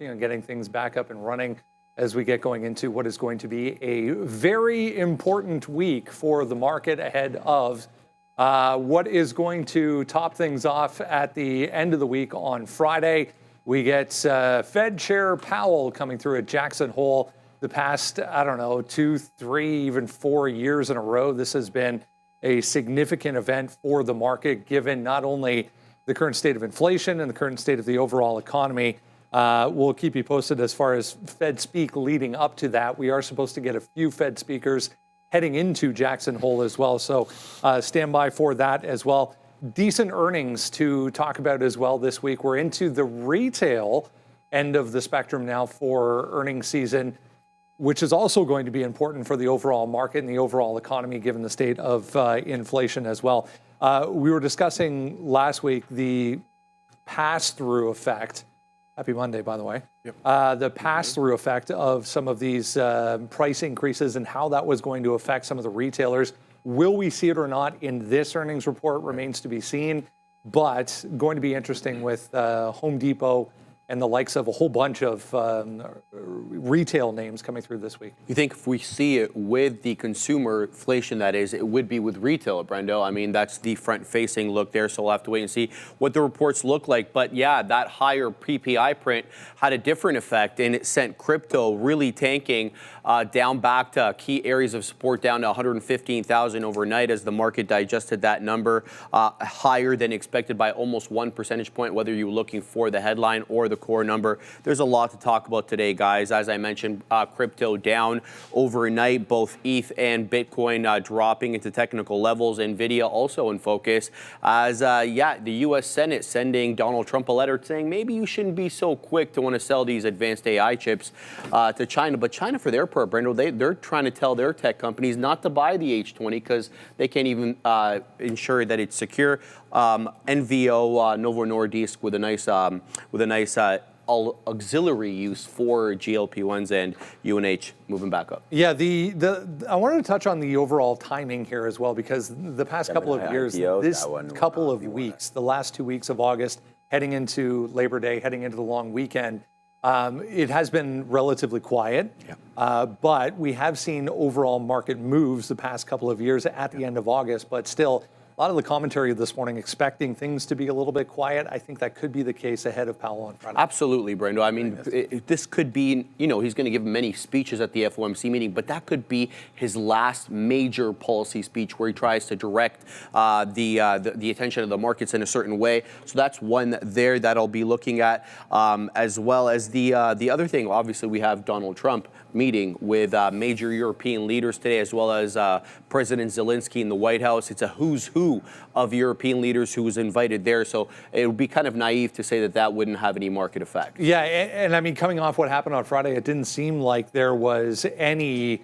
working on getting things back up and running as we get going into what is going to be a very important week for the market ahead of what is going to top things off at the end of the week on Friday. We get Fed Chair Powell coming through at Jackson Hole. The past, I don't know, 2, 3, even 4 years in a row, this has been a significant event for the market, given not only the current state of inflation and the current state of the overall economy. We'll keep you posted as far as Fed speak leading up to that. We are supposed to get a few Fed speakers heading into Jackson Hole as well, so stand by for that as well. Decent earnings to talk about as well this week. We're into the retail end of the spectrum now for earnings season, which is also going to be important for the overall market and the overall economy, given the state of inflation as well. We were discussing last week the pass-through effect. Happy Monday, by the way. Yep. The pass-through effect of some of these price increases and how that was going to affect some of the retailers. Will we see it or not in this earnings report remains to be seen, but going to be interesting with Home Depot and the likes of a whole bunch of retail names coming through this week. You think if we see it with the consumer inflation, that is, it would be with retail, Brendo? I mean, that's the front-facing look there, so we'll have to wait and see what the reports look like. But yeah, that higher PPI print had a different effect, and it sent crypto really tanking down back to key areas of support, down to 115,000 overnight as the market digested that number, higher than expected by almost 1 percentage point, whether you're looking for the headline or the core number. There's a lot to talk about today, guys. As I mentioned, crypto down overnight, both ETH and Bitcoin dropping into technical levels. NVIDIA also in focus as, the U.S. Senate sending Donald Trump a letter saying maybe you shouldn't be so quick to want to sell these advanced AI chips to China. But China, for their part, Brendo, they're trying to tell their tech companies not to buy the H20 because they can't even ensure that it's secure. NVO, Novo Nordisk with a nice auxiliary use for GLP-1s and UNH moving back up. Yeah, I wanted to touch on the overall timing here as well, because the past couple of years, this couple of weeks, the last 2 weeks of August, heading into Labor Day, heading into the long weekend, it has been relatively quiet, but we have seen overall market moves the past couple of years at the end of August, but still, a lot of the commentary this morning expecting things to be a little bit quiet. I think that could be the case ahead of Powell on Friday. Absolutely, Brendo. I mean, this could be, he's going to give many speeches at the FOMC meeting, but that could be his last major policy speech where he tries to direct the attention of the markets in a certain way. So that's one there that I'll be looking at, as well as the other thing. Obviously, we have Donald Trump meeting with major European leaders today, as well as President Zelensky in the White House. It's a who's who of European leaders who was invited there. So it would be kind of naive to say that wouldn't have any market effect. Yeah, and I mean, coming off what happened on Friday, it didn't seem like there was any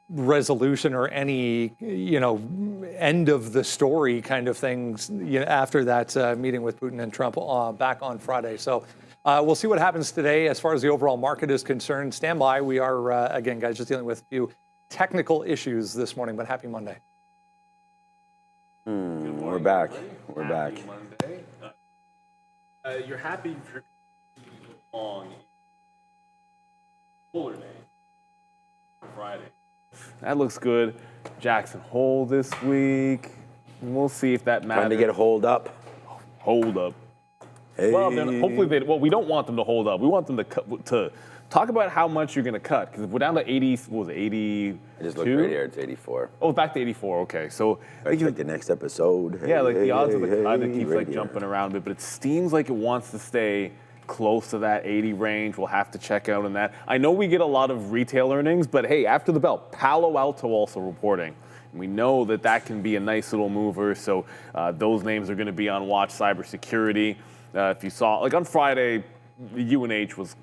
resolution or any, end of the story kind of things after that meeting with Putin and Trump back on Friday. So we'll see what happens today as far as the overall market is concerned. Stand by. We are, again, guys, just dealing with a few technical issues this morning, but happy Monday. We're back. We're back. Monday. You're happy for long polar day Friday. That looks good. Jackson Hole this week. We'll see if that matters. Trying to get hold up. Hold up. Hey. Well, then hopefully we don't want them to hold up. We want them to talk about how much you're going to cut. Because if we're down to 80, what was it, 82? I just looked right here. It's 84. Oh, back to 84. Okay. So it's like the next episode. Yeah, like the odds of the cut, it keeps like jumping around a bit. But it seems like it wants to stay close to that 80 range. We'll have to check out on that. I know we get a lot of retail earnings, but hey, after the bell, Palo Alto also reporting. We know that can be a nice little mover. So those names are going to be on watch. Cybersecurity. If you saw, like on Friday, the UNH was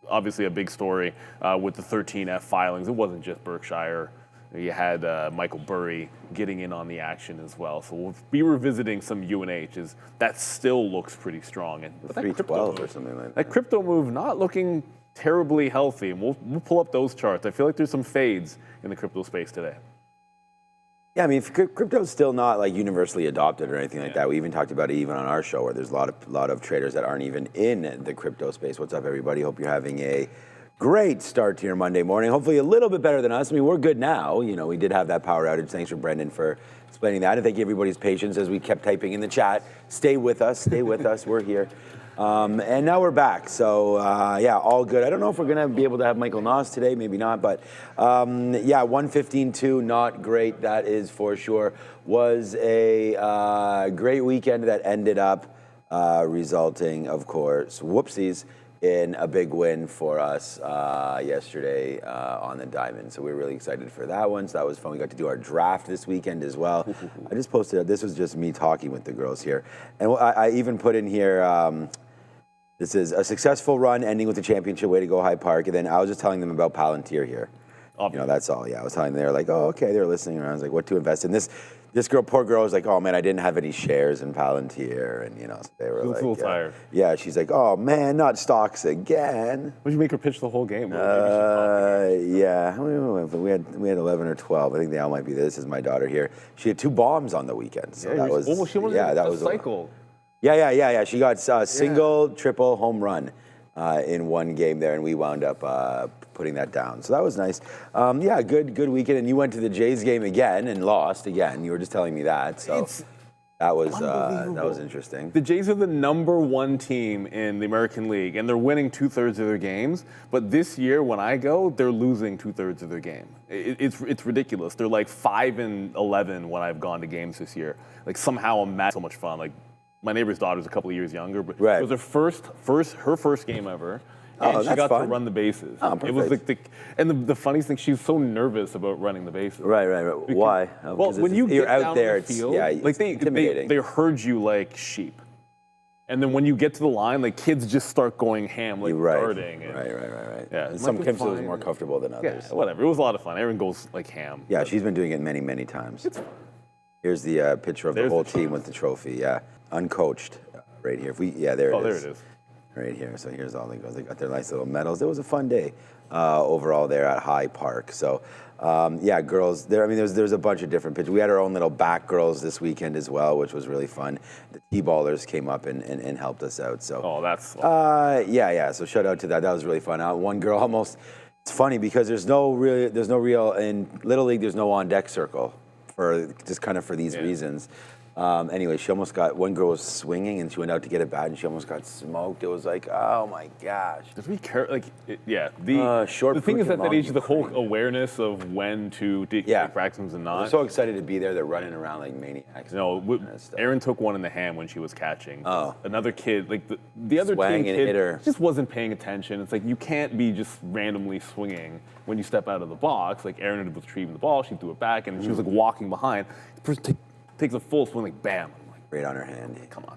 obviously a big story with the 13F filings. It wasn't just Berkshire. You had Michael Burry getting in on the action as well. So we'll be revisiting some UNHs. That still looks pretty strong. And 312 or something like that. That crypto move not looking terribly healthy. And we'll pull up those charts. I feel like there's some fades in the crypto space today. Yeah, I mean, crypto's still not like universally adopted or anything like that. We even talked about it even on our show, where there's a lot of traders that aren't even in the crypto space. What's up, everybody? Hope you're having a great start to your Monday morning. Hopefully a little bit better than us. I mean, we're good now. You know, we did have that power outage. Thanks for Brendan for explaining that. And thank you everybody's patience as we kept typing in the chat. Stay with us. Stay with us. We're here. And now we're back. So, yeah, all good. I don't know if we're going to be able to have Michael Noss today. Maybe not. But, yeah, 115.2, not great. That is for sure. Was a great weekend that ended up resulting, of course, whoopsies, in a big win for us yesterday on the diamond. So we're really excited for that one. So that was fun. We got to do our draft this weekend as well. I just posted, this was just me talking with the girls here. And I even put in here, this is a successful run ending with a championship. Way to go, High Park. And then I was just telling them about Palantir here. You know, that's all. Yeah, I was telling them, they were like, oh, okay. They were listening. And I was like, what to invest in? This girl, poor girl, was like, oh man, I didn't have any shares in Palantir, and you know, so they were like, a little tired. Yeah, she's like, oh man, not stocks again. Would you make her pitch the whole game? Yeah, we had 11 or 12. I think they all might be. This is my daughter here. she had 2 bombs on the weekend, so that was that was a cycle. Yeah. She got single, triple, home run in one game there, and we wound up putting that down. So that was nice. Yeah, good weekend. And you went to the Jays game again and lost again. You were just telling me that. So that was interesting. The Jays are the #1 team in the American League, and they're winning 2/3 of their games. But this year, when I go, they're losing 2/3 of their game. It's ridiculous. They're like 5-11 when I've gone to games this year. Like somehow I'm mad. So much fun. Like my neighbor's daughter's a couple of years younger, but it was her first game ever. And she got to run the bases. Oh, perfect. It was like and the funniest thing, she's so nervous about running the bases. Right. Why? Well, when you're out there, it's field, it's like intimidating. they herd you like sheep, and then when you get to the line, like kids just start going ham, like darting. And, right. Yeah, and some kids was more comfortable than others. Yeah, whatever. It was a lot of fun. Everyone goes like ham. Yeah, she's been doing it many times. Here's the picture of the whole team with the trophy. Yeah, uncoached, right here. There it is. There it is. Right here. So here's all the girls. They got their nice little medals. It was a fun day overall there at High Park. So yeah, girls there. I mean, there's a bunch of different pitches. We had our own little back girls this weekend as well, which was really fun. The T-ballers came up and helped us out. So that's yeah. So shout out to that. That was really fun. One girl almost. It's funny because there's no real in Little League. There's no on deck circle for these reasons. Anyway, she almost got, one girl was swinging and she went out to get it bad and she almost got smoked. It was like, oh my gosh. Just be careful. Like, the thing is at that age, the whole awareness of when to take fractions and not. We're so excited to be there. They're running around like maniacs. No, Erin took one in the hand when she was catching. Oh. Another kid, like the other team kid just wasn't paying attention. It's like, you can't be just randomly swinging when you step out of the box. Like Erin was retrieving the ball, she threw it back and she was like walking behind. The person takes a full swing, like bam. I'm like, right on her hand. Come on.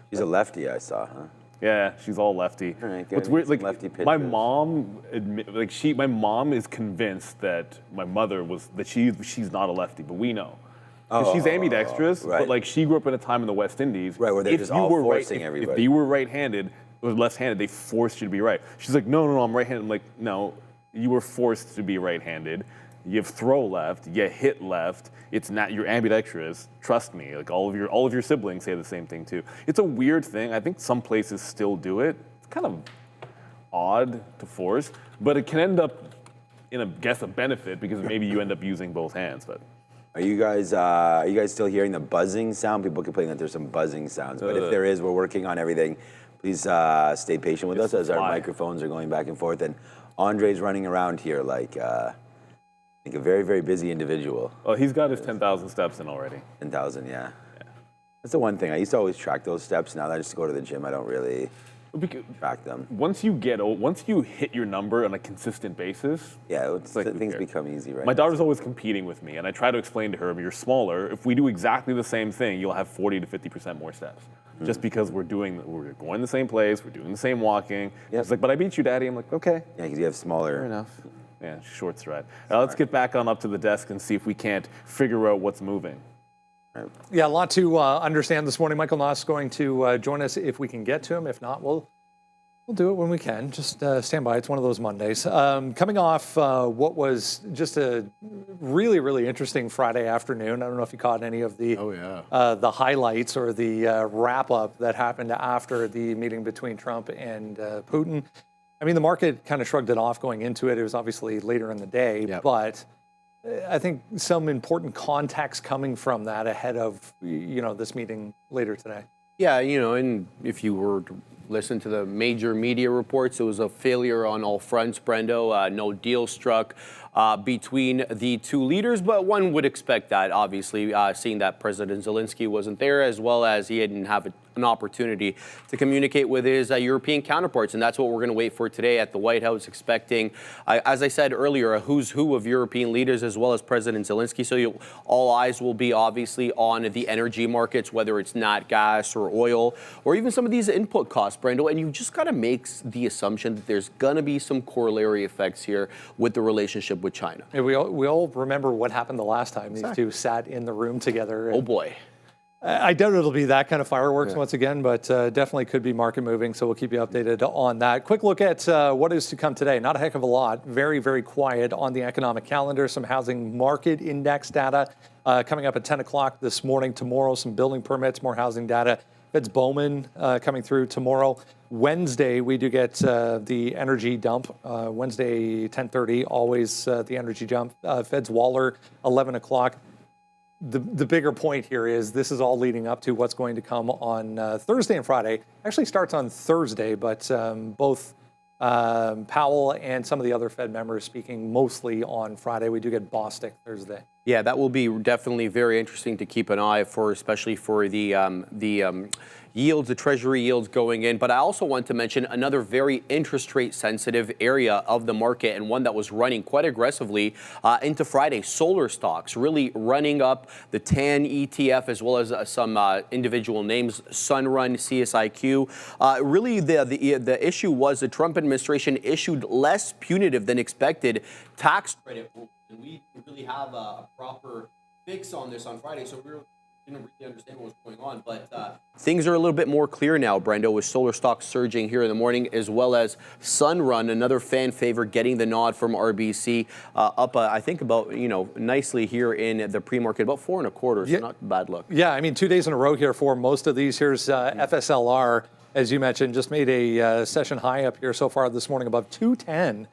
She's a lefty, I saw, huh? Yeah, she's all lefty. All right, What's weird, like lefty pitchers. my mom, my mom is convinced that my mother she's not a lefty, but we know. She's ambidextrous, but like she grew up in a time in the West Indies. Right, where they're just all forcing everybody. If you were right-handed or left-handed, they forced you to be right. She's like, no, I'm right-handed. I'm like, no, you were forced to be right-handed. You throw left, you hit left. It's not, you're ambidextrous. Trust me. Like all of your siblings say the same thing too. It's a weird thing. I think some places still do it. It's kind of odd to force, but it can end up in a benefit because maybe you end up using both hands. But are you guys still hearing the buzzing sound? People complain that there's some buzzing sounds, but if there is, we're working on everything. Please stay patient with us as our microphones are going back and forth. And Andre's running around here like a very, very busy individual. Oh, he's got his 10,000 steps in already. 10,000, yeah. That's the one thing. I used to always track those steps. Now that I just go to the gym, I don't really track them. Once you hit your number on a consistent basis, it's like things become easy, right? My daughter's always competing with me, and I try to explain to her, if you're smaller, if we do exactly the same thing, you'll have 40 to 50% more steps. Just because we're going the same place, we're doing the same walking. It's like, but I beat you, Daddy. I'm like, okay. Yeah, because you have smaller. Fair enough. Yeah, short stride. Let's get back on up to the desk and see if we can't figure out what's moving. Yeah, a lot to understand this morning. Michael Noss is going to join us if we can get to him. If not, we'll We'll do it when we can. Just stand by. It's one of those Mondays. Coming off what was just a really, really interesting Friday afternoon. I don't know if you caught any of the the highlights or the wrap-up that happened after the meeting between Trump and Putin. I mean, the market kind of shrugged it off going into it. It was obviously later in the day, but I think some important context coming from that ahead of, this meeting later today. Yeah, and if you were to listen to the major media reports, it was a failure on all fronts, Brendo. No deal struck between the two leaders, but one would expect that, obviously, seeing that President Zelensky wasn't there, as well as he didn't have an opportunity to communicate with his European counterparts. And that's what we're going to wait for today at the White House, expecting, as I said earlier, a who's who of European leaders, as well as President Zelensky. So all eyes will be obviously on the energy markets, whether it's nat gas or oil, or even some of these input costs, Brendo. And you just got to make the assumption that there's going to be some corollary effects here with the relationship with China. Yeah, we all remember what happened the last time these two sat in the room together. Oh boy. I doubt it'll be that kind of fireworks once again, but definitely could be market moving. So we'll keep you updated on that. Quick look at what is to come today. Not a heck of a lot. Very, very quiet on the economic calendar. Some housing market index data coming up at 10 o'clock this morning. Tomorrow, some building permits, more housing data. Fed's Bowman coming through tomorrow. Wednesday, we do get the energy dump. Wednesday, 10:30, always the energy jump. Fed's Waller, 11 o'clock. The bigger point here is this is all leading up to what's going to come on Thursday and Friday. Actually starts on Thursday, but both Powell and some of the other Fed members speaking mostly on Friday. We do get Bostic Thursday. Yeah, that will be definitely very interesting to keep an eye for, especially for the yields, the Treasury yields going in. But I also want to mention another very interest rate sensitive area of the market, and one that was running quite aggressively into Friday. Solar stocks really running up, the TAN ETF, as well as some individual names, Sunrun, CSIQ. Really, the issue was the Trump administration issued less punitive than expected tax credit. And we really have a proper fix on this on Friday, so we're going to really understand what's going on. But things are a little bit more clear now, Brendo, with solar stocks surging here in the morning, as well as Sunrun, another fan favorite, getting the nod from RBC, up, I think, about, nicely here in the pre-market, about 4 1/4, so not bad luck. Yeah, I mean, 2 days in a row here for most of these. Here's FSLR, as you mentioned, just made a session high up here so far this morning, above 210.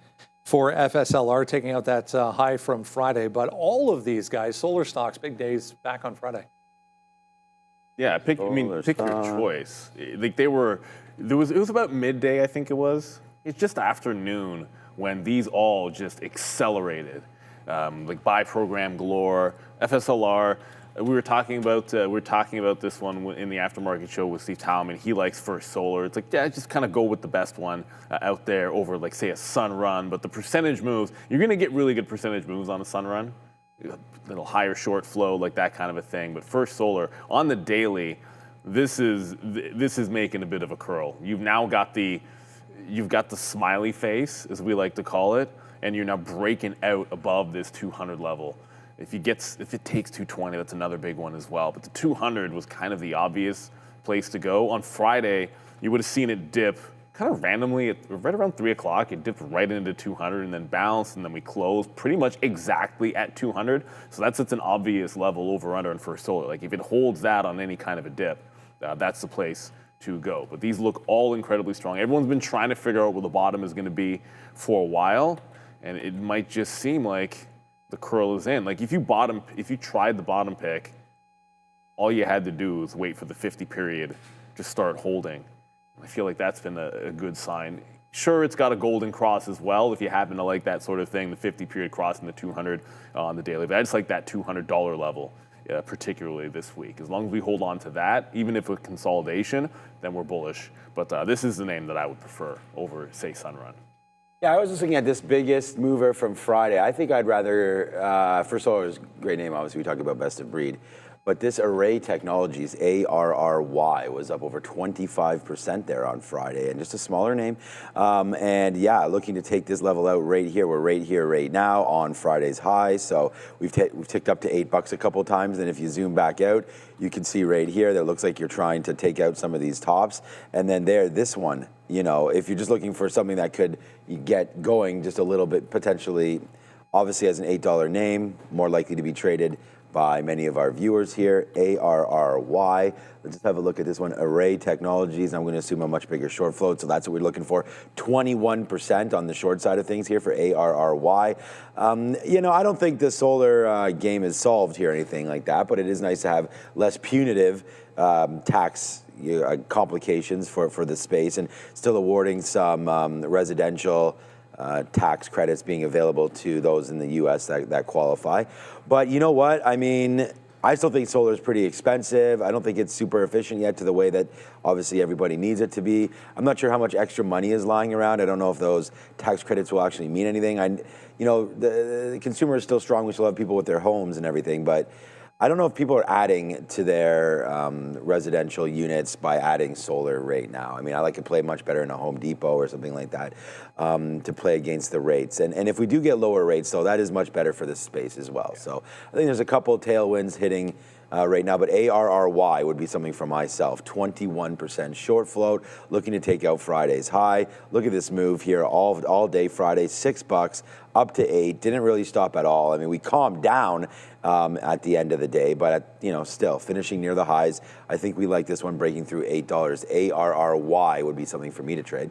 For FSLR, taking out that high from Friday. But all of these guys, solar stocks, big days back on Friday. Yeah, pick your choice. Like it was about midday, I think it was. It's just afternoon when these all just accelerated. Like buy program galore, FSLR. We were talking about this one in the aftermarket show with Steve Talman. He likes First Solar. It's like, yeah, just kind of go with the best one out there over, like, say, a Sunrun. But the percentage moves, you're going to get really good percentage moves on a Sunrun. A little higher short flow, like that kind of a thing. But First Solar, on the daily, this is making a bit of a curl. You've now got the smiley face, as we like to call it, and you're now breaking out above this 200 level. If it takes 220, that's another big one as well. But the 200 was kind of the obvious place to go. On Friday, you would have seen it dip kind of randomly right around 3 o'clock. It dipped right into 200 and then bounced, and then we closed pretty much exactly at 200. So that's an obvious level over under in First Solar. Like if it holds that on any kind of a dip, that's the place to go. But these look all incredibly strong. Everyone's been trying to figure out where the bottom is going to be for a while, and it might just seem like the curl is in. Like if you tried the bottom pick, all you had to do was wait for the 50 period to start holding. I feel like that's been a good sign. Sure, it's got a golden cross as well if you happen to like that sort of thing, the 50 period crossing the 200 on the daily. But I just like that $200 level, particularly this week. As long as we hold on to that, even if with consolidation, then we're bullish. But this is the name that I would prefer over, say, Sunrun. Yeah, I was just looking at this biggest mover from Friday. I think I'd rather, First Solar is a great name, obviously. We talked about best of breed. But this Array Technologies, ARRY, was up over 25% there on Friday, and just a smaller name. And yeah, looking to take this level out right here. We're right here, right now on Friday's high. So we've ticked up to $8 a couple times. And if you zoom back out, you can see right here that looks like you're trying to take out some of these tops. And then there, this one, you know, if you're just looking for something that could get going just a little bit, potentially, obviously as an $8 name, more likely to be traded by many of our viewers here, ARRY. Let's just have a look at this one, Array Technologies. I'm going to assume a much bigger short float, so that's what we're looking for. 21% on the short side of things here for ARRY. You know, I don't think the solar game is solved here or anything like that, but it is nice to have less punitive tax complications for the space, and still awarding some residential tax credits being available to those in the U.S. that qualify. But you know what? I mean, I still think solar is pretty expensive. I don't think it's super efficient yet to the way that obviously everybody needs it to be. I'm not sure how much extra money is lying around. I don't know if those tax credits will actually mean anything. You know, the consumer is still strong. We still have people with their homes and everything, but I don't know if people are adding to their residential units by adding solar right now. I mean, I like to play much better in a Home Depot or something like that to play against the rates. And if we do get lower rates, though, that is much better for this space as well. Yeah. So I think there's a couple of tailwinds hitting right now, but ARRY would be something for myself. 21% short float, looking to take out Friday's high. Look at this move here all day Friday, $6 up to $8. Didn't really stop at all. I mean, we calmed down at the end of the day, but you know, still finishing near the highs. I think we like this one breaking through $8. ARRY would be something for me to trade.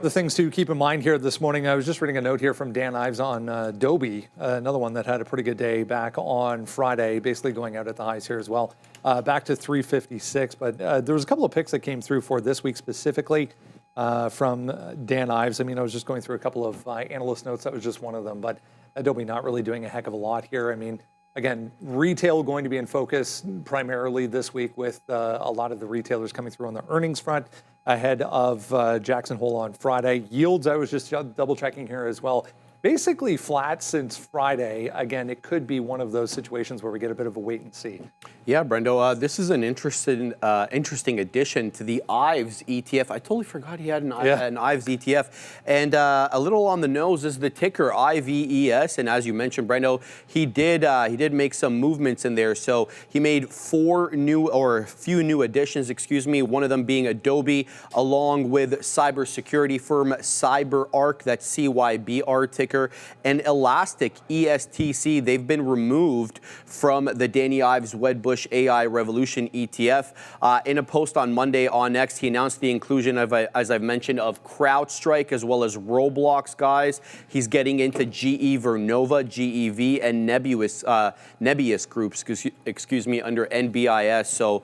The things to keep in mind here this morning, I was just reading a note here from Dan Ives on Adobe, another one that had a pretty good day back on Friday, basically going out at the highs here as well, back to 356. But there was a couple of picks that came through for this week specifically from Dan Ives. I mean, I was just going through a couple of analyst notes. That was just one of them. But Adobe not really doing a heck of a lot here. I mean, again, retail going to be in focus primarily this week with a lot of the retailers coming through on the earnings front ahead of Jackson Hole on Friday. Yields, I was just double checking here as well. Basically flat since Friday. Again, it could be one of those situations where we get a bit of a wait and see. Yeah, Brendo, this is an interesting addition to the Ives ETF. I totally forgot he had an Ives ETF. And a little on the nose is the ticker IVES. And as you mentioned, Brendo, he did make some movements in there. So he made a few new additions, excuse me. One of them being Adobe, along with cybersecurity firm CyberArk, that's CYBR ticker, and Elastic, ESTC. They've been removed from the Danny Ives Wedbush AI Revolution ETF. In a post on Monday on X, he announced the inclusion of, as I've mentioned, of CrowdStrike as well as Roblox, guys. He's getting into GE Vernova, GEV, and Nebius groups, excuse me, under NBIS. So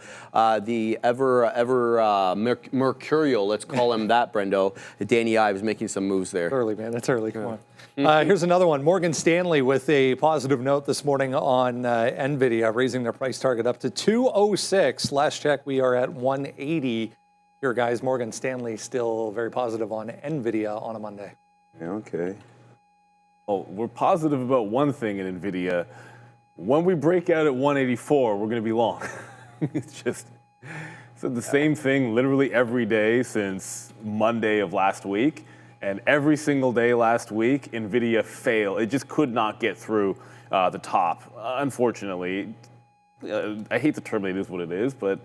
the ever mercurial, let's call him that, Brendo. Danny Ives making some moves there. Early, man. It's early. Come on. Here's another one. Morgan Stanley with a positive note this morning on NVIDIA, raising their price target up to 206. Last check, we are at 180. Here, guys, Morgan Stanley still very positive on NVIDIA on a Monday. Yeah, okay. Oh, we're positive about one thing in NVIDIA. When we break out at 184, we're going to be long. It's just said the same thing literally every day since Monday of last week. And every single day last week, NVIDIA failed. It just could not get through the top, unfortunately. I hate the term, it is what it is, but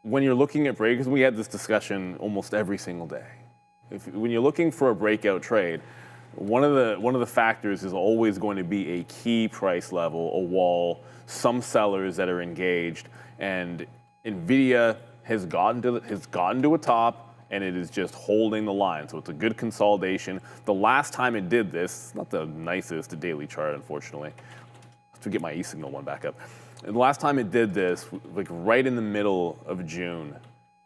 when you're looking at breakouts, we had this discussion almost every single day. When you're looking for a breakout trade, one of the factors is always going to be a key price level, a wall, some sellers that are engaged, and NVIDIA has gotten to a top, and it is just holding the line. So it's a good consolidation. The last time it did this, not the nicest daily chart, unfortunately. I have to get my e-signal one back up. And the last time it did this, like right in the middle of June,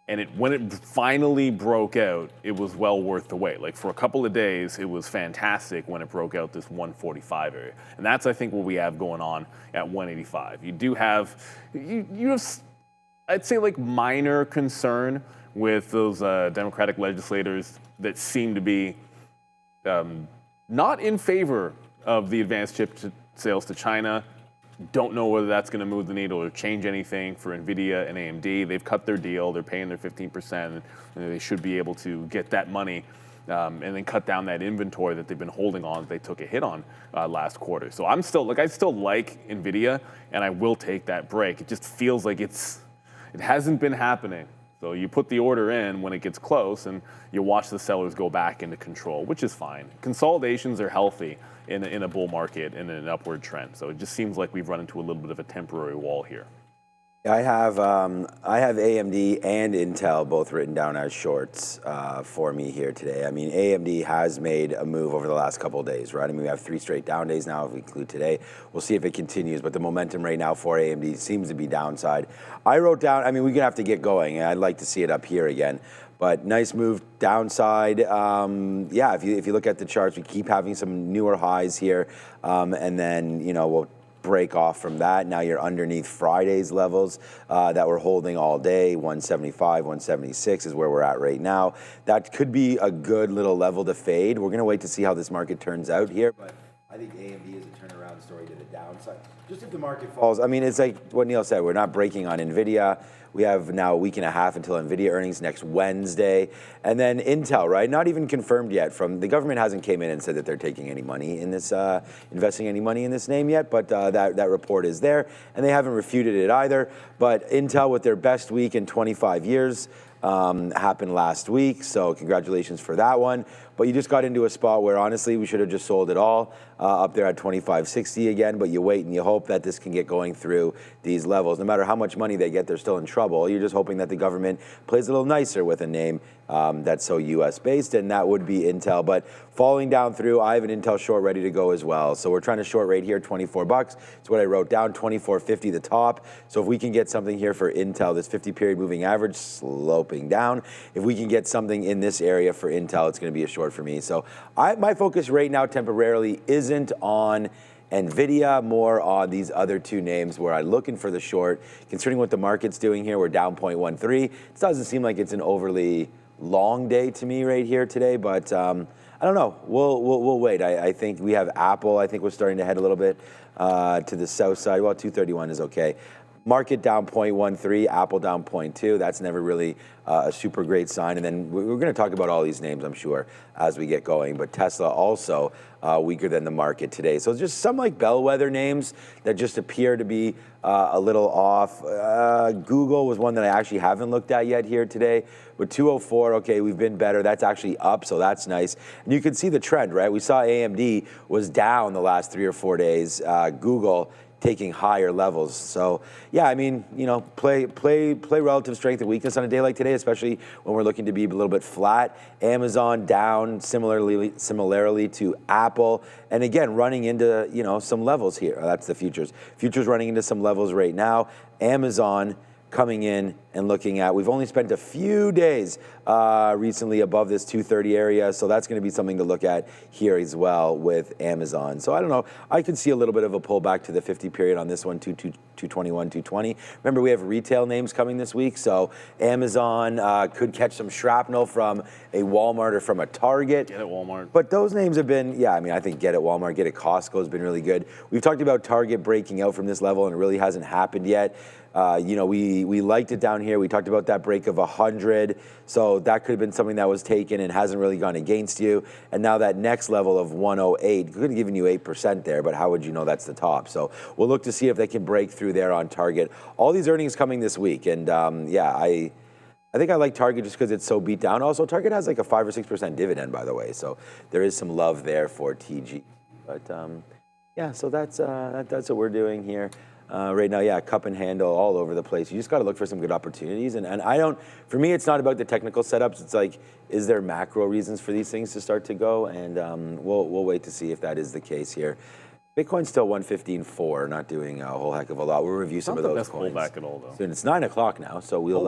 and when it finally broke out, it was well worth the wait. Like for a couple of days, it was fantastic when it broke out this 145 area. And that's, I think, what we have going on at 185. You do have, you have, I'd say, like minor concern with those Democratic legislators that seem to be not in favor of the advanced sales to China. Don't know whether that's going to move the needle or change anything for NVIDIA and AMD. They've cut their deal. They're paying their 15%. And they should be able to get that money and then cut down that inventory that they've been holding on that they took a hit on last quarter. So I still like NVIDIA, and I will take that break. It just feels like it hasn't been happening. So you put the order in when it gets close, and you watch the sellers go back into control, which is fine. Consolidations are healthy in a bull market in an upward trend. So it just seems like we've run into a little bit of a temporary wall here. I have AMD and Intel both written down as shorts for me here today. I mean, AMD has made a move over the last couple of days, right? I mean, we have 3 straight down days now if we include today. We'll see if it continues, but the momentum right now for AMD seems to be downside. I wrote down, I mean, we're going to have to get going. I'd like to see it up here again. But nice move downside. Yeah, if you look at the charts, we keep having some newer highs here, and then we'll break off from that. Now you're underneath Friday's levels that we're holding all day. 175, 176 is where we're at right now. That could be a good little level to fade. We're going to wait to see how this market turns out here, but I think AMD is a turnaround story to the downside. Just if the market falls, I mean, it's like what Neil said, we're not breaking on NVIDIA. We have now a week and a half until NVIDIA earnings next Wednesday. And then Intel, right? Not even confirmed yet. From the government hasn't came in and said that they're taking any money in this, investing any money in this name yet, but that report is there. And they haven't refuted it either. But Intel, with their best week in 25 years, happened last week. So congratulations for that one. But you just got into a spot where, honestly, we should have just sold it all up there at 25.60 again. But you wait and you hope that this can get going through these levels. No matter how much money they get, they're still in trouble. You're just hoping that the government plays a little nicer with a name that's so U.S.-based, and that would be Intel. But falling down through, I have an Intel short ready to go as well. So we're trying to short right here, $24. It's what I wrote down, 24.50 the top. So if we can get something here for Intel, this 50-period moving average sloping down, if we can get something in this area for Intel, it's going to be a short for me. So my focus right now temporarily isn't on NVIDIA, more on these other 2 names where I'm looking for the short. Considering what the market's doing here, we're down 0.13. It doesn't seem like it's an overly long day to me right here today, but I don't know. We'll wait. I think we have Apple. I think we're starting to head a little bit to the south side. Well, 231 is okay. Market down 0.13, Apple down 0.2. That's never really a super great sign. And then we're going to talk about all these names, I'm sure, as we get going. But Tesla also weaker than the market today. So just some like bellwether names that just appear to be a little off. Google was one that I actually haven't looked at yet here today. With 204, okay, we've been better. That's actually up, so that's nice. And you can see the trend, right? We saw AMD was down the last 3 or 4 days. Google taking higher levels. So yeah, I mean, play relative strength and weakness on a day like today, especially when we're looking to be a little bit flat. Amazon down similarly to Apple, and again running into some levels here. That's the futures. Futures running into some levels right now. Amazon coming in and looking at, we've only spent a few days recently above this 230 area, so that's going to be something to look at here as well with Amazon. So I don't know, I could see a little bit of a pullback to the 50 period on this one, 221, 220. Remember, we have retail names coming this week, so Amazon could catch some shrapnel from a Walmart or from a Target. Get it, Walmart. But those names have been, yeah, I mean, I think Get It Walmart, Get It Costco has been really good. We've talked about Target breaking out from this level, and it really hasn't happened yet. We liked it down here. We talked about that break of 100. So that could have been something that was taken and hasn't really gone against you. And now that next level of 108 could have given you 8% there, but how would you know that's the top? So we'll look to see if they can break through there on Target. All these earnings coming this week. And yeah, I think I like Target just because it's so beat down. Also, Target has like a 5 or 6% dividend, by the way. So there is some love there for TG. But yeah, so that's what we're doing here. Right now, yeah, cup and handle all over the place. You just got to look for some good opportunities. And I don't, for me, it's not about the technical setups. It's like, is there macro reasons for these things to start to go? And we'll wait to see if that is the case here. Bitcoin's still 115.4, not doing a whole heck of a lot. We'll review some of those coins. Not the best pullback at all, though. Soon. It's 9 o'clock now, so we'll,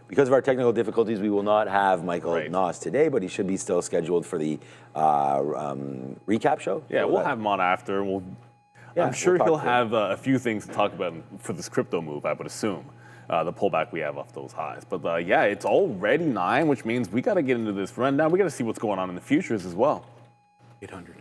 because of our technical difficulties, we will not have Michael Noss today, but he should be still scheduled for the recap show. Yeah, we'll have him on after. I'm sure he'll have a few things to talk about for this crypto move, I would assume, the pullback we have off those highs. But yeah, it's already 9, which means we got to get into this rundown. We got to see what's going on in the futures as well. 800.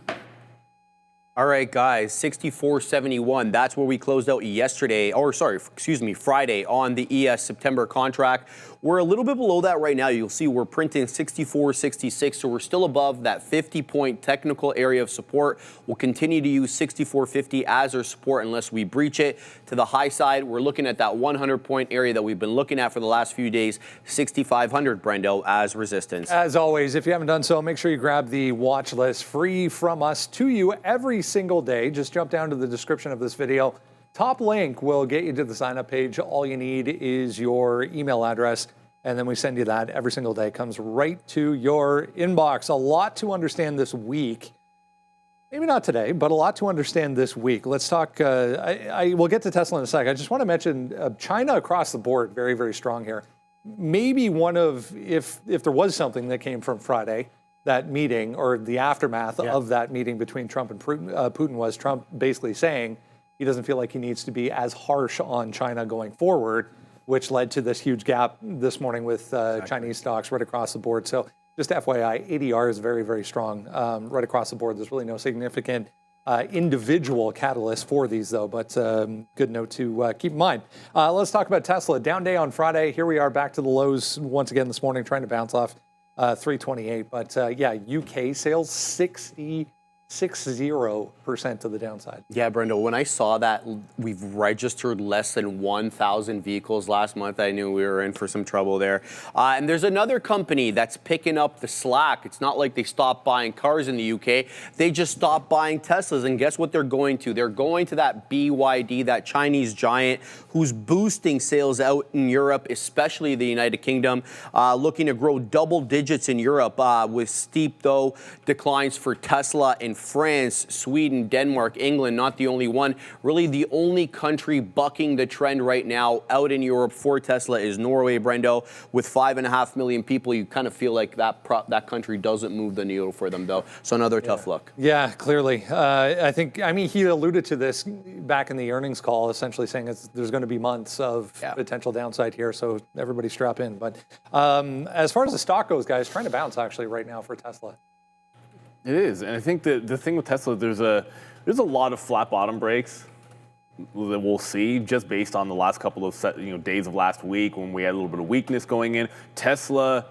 All right, guys, 64.71. That's where we closed out yesterday, or sorry, excuse me, Friday on the ES September contract. We're a little bit below that right now. You'll see we're printing 64.66, so we're still above that 50-point technical area of support. We'll continue to use 64.50 as our support unless we breach it. To the high side, we're looking at that 100-point area that we've been looking at for the last few days, 6,500, Brendo, as resistance. As always, if you haven't done so, make sure you grab the watch list free from us to you every single day. Just jump down to the description of this video. Top link will get you to the sign up page. All you need is your email address, and then we send you that every single day. It comes right to your inbox. A lot to understand this week. Maybe not today, but a lot to understand this week. Let's talk, we'll get to Tesla in a sec. I just want to mention China across the board, very, very strong here. Maybe one of, if there was something that came from Friday, that meeting or the aftermath of that meeting between Trump and Putin was Trump basically saying he doesn't feel like he needs to be as harsh on China going forward, which led to this huge gap this morning with Chinese stocks right across the board. So just FYI, ADR is very, very strong right across the board. There's really no significant individual catalyst for these, though, but good note to keep in mind. Let's talk about Tesla. Down day on Friday. Here we are back to the lows once again this morning, trying to bounce off 328. But yeah, UK sales 60% to the downside. Yeah, Brendo, when I saw that we've registered less than 1,000 vehicles last month, I knew we were in for some trouble there. And there's another company that's picking up the slack. It's not like they stopped buying cars in the UK. They just stopped buying Teslas. And guess what they're going to? They're going to that BYD, that Chinese giant who's boosting sales out in Europe, especially the United Kingdom, looking to grow double digits in Europe with steep, though, declines for Tesla in France, Sweden, Denmark, England, not the only one. Really, the only country bucking the trend right now out in Europe for Tesla is Norway, Brendo. With 5.5 million people, you kind of feel like that country doesn't move the needle for them, though. So another tough look. Yeah, clearly. I mean, he alluded to this back in the earnings call, essentially saying there's going to be months of potential downside here, so everybody strap in. But as far as the stock goes, guys, trying to bounce actually right now for Tesla. It is, and I think the thing with Tesla, there's a lot of flat bottom breaks that we'll see just based on the last couple of days of last week when we had a little bit of weakness going in. Tesla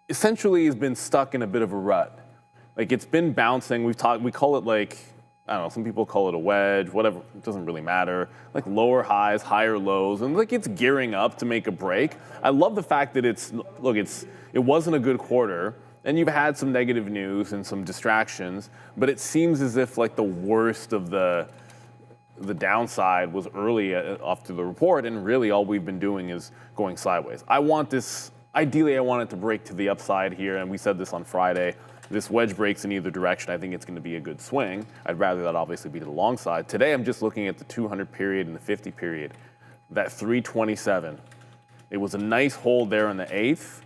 essentially has been stuck in a bit of a rut. Like, it's been bouncing. We call it, like, I don't know, some people call it a wedge, whatever, it doesn't really matter. Like lower highs, higher lows, and like it's gearing up to make a break. I love the fact that it wasn't a good quarter. And you've had some negative news and some distractions, but it seems as if like the worst of the downside was early off to the report, and really all we've been doing is going sideways. Ideally I want it to break to the upside here, and we said this on Friday. This wedge breaks in either direction. I think it's going to be a good swing. I'd rather that obviously be to the long side. Today I'm just looking at the 200 period and the 50 period. That 327. It was a nice hold there in the 8th.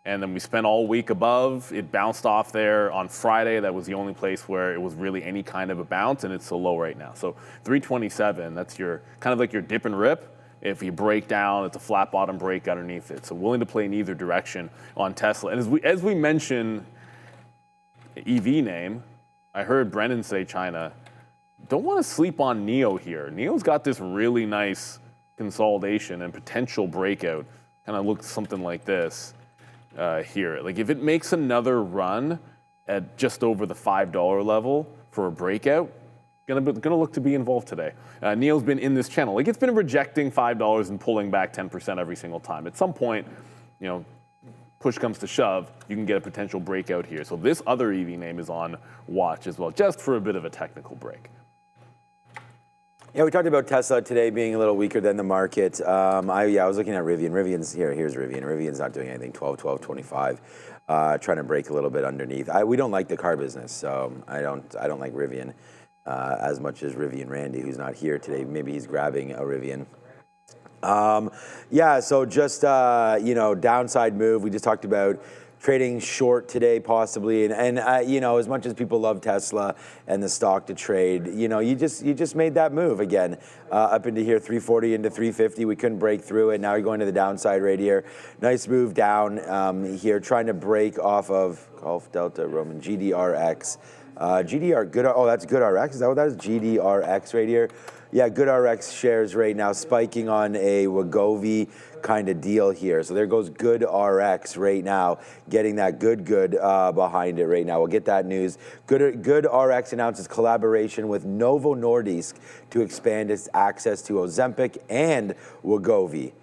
And then we spent all week above. It bounced off there on Friday. That was the only place where it was really any kind of a bounce, and it's so low right now. So 327, that's your kind of like your dip and rip. If you break down, it's a flat bottom break underneath it. So willing to play in either direction on Tesla. And as we mentioned, EV name, I heard Brendan say China. Don't want to sleep on NIO here. NIO's got this really nice consolidation and potential breakout. Kind of looks something like this. Here. Like if it makes another run at just over the $5 level for a breakout, gonna look to be involved today. NIO's been in this channel. Like it's been rejecting $5 and pulling back 10% every single time. At some point, push comes to shove, you can get a potential breakout here. So this other EV name is on watch as well, just for a bit of a technical break. Yeah, we talked about Tesla today being a little weaker than the market. I was looking at Rivian. Here's Rivian. Rivian's not doing anything, 12.25, trying to break a little bit underneath. We don't like the car business, so I don't like Rivian as much as Rivian Randy, who's not here today. Maybe he's grabbing a Rivian. So just, downside move. We just talked about trading short today, possibly, and as much as people love Tesla and the stock to trade, you just made that move again up into here, 340 into 350. We couldn't break through it. Now you're going to the downside right here. Nice move down here, trying to break off of Golf Delta Roman GDRX. GDR, good. Oh, that's GoodRx. Is that what that is? GDRX right here. Yeah, GoodRx shares right now spiking on a Wegovy kind of deal here. So there goes GoodRx right now, getting that good behind it right now. We'll get that news. GoodRx announces collaboration with Novo Nordisk to expand its access to Ozempic and Wegovy.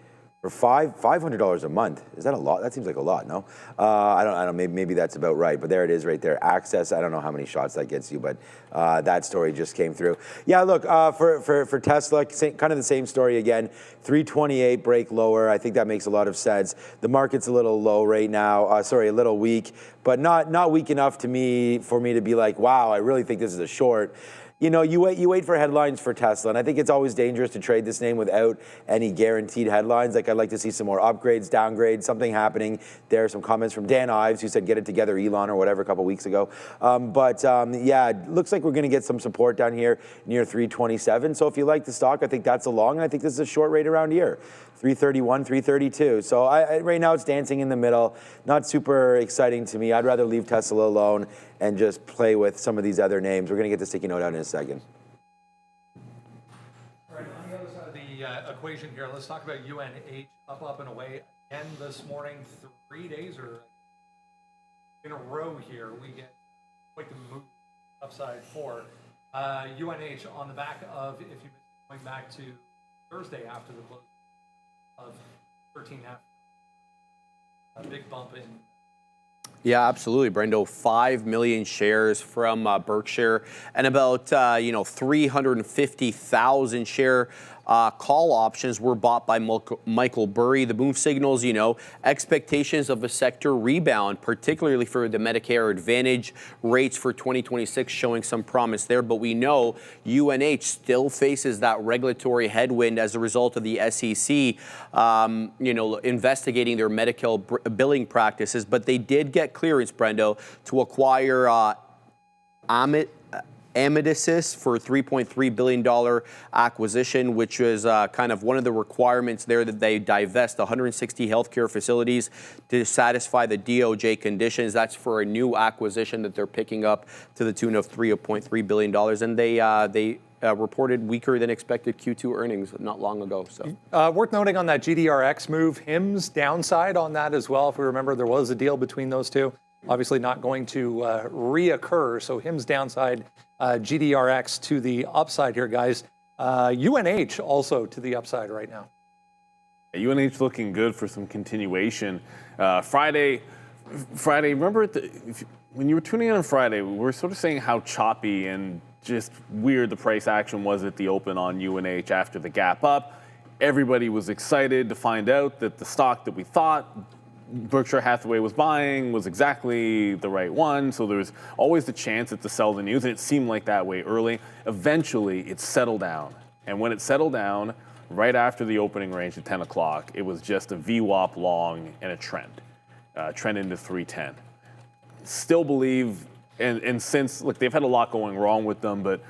For $500 a month, is that a lot? That seems like a lot, no? I don't. Maybe that's about right. But there it is, right there. Access. I don't know how many shots that gets you, but that story just came through. Yeah, look for Tesla, kind of the same story again. 328 break lower. I think that makes a lot of sense. The market's a little low right now. A little weak, but not weak enough for me to be like, wow, I really think this is a short. You know, you wait for headlines for Tesla, and I think it's always dangerous to trade this name without any guaranteed headlines. Like, I'd like to see some more upgrades, downgrades, something happening. There are some comments from Dan Ives, who said, get it together, Elon, or whatever, a couple weeks ago. Yeah, it looks like we're going to get some support down here near 327. So if you like the stock, I think that's a long, and I think this is a short rate around here. 331, 332. So right now it's dancing in the middle. Not super exciting to me. I'd rather leave Tesla alone and just play with some of these other names. We're going to get the sticky note out in a second. All right, on the other side of the equation here, let's talk about UNH up and away again this morning. 3 days or in a row here, we get quite the move upside for UNH on the back of, if you going back to Thursday after the close of 13.5, a big bump in. Yeah, absolutely, Brendo. 5 million shares from Berkshire and about 350,000 share call options were bought by Michael Burry. The move signals, expectations of a sector rebound, particularly for the Medicare Advantage rates for 2026 showing some promise there. But we know UNH still faces that regulatory headwind as a result of the SEC, investigating their medical billing practices. But they did get clearance, Brendo, to acquire Amedisys for $3.3 billion acquisition, which was kind of one of the requirements there that they divest 160 healthcare facilities to satisfy the DOJ conditions. That's for a new acquisition that they're picking up to the tune of $3.3 billion. And they reported weaker than expected Q2 earnings not long ago. So worth noting on that GDRX move, HIM's downside on that as well. If we remember, there was a deal between those two. Obviously not going to reoccur. So HIM's downside, GDRX to the upside here, guys. UNH also to the upside right now. UNH looking good for some continuation. Friday, remember when you were tuning in on Friday, we were sort of saying how choppy and just weird the price action was at the open on UNH after the gap up. Everybody was excited to find out that the stock that we thought Berkshire Hathaway was buying was exactly the right one. So there was always the chance to sell the news, and it seemed like that way early. Eventually, it settled down. And when it settled down, right after the opening range at 10 o'clock, it was just a VWAP long and a trend into 310. Still believe, and since, look, they've had a lot going wrong with them, but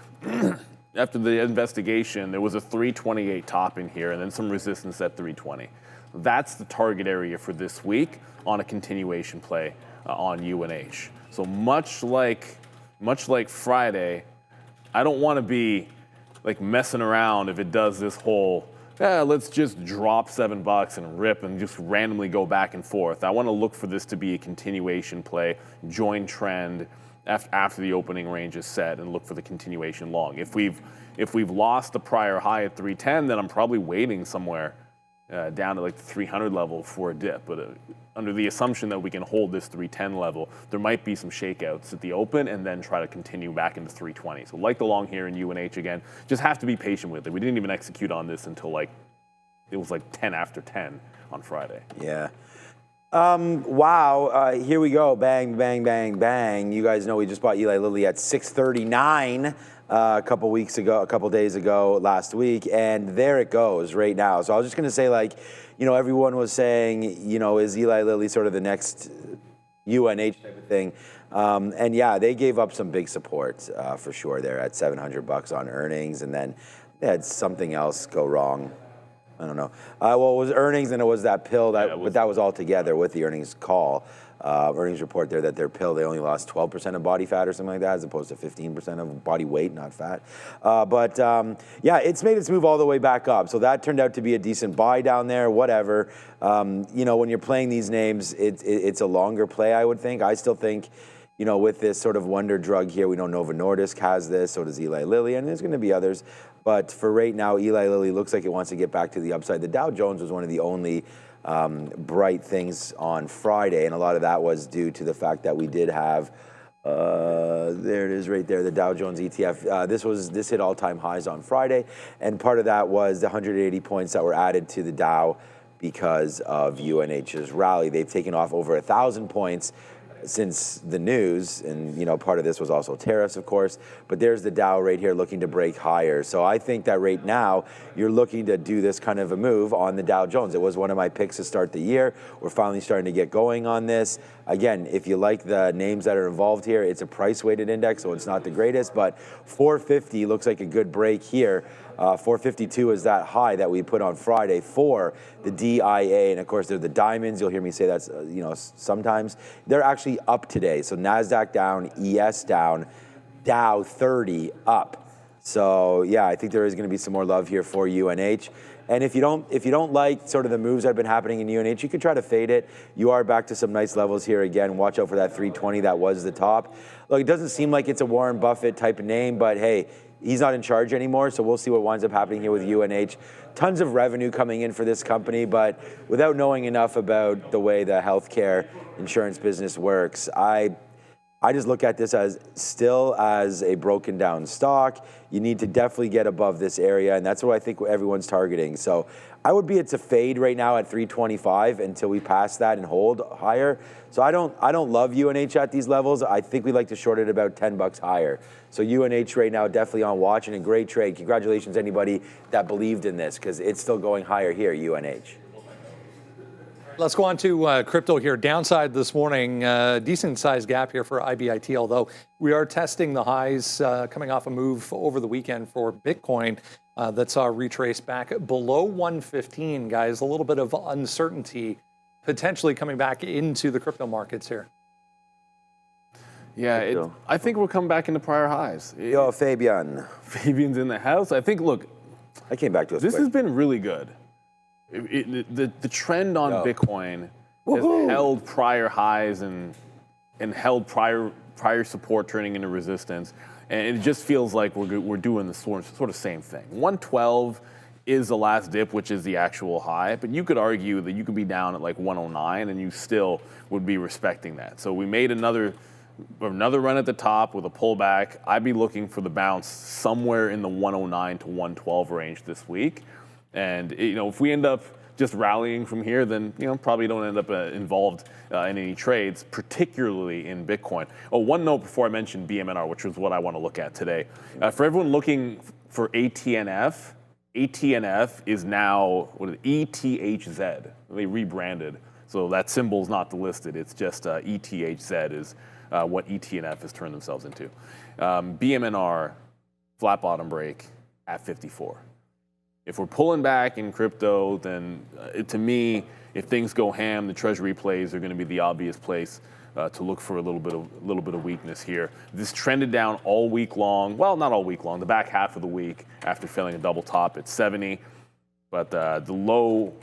after the investigation, there was a 328 top in here and then some resistance at 320. That's the target area for this week on a continuation play on UNH. So much like Friday, I don't want to be like messing around if it does this whole, let's just drop $7 and rip and just randomly go back and forth. I want to look for this to be a continuation play, join trend after the opening range is set, and look for the continuation long. If we've lost the prior high at 310, then I'm probably waiting somewhere down to like the 300 level for a dip. But under the assumption that we can hold this 310 level, there might be some shakeouts at the open and then try to continue back into 320. So like the long here in UNH again, just have to be patient with it. We didn't even execute on this until it was 10 after 10 on Friday. Yeah. Wow. Here we go. Bang, bang, bang, bang. You guys know we just bought Eli Lilly at 639. A couple days ago, last week, and there it goes right now. So I was just going to say, everyone was saying, is Eli Lilly sort of the next UNH type of thing? And yeah, they gave up some big support for sure there at $700 on earnings, and then they had something else go wrong. I don't know. Well, it was earnings and it was that pill, but that was all together with the earnings call. Earnings report there that their pill, they only lost 12% of body fat or something like that, as opposed to 15% of body weight, not fat. Yeah, it's made its move all the way back up. So that turned out to be a decent buy down there, whatever. You know, when you're playing these names, it's a longer play, I would think. I still think, you know, with this sort of wonder drug here, we know Novo Nordisk has this, so does Eli Lilly, and there's going to be others. But for right now, Eli Lilly looks like it wants to get back to the upside. The Dow Jones was one of the only bright things on Friday, and a lot of that was due to the fact that we did have, there it is right there, the Dow Jones ETF. This hit all-time highs on Friday, and part of that was the 180 points that were added to the Dow because of UNH's rally. They've taken off over 1,000 points since the news, and you know, part of this was also tariffs, of course, but there's the Dow right here looking to break higher. So I think that right now you're looking to do this kind of a move on the Dow Jones. It was one of my picks to start the year. We're finally starting to get going on this. Again, if you like the names that are involved here, it's a price-weighted index, so it's not the greatest, but 450 looks like a good break here. 452 is that high that we put on Friday for the DIA, and of course they're the diamonds. You'll hear me say that, you know, sometimes. They're actually up today. So Nasdaq down, ES down, Dow 30 up. So yeah, I think there is going to be some more love here for UNH. And if you don't like sort of the moves that have been happening in UNH, you could try to fade it. You are back to some nice levels here again. Watch out for that 320. That was the top. Look, it doesn't seem like it's a Warren Buffett type of name, but hey, he's not in charge anymore, so we'll see what winds up happening here with UNH. Tons of revenue coming in for this company, but without knowing enough about the way the healthcare insurance business works, I just look at this as still as a broken down stock. You need to definitely get above this area, and that's what I think everyone's targeting. So I would be it's a fade right now at 325 until we pass that and hold higher. So I don't love UNH at these levels. I think we like to short it about $10 higher. So UNH right now definitely on watch and a great trade. Congratulations anybody that believed in this, because it's still going higher here, UNH. Let's go on to crypto here. Downside this morning, decent sized gap here for IBIT, although we are testing the highs coming off a move over the weekend for Bitcoin that saw a retrace back below 115, guys. A little bit of uncertainty potentially coming back into the crypto markets here. Yeah, I think we'll come back into prior highs. Yo, Fabian. Fabian's in the house. I think, look, I came back to us this quick. has been really good. The trend on Bitcoin has held prior highs and held prior support turning into resistance, and it just feels like we're doing the sort of same thing. 112 is the last dip, which is the actual high, but you could argue that you could be down at like 109 and you still would be respecting that. So we made another run at the top with a pullback. I'd be looking for the bounce somewhere in the 109 to 112 range this week. And you know, if we end up just rallying from here, then you know probably don't end up involved in any trades, particularly in Bitcoin. Oh, one note before I mention BMNR, which is what I want to look at today. For everyone looking for ATNF, ATNF is now ETHZ. They rebranded, so that symbol's not delisted. It's just ETHZ is what ETNF has turned themselves into. BMNR, flat bottom break at 54. If we're pulling back in crypto, then to me, if things go ham, the Treasury plays are going to be the obvious place to look for a little bit of weakness here. This trended down all week long. Well, not all week long. The back half of the week after failing a double top at 70, but the low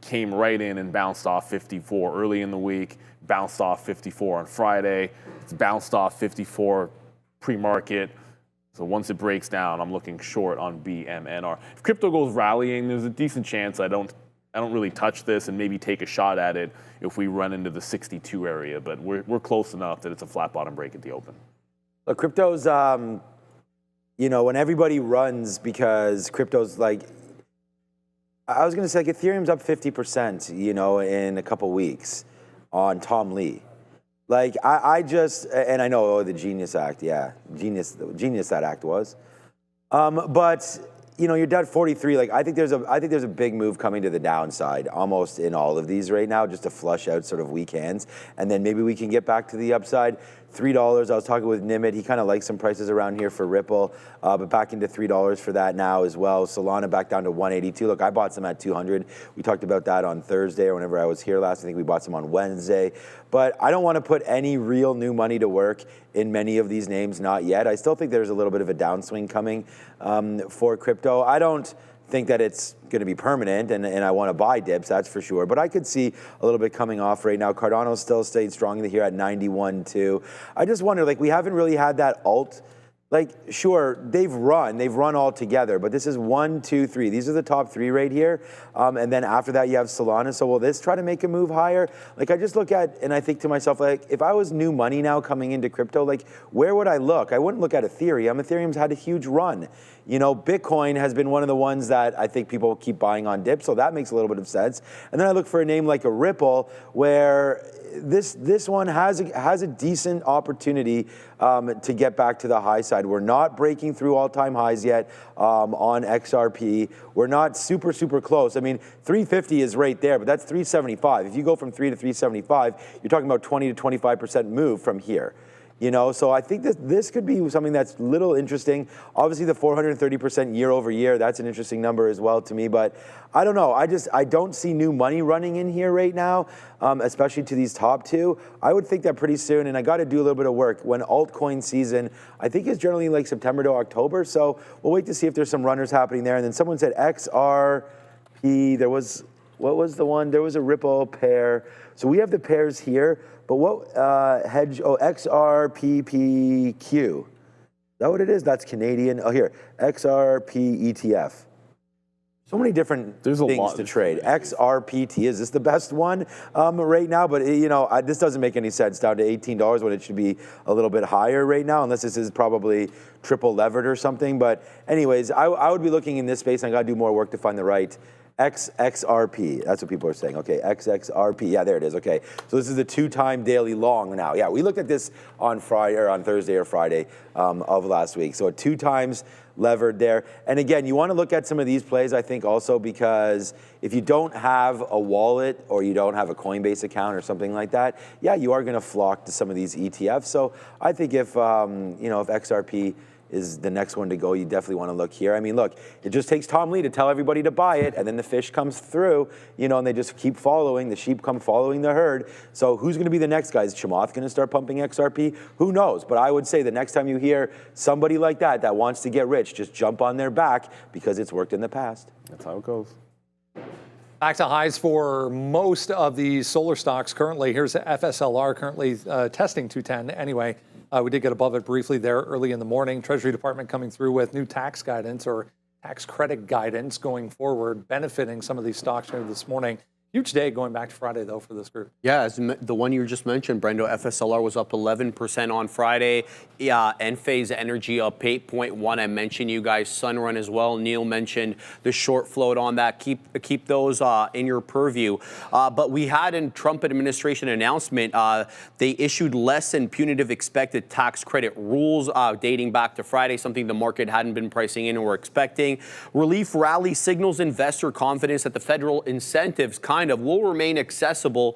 came right in and bounced off 54 early in the week. Bounced off 54 on Friday. It's bounced off 54 pre-market. So once it breaks down, I'm looking short on BMNR. If crypto goes rallying, there's a decent chance I don't really touch this and maybe take a shot at it if we run into the 62 area. But we're close enough that it's a flat bottom break at the open. Look, crypto's, you know, when everybody runs because crypto's like, I was going to say, like, Ethereum's up 50%, you know, in a couple weeks on Tom Lee. Like, I just, and I know, the Genius Act, yeah, genius that act was. But, you know, you're down 43. Like, I think there's a big move coming to the downside almost in all of these right now, just to flush out sort of weak hands. And then maybe we can get back to the upside. $3. I was talking with Nimit. He kind of likes some prices around here for Ripple, but back into $3 for that now as well. Solana back down to 182. Look, I bought some at 200. We talked about that on Thursday or whenever I was here last. I think we bought some on Wednesday. But I don't want to put any real new money to work in many of these names, not yet. I still think there's a little bit of a downswing coming for crypto. I don't think that it's going to be permanent, and I want to buy dips, that's for sure. But I could see a little bit coming off right now. Cardano still stayed strong here at 91.2. I just wonder, like, we haven't really had that alt. Like, sure, they've run all together, but this is 1, 2, 3. These are the top 3 right here. And then after that, you have Solana. So will this try to make a move higher? Like, I just look at, and I think to myself, like, if I was new money now coming into crypto, like, where would I look? I wouldn't look at Ethereum. Ethereum's had a huge run. You know, Bitcoin has been one of the ones that I think people keep buying on dip, so that makes a little bit of sense. And then I look for a name like a Ripple, where this one has a decent opportunity to get back to the high side. We're not breaking through all-time highs yet on XRP. We're not super close. I mean, 350 is right there, but that's 375. If you go from 3 to 375, you're talking about 20 to 25% move from here. You know, so I think that this could be something that's a little interesting. Obviously, the 430% year over year, that's an interesting number as well to me. But I don't know. I don't see new money running in here right now, especially to these top 2. I would think that pretty soon, and I got to do a little bit of work. When altcoin season, I think is generally like September to October. So we'll wait to see if there's some runners happening there. And then someone said XRP. What was the one? There was a Ripple pair. So we have the pairs here. But what XRPPQ. Is that what it is? That's Canadian. Oh, here, XRP ETF. So many different things to trade. XRPT, is this the best one right now? But you know, this doesn't make any sense down to $18 when it should be a little bit higher right now, unless this is probably triple levered or something. But anyways, I would be looking in this space, and I got to do more work to find the right XXRP, that's what people are saying. Okay, XXRP, yeah, there it is. Okay, so this is the 2-time daily long now. Yeah, we looked at this on Friday or on Thursday or Friday of last week. So 2 times levered there. And again, you want to look at some of these plays, I think, also because if you don't have a wallet or you don't have a Coinbase account or something like that, yeah, you are going to flock to some of these ETFs. So I think if you know, if XRP is the next one to go, you definitely want to look here. I mean, look, it just takes Tom Lee to tell everybody to buy it, and then the fish comes through, you know, and they just keep following. The sheep come following the herd. So who's going to be the next guy? Is Chamath going to start pumping XRP? Who knows? But I would say the next time you hear somebody like that wants to get rich, just jump on their back because it's worked in the past. That's how it goes. Back to highs for most of the solar stocks currently. Here's FSLR currently testing 210 anyway. We did get above it briefly there early in the morning. Treasury Department coming through with new tax guidance or tax credit guidance going forward, benefiting some of these stocks here this morning. Huge day going back to Friday, though, for this group. Yeah, as the one you just mentioned, Brendo, FSLR was up 11% on Friday. Yeah, Enphase Energy up 8.1. I mentioned you guys Sunrun as well. Neil mentioned the short float on that. Keep those in your purview. But we had in Trump administration announcement, they issued less than punitive expected tax credit rules dating back to Friday, something the market hadn't been pricing in or expecting. Relief rally signals investor confidence that the federal incentives will remain accessible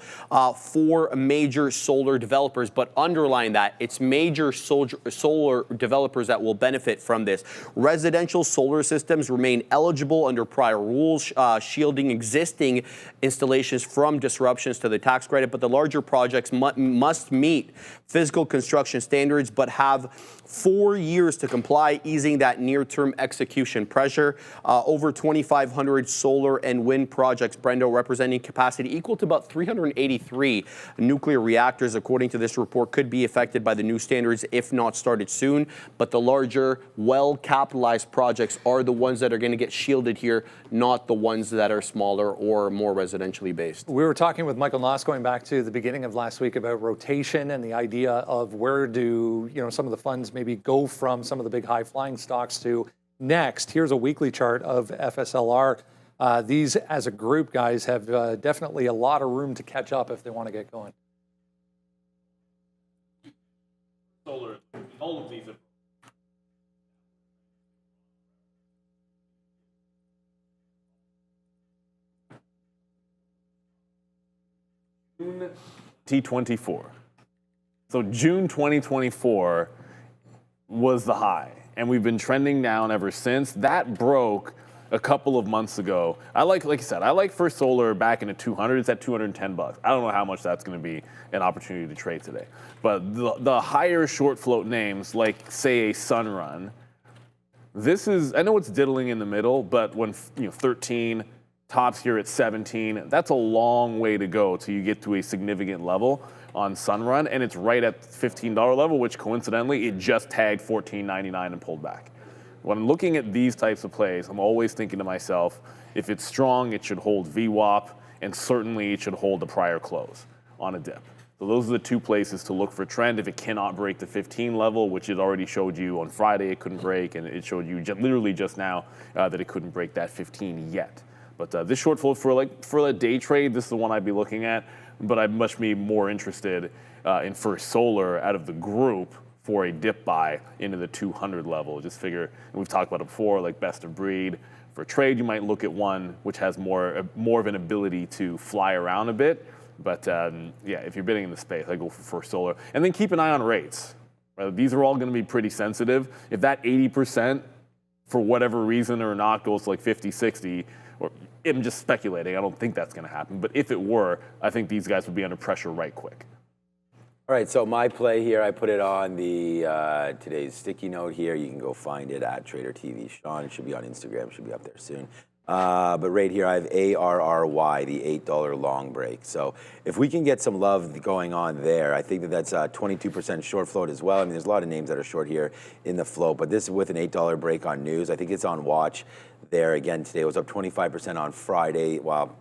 for major solar developers, but underline that, it's major solar developers that will benefit from this. Residential solar systems remain eligible under prior rules, shielding existing installations from disruptions to the tax credit, but the larger projects must meet physical construction standards, but have 4 years to comply, easing that near-term execution pressure. Over 2,500 solar and wind projects, Brendo, representing capacity equal to about 383 nuclear reactors, according to this report, could be affected by the new standards if not started soon. But the larger, well-capitalized projects are the ones that are going to get shielded here, not the ones that are smaller or more residentially based. We were talking with Michael Noss going back to the beginning of last week about rotation and the idea of where do some of the funds maybe go from some of the big high-flying stocks to next. Here's a weekly chart of FSLR. These, as a group, guys, have definitely a lot of room to catch up if they want to get going. Solar, all of these are June 2024. So June 2024 was the high, and we've been trending down ever since. That broke a couple of months ago. like you said, I like First Solar back in the 200s. It's at 210 bucks. I don't know how much that's going to be an opportunity to trade today. But the higher short float names, like say a Sunrun, this is, I know it's diddling in the middle, but when 13 tops here at 17, that's a long way to go till you get to a significant level on Sunrun, and it's right at $15 level, which coincidentally it just tagged $14.99 and pulled back. When I'm looking at these types of plays, I'm always thinking to myself, if it's strong, it should hold VWAP, and certainly it should hold the prior close on a dip. So those are the two places to look for trend. If it cannot break the 15 level, which it already showed you on Friday it couldn't break, and it showed you literally just now that it couldn't break that 15 yet. But this short float for a day trade, this is the one I'd be looking at, but I'd much be more interested in First Solar out of the group for a dip buy into the 200 level. Just figure, and we've talked about it before, like best of breed. For trade, you might look at one which has more of an ability to fly around a bit. But yeah, if you're bidding in the space, I go for First Solar. And then keep an eye on rates. Right? These are all going to be pretty sensitive. If that 80%, for whatever reason or not, goes to like 50, 60, or I'm just speculating, I don't think that's going to happen. But if it were, I think these guys would be under pressure right quick. All right, so my play here, I put it on the today's sticky note here. You can go find it at Trader TV. Sean, it should be on Instagram, should be up there soon. But right here, I have ARRY, the $8 long break. So if we can get some love going on there, I think that that's 22% short float as well. I mean, there's a lot of names that are short here in the float, but this is with an $8 break on news. I think it's on watch there again today. It was up 25% on Friday. Wow.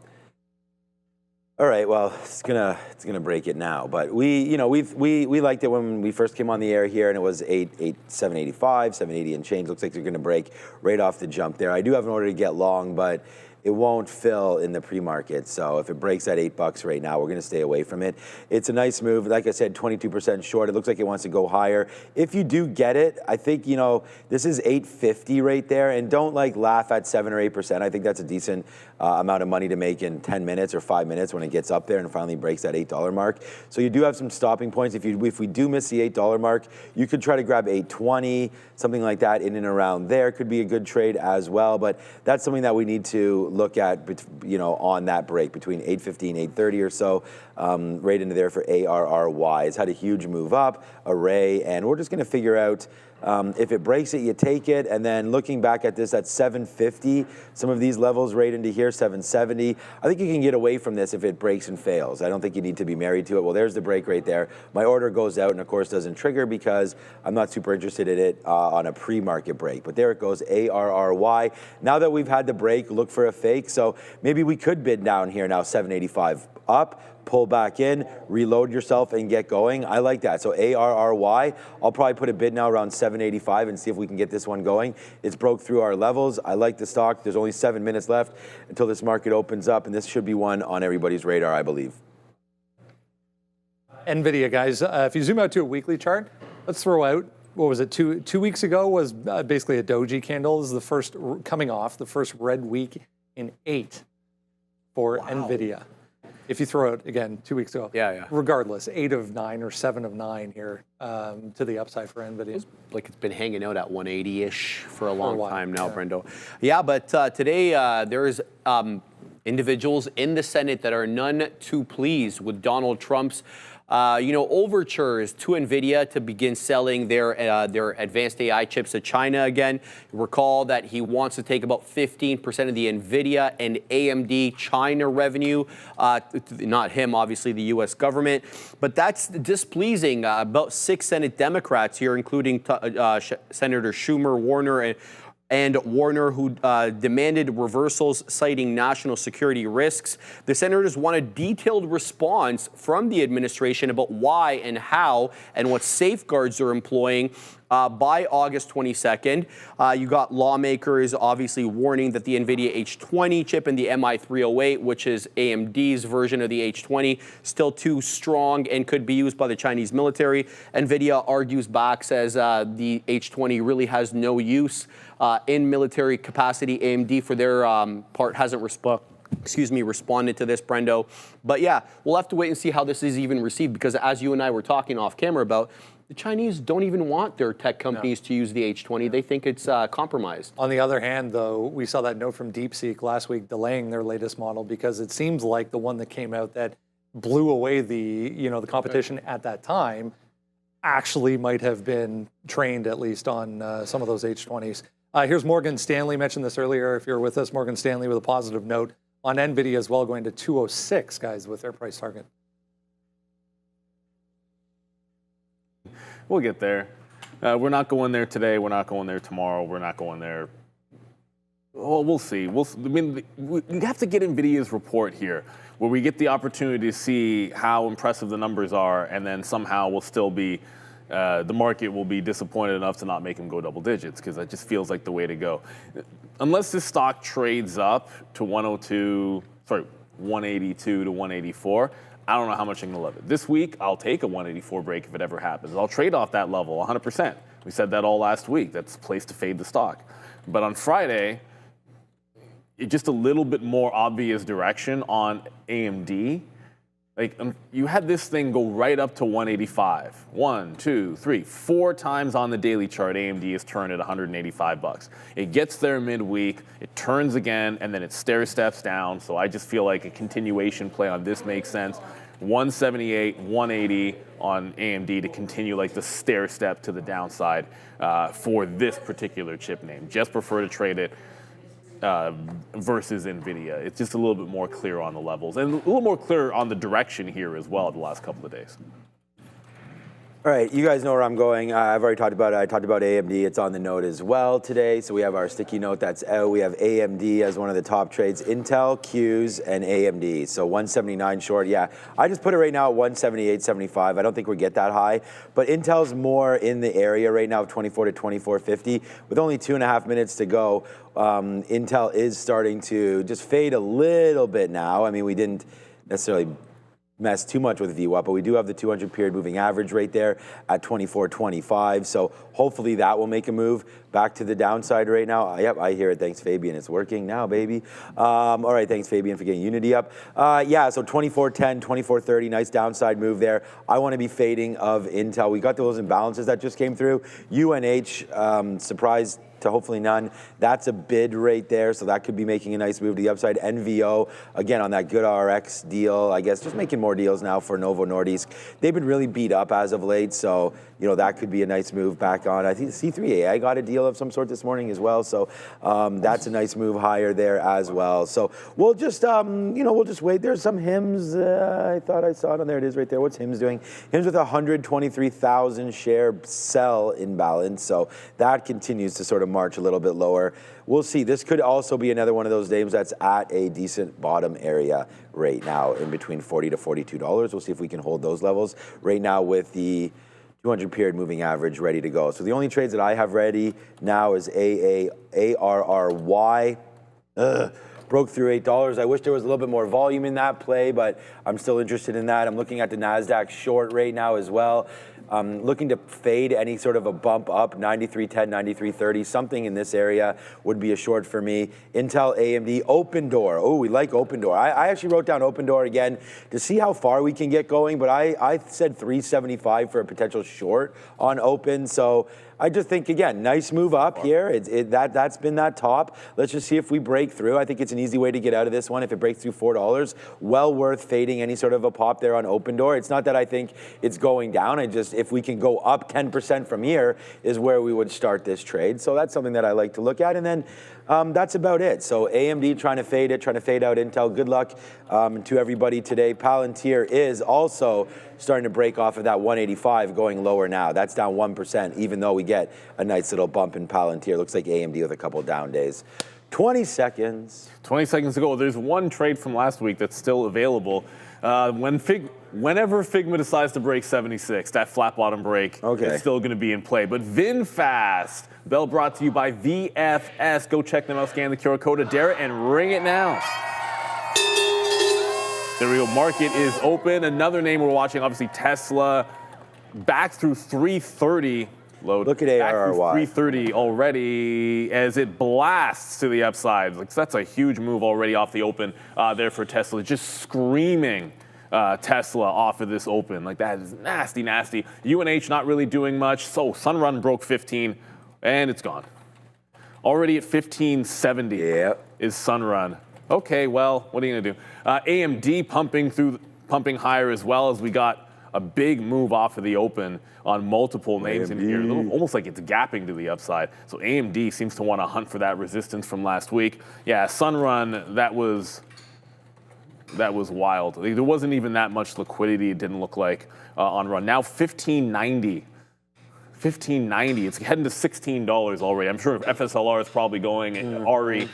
All right, well, it's gonna break it now, but we liked it when we first came on the air here, and it was 785, 780 and change. Looks like they're gonna break right off the jump there. I do have an order to get long, but it won't fill in the pre-market. So if it breaks at $8 right now, we're going to stay away from it. It's a nice move. Like I said, 22% short. It looks like it wants to go higher. If you do get it, I think, this is $8.50 right there. And don't laugh at 7 or 8%. I think that's a decent amount of money to make in 10 minutes or 5 minutes when it gets up there and finally breaks that $8 mark. So you do have some stopping points. If we do miss the $8 mark, you could try to grab $8.20, something like that in and around there. Could be a good trade as well. But that's something that we need to look at, on that break between 8.15, 8.30 or so, right into there for ARRY. It's had a huge move up, array, and we're just going to figure out if it breaks it, you take it. And then looking back at this at 750, some of these levels right into here, 770. I think you can get away from this if it breaks and fails. I don't think you need to be married to it. Well, there's the break right there. My order goes out and, of course, doesn't trigger because I'm not super interested in it on a pre-market break. But there it goes, ARRY. Now that we've had the break, look for a fake. So maybe we could bid down here now, 785 up. Pull back in, reload yourself, and get going. I like that. So ARRY, I'll probably put a bid now around 785 and see if we can get this one going. It's broke through our levels. I like the stock. There's only 7 minutes left until this market opens up, and this should be one on everybody's radar, I believe. NVIDIA, guys, if you zoom out to a weekly chart, let's throw out, what was it, two weeks ago was basically a doji candle. This is the first, coming off, the first red week in 8 for NVIDIA. If you throw it again 2 weeks ago, regardless, 8 of 9 or 7 of 9 here to the upside for NVIDIA. Like it's been hanging out at 180-ish for a long time now, yeah. Brendo. Yeah, but today there's individuals in the Senate that are none too pleased with Donald Trump's overtures to NVIDIA to begin selling their advanced AI chips to China again. Recall that he wants to take about 15% of the NVIDIA and AMD China revenue. Not him, obviously, the U.S. government. But that's displeasing about 6 Senate Democrats here, including Senator Schumer, Warner, and Warner, who demanded reversals citing national security risks. The senators want a detailed response from the administration about why and how and what safeguards they're employing by August 22nd. You got lawmakers obviously warning that the NVIDIA H20 chip and the MI308, which is AMD's version of the H20, still too strong and could be used by the Chinese military. NVIDIA argues back, says the H20 really has no use in military capacity. AMD, for their part, hasn't responded to this, Brendo. But yeah, we'll have to wait and see how this is even received, because as you and I were talking off camera about, the Chinese don't even want their tech companies to use the H20. They think it's compromised. On the other hand, though, we saw that note from DeepSeek last week delaying their latest model because it seems like the one that came out that blew away the competition at that time actually might have been trained at least on some of those H20s. Here's Morgan Stanley, mentioned this earlier if you're with us. Morgan Stanley with a positive note on NVIDIA as well, going to 206, guys, with their price target. We'll get there. We're not going there today. We're not going there tomorrow. We're not going there. Well, we'll see. I mean, we have to get NVIDIA's report here, where we get the opportunity to see how impressive the numbers are, and then somehow we'll still be, the market will be disappointed enough to not make them go double digits, because that just feels like the way to go. Unless this stock trades up to 182 to 184, I don't know how much I'm going to love it. This week, I'll take a 184 break if it ever happens. I'll trade off that level 100%. We said that all last week. That's a place to fade the stock. But on Friday, just a little bit more obvious direction on AMD. Like, you had this thing go right up to 185. 1, 2, 3, 4 times on the daily chart, AMD is turned at $185. It gets there midweek, it turns again, and then it stair steps down. So I just feel like a continuation play on this makes sense. 178, 180 on AMD to continue like the stair step to the downside for this particular chip name. Just prefer to trade it versus NVIDIA. It's just a little bit more clear on the levels and a little more clear on the direction here as well the last couple of days. All right, you guys know where I'm going. I've already talked about it. I talked about AMD. It's on the note as well today. So we have our sticky note that's out. We have AMD as one of the top trades. Intel, Qs, and AMD. So 179 short. Yeah, I just put it right now at 178.75. I don't think we get that high. But Intel's more in the area right now of 24 to 24.50. With only 2.5 minutes to go, Intel is starting to just fade a little bit now. I mean, we didn't necessarily mess too much with VWAP, but we do have the 200 period moving average right there at 24.25. So hopefully that will make a move back to the downside right now. Yep, I hear it. Thanks, Fabian. It's working now, baby. All right, thanks, Fabian, for getting Unity up. Yeah, so 24.10, 24.30, nice downside move there. I want to be fading of Intel. We got those imbalances that just came through. UNH, surprise to hopefully none. That's a bid right there, so that could be making a nice move to the upside. NVO, again, on that good RX deal, I guess, just making more deals now for Novo Nordisk. They've been really beat up as of late, so, you know, that could be a nice move back on. I think C3AI got a deal of some sort this morning as well, so that's a nice move higher there as well. So we'll just, we'll just wait. There's some HIMS. I thought I saw it on there. It is right there. What's HIMS doing? HIMS with 123,000 share sell imbalance, so that continues to sort of march a little bit lower. We'll see. This could also be another one of those names that's at a decent bottom area right now in between $40 to $42. We'll see if we can hold those levels right now with the 200 period moving average ready to go. So the only trades that I have ready now is ARRY. Broke through $8. I wish there was a little bit more volume in that play, but I'm still interested in that. I'm looking at the Nasdaq short right now as well. Looking to fade any sort of a bump up, 93.10, 93.30, something in this area would be a short for me. Intel, AMD, Open Door. Oh, we like Open Door. I actually wrote down Open Door again to see how far we can get going, but I said 375 for a potential short on Open. So I just think, again, nice move up here. That's been that top. Let's just see if we break through. I think it's an easy way to get out of this one. If it breaks through $4, well worth fading any sort of a pop there on Open Door. It's not that I think it's going down. If we can go up 10% from here is where we would start this trade. So that's something that I like to look at. And then that's about it. So AMD trying to fade it, trying to fade out Intel. Good luck to everybody today. Palantir is also starting to break off of that 185, going lower now. That's down 1%, even though we get a nice little bump in Palantir. Looks like AMD with a couple down days. 20 seconds. 20 seconds to go. There's one trade from last week that's still available. Whenever Figma decides to break 76, that flat bottom break is still going to be in play. But VinFast, bell brought to you by VFS. Go check them out, scan the QR code, Adara, and ring it now. The real market is open. Another name we're watching, obviously Tesla, back through 330. Load. Look at Back through ARRY. 330 already as it blasts to the upside. Like, that's a huge move already off the open there for Tesla. Just screaming Tesla off of this open. Like, that is nasty, nasty. UNH not really doing much. So Sunrun broke 15 and it's gone. Already at 1570 is Sunrun. Okay, well, what are you going to do? AMD pumping higher as well, as we got a big move off of the open on multiple names in here. Almost like it's gapping to the upside. So AMD seems to want to hunt for that resistance from last week. Yeah, Sunrun, that was wild. There wasn't even that much liquidity, it didn't look like, on run. Now 1590. 1590. It's heading to $16 already. I'm sure FSLR is probably going, and RE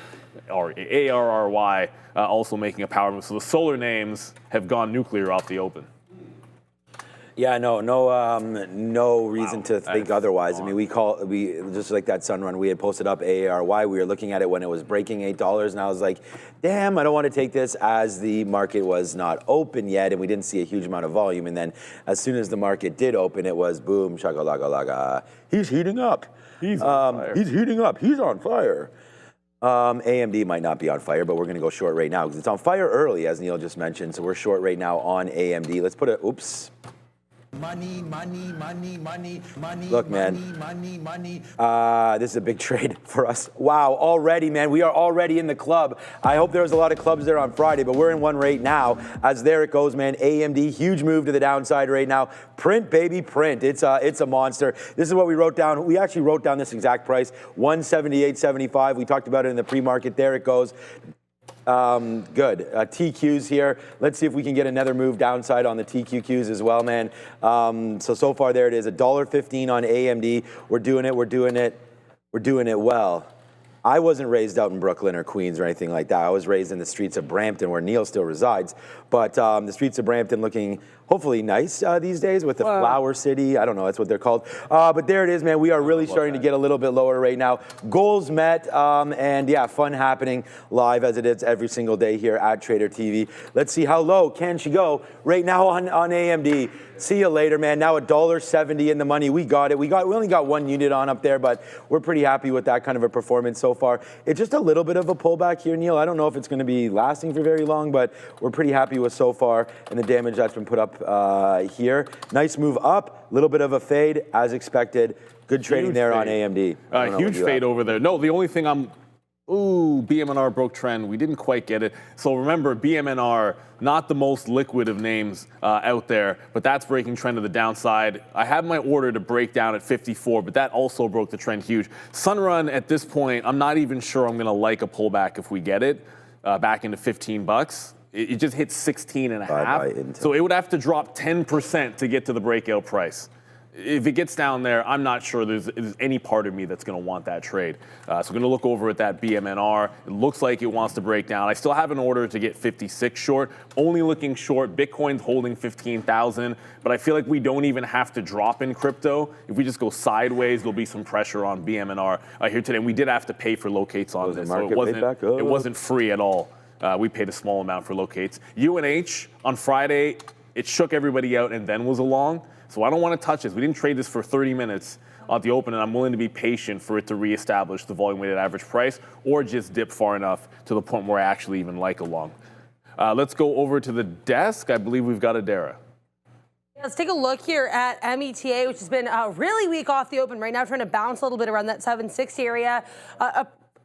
or ARRY also making a power move. So the solar names have gone nuclear off the open. Yeah, no reason to think otherwise. I mean, we just like that Sunrun. We had posted up ARY. We were looking at it when it was breaking $8, and I was like, damn, I don't want to take this, as the market was not open yet, and we didn't see a huge amount of volume. And then as soon as the market did open, it was boom, shakalaka. He's heating up. He's on fire. He's heating up. He's on fire. AMD might not be on fire, but we're going to go short right now because it's on fire early, as Neil just mentioned. So we're short right now on AMD. Let's put it. Oops. Money. Look, man, this is a big trade for us. Wow, already, man, we are already in the club. I hope there was a lot of clubs there on Friday, but we're in one right now. As there it goes, man. AMD, huge move to the downside right now. Print, baby, print. It's a monster. This is what we wrote down. We actually wrote down this exact price, 178.75. We talked about it in the pre-market. There it goes. Good. TQs here. Let's see if we can get another move downside on the TQQs as well, man. So far there it is, $1.15 on AMD. We're doing it well. I wasn't raised out in Brooklyn or Queens or anything like that. I was raised in the streets of Brampton, where Neil still resides. But the streets of Brampton looking hopefully nice these days with the Flower City. I don't know, that's what they're called. But there it is, man. We are really starting to get a little bit lower right now. Goals met, and yeah, fun happening live as it is every single day here at Trader TV. Let's see how low can she go right now on AMD. See you later, man. Now $1.70 in the money. We got it. We only got one unit on up there, but we're pretty happy with that kind of a performance so far. It's just a little bit of a pullback here, Neil. I don't know if it's going to be lasting for very long, but we're pretty happy with so far and the damage that's been put up here. Nice move up, a little bit of a fade as expected. Good trading huge there fade on AMD. Huge fade over there. No, the only thing BMNR broke trend. We didn't quite get it. So remember, BMNR, not the most liquid of names out there, but that's breaking trend to the downside. I have my order to break down at 54, but that also broke the trend huge. Sunrun, at this point, I'm not even sure I'm going to like a pullback if we get it back into $15. It just hit 16 and a half. So it would have to drop 10% to get to the breakout price. If it gets down there, I'm not sure there's any part of me that's going to want that trade. So I'm going to look over at that BMNR. It looks like it wants to break down. I still have an order to get 56 short, only looking short. Bitcoin's holding 15,000, but I feel like we don't even have to drop in crypto. If we just go sideways, there'll be some pressure on BMNR here today. And we did have to pay for locates on this, so it wasn't free at all. We paid a small amount for locates. UNH on Friday, it shook everybody out and then was along. So I don't want to touch this. We didn't trade this for 30 minutes at the open, and I'm willing to be patient for it to reestablish the volume-weighted average price or just dip far enough to the point where I actually even like a long. Let's go over to the desk. I believe we've got Adara. Let's take a look here at META, which has been really weak off the open right now, trying to bounce a little bit around that 760 area.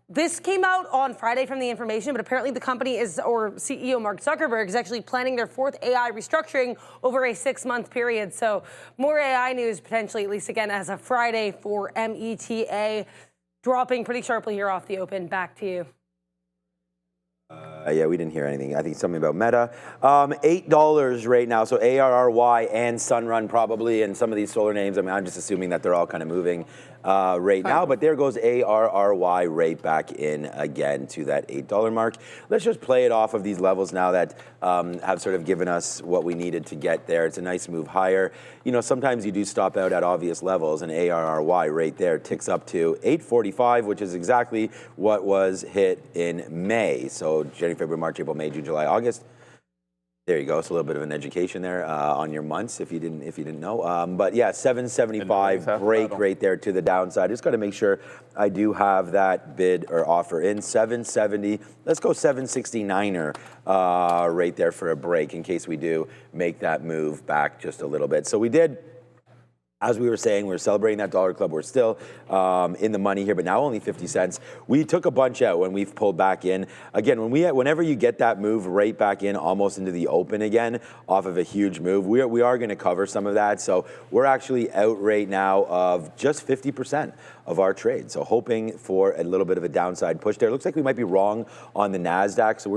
This came out on Friday from the information, but apparently the company or CEO Mark Zuckerberg is actually planning their fourth AI restructuring over a 6-month period. So more AI news potentially, at least again as of Friday for META, dropping pretty sharply here off the open. Back to you. Yeah, we didn't hear anything. I think something about Meta. $8 right now. So ARRY and Sunrun probably, and some of these solar names. I mean, I'm just assuming that they're all kind of moving right now. But there goes ARRY right back in again to that $8 mark. Let's just play it off of these levels now that have sort of given us what we needed to get there. It's a nice move higher. You know, sometimes you do stop out at obvious levels, and ARRY right there ticks up to 845, which is exactly what was hit in May. So January, February, March, April, May, June, July, August. There you go. It's a little bit of an education there on your months if you didn't know. But yeah, 775 break right there to the downside. Just got to make sure I do have that bid or offer in 770. Let's go 769er right there for a break in case we do make that move back just a little bit. So we did. As we were saying, we were celebrating that dollar club. We're still in the money here, but now only 50 cents. We took a bunch out when we've pulled back in. Again, whenever you get that move right back in, almost into the open again, off of a huge move, we are going to cover some of that. So we're actually out right now of just 50% of our trade. So hoping for a little bit of a downside push there. It looks like we might be wrong on the Nasdaq. So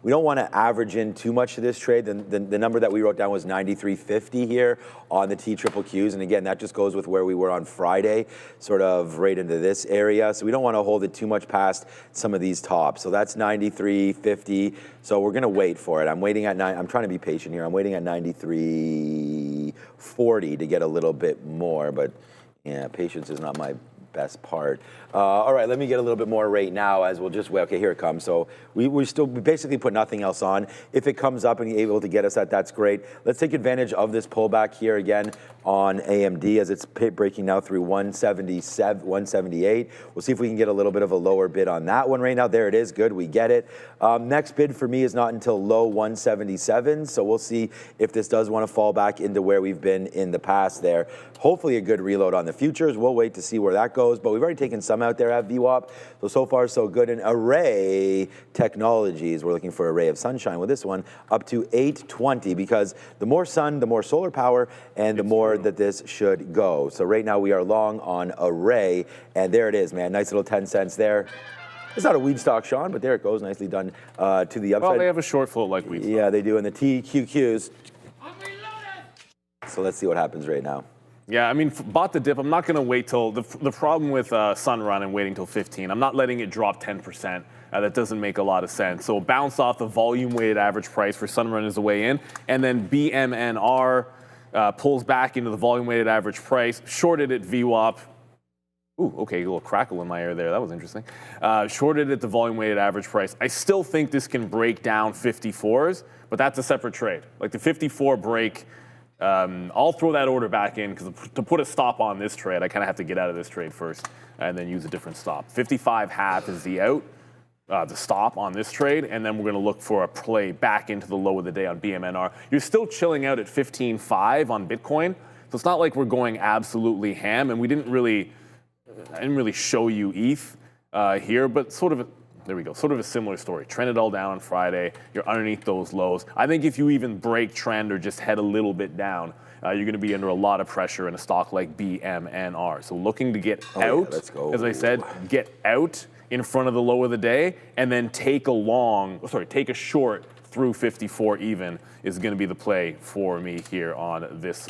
we don't want to average in too much to this trade. The number that we wrote down was 93.50 here on the TQQs. And again, that just goes with where we were on Friday, sort of right into this area. So we don't want to hold it too much past some of these tops. So that's 93.50. So we're going to wait for it. I'm waiting at I'm trying to be patient here. I'm waiting at 93.40 to get a little bit more. But yeah, patience is not my best part. All right, let me get a little bit more right now as we'll just wait. Okay, here it comes. So we basically put nothing else on. If it comes up and you're able to get us that, that's great. Let's take advantage of this pullback here again on AMD as it's breaking now through 177, 178. We'll see if we can get a little bit of a lower bid on that one right now. There it is. Good, we get it. Next bid for me is not until low 177. So we'll see if this does want to fall back into where we've been in the past there. Hopefully a good reload on the futures. We'll wait to see where that goes. But we've already taken some out there at VWAP. So far, so good. And Array Technologies, we're looking for a ray of sunshine with this one, up to 820, because the more sun, the more solar power, and the more that this should go. So right now we are long on Array, and there it is, man. Nice little 10 cents there. It's not a weed stock, Sean, but there it goes. Nicely done to the upside. Well, they have a short float like weed stock. Yeah, they do. And the TQQs. So let's see what happens right now. Yeah, I mean, bought the dip. I'm not going to wait till the problem with Sunrun and waiting till 15. I'm not letting it drop 10%. That doesn't make a lot of sense. So bounce off the volume weighted average price for Sunrun is the way in, and then BMNR pulls back into the volume weighted average price. Shorted at VWAP. Ooh, okay, a little crackle in my ear there. That was interesting. Shorted at the volume weighted average price. I still think this can break down 54s, but that's a separate trade. Like the 54 break. I'll throw that order back in because to put a stop on this trade, I kind of have to get out of this trade first and then use a different stop. 55.5 is the out, the stop on this trade, and then we're going to look for a play back into the low of the day on BMNR. You're still chilling out at 15.5 on Bitcoin, so it's not like we're going absolutely ham, and I didn't really show you ETH here, but sort of. There we go. Sort of a similar story. Trended all down on Friday. You're underneath those lows. I think if you even break trend or just head a little bit down, you're going to be under a lot of pressure in a stock like BMNR. So looking to get out, let's go. As I said, get out in front of the low of the day, and then take a short through 54 even is going to be the play for me here on this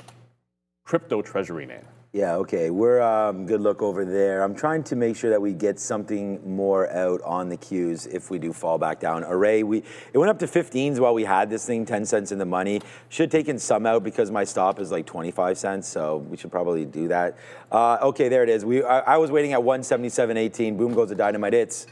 crypto treasury name. Yeah, okay, we're good look over there. I'm trying to make sure that we get something more out on the Qs if we do fall back down. Array, it went up to 15s while we had this thing, 10 cents in the money. Should have taken some out because my stop is like 25 cents, so we should probably do that. Okay, there it is. I was waiting at 177.18. Boom goes the dynamite. It's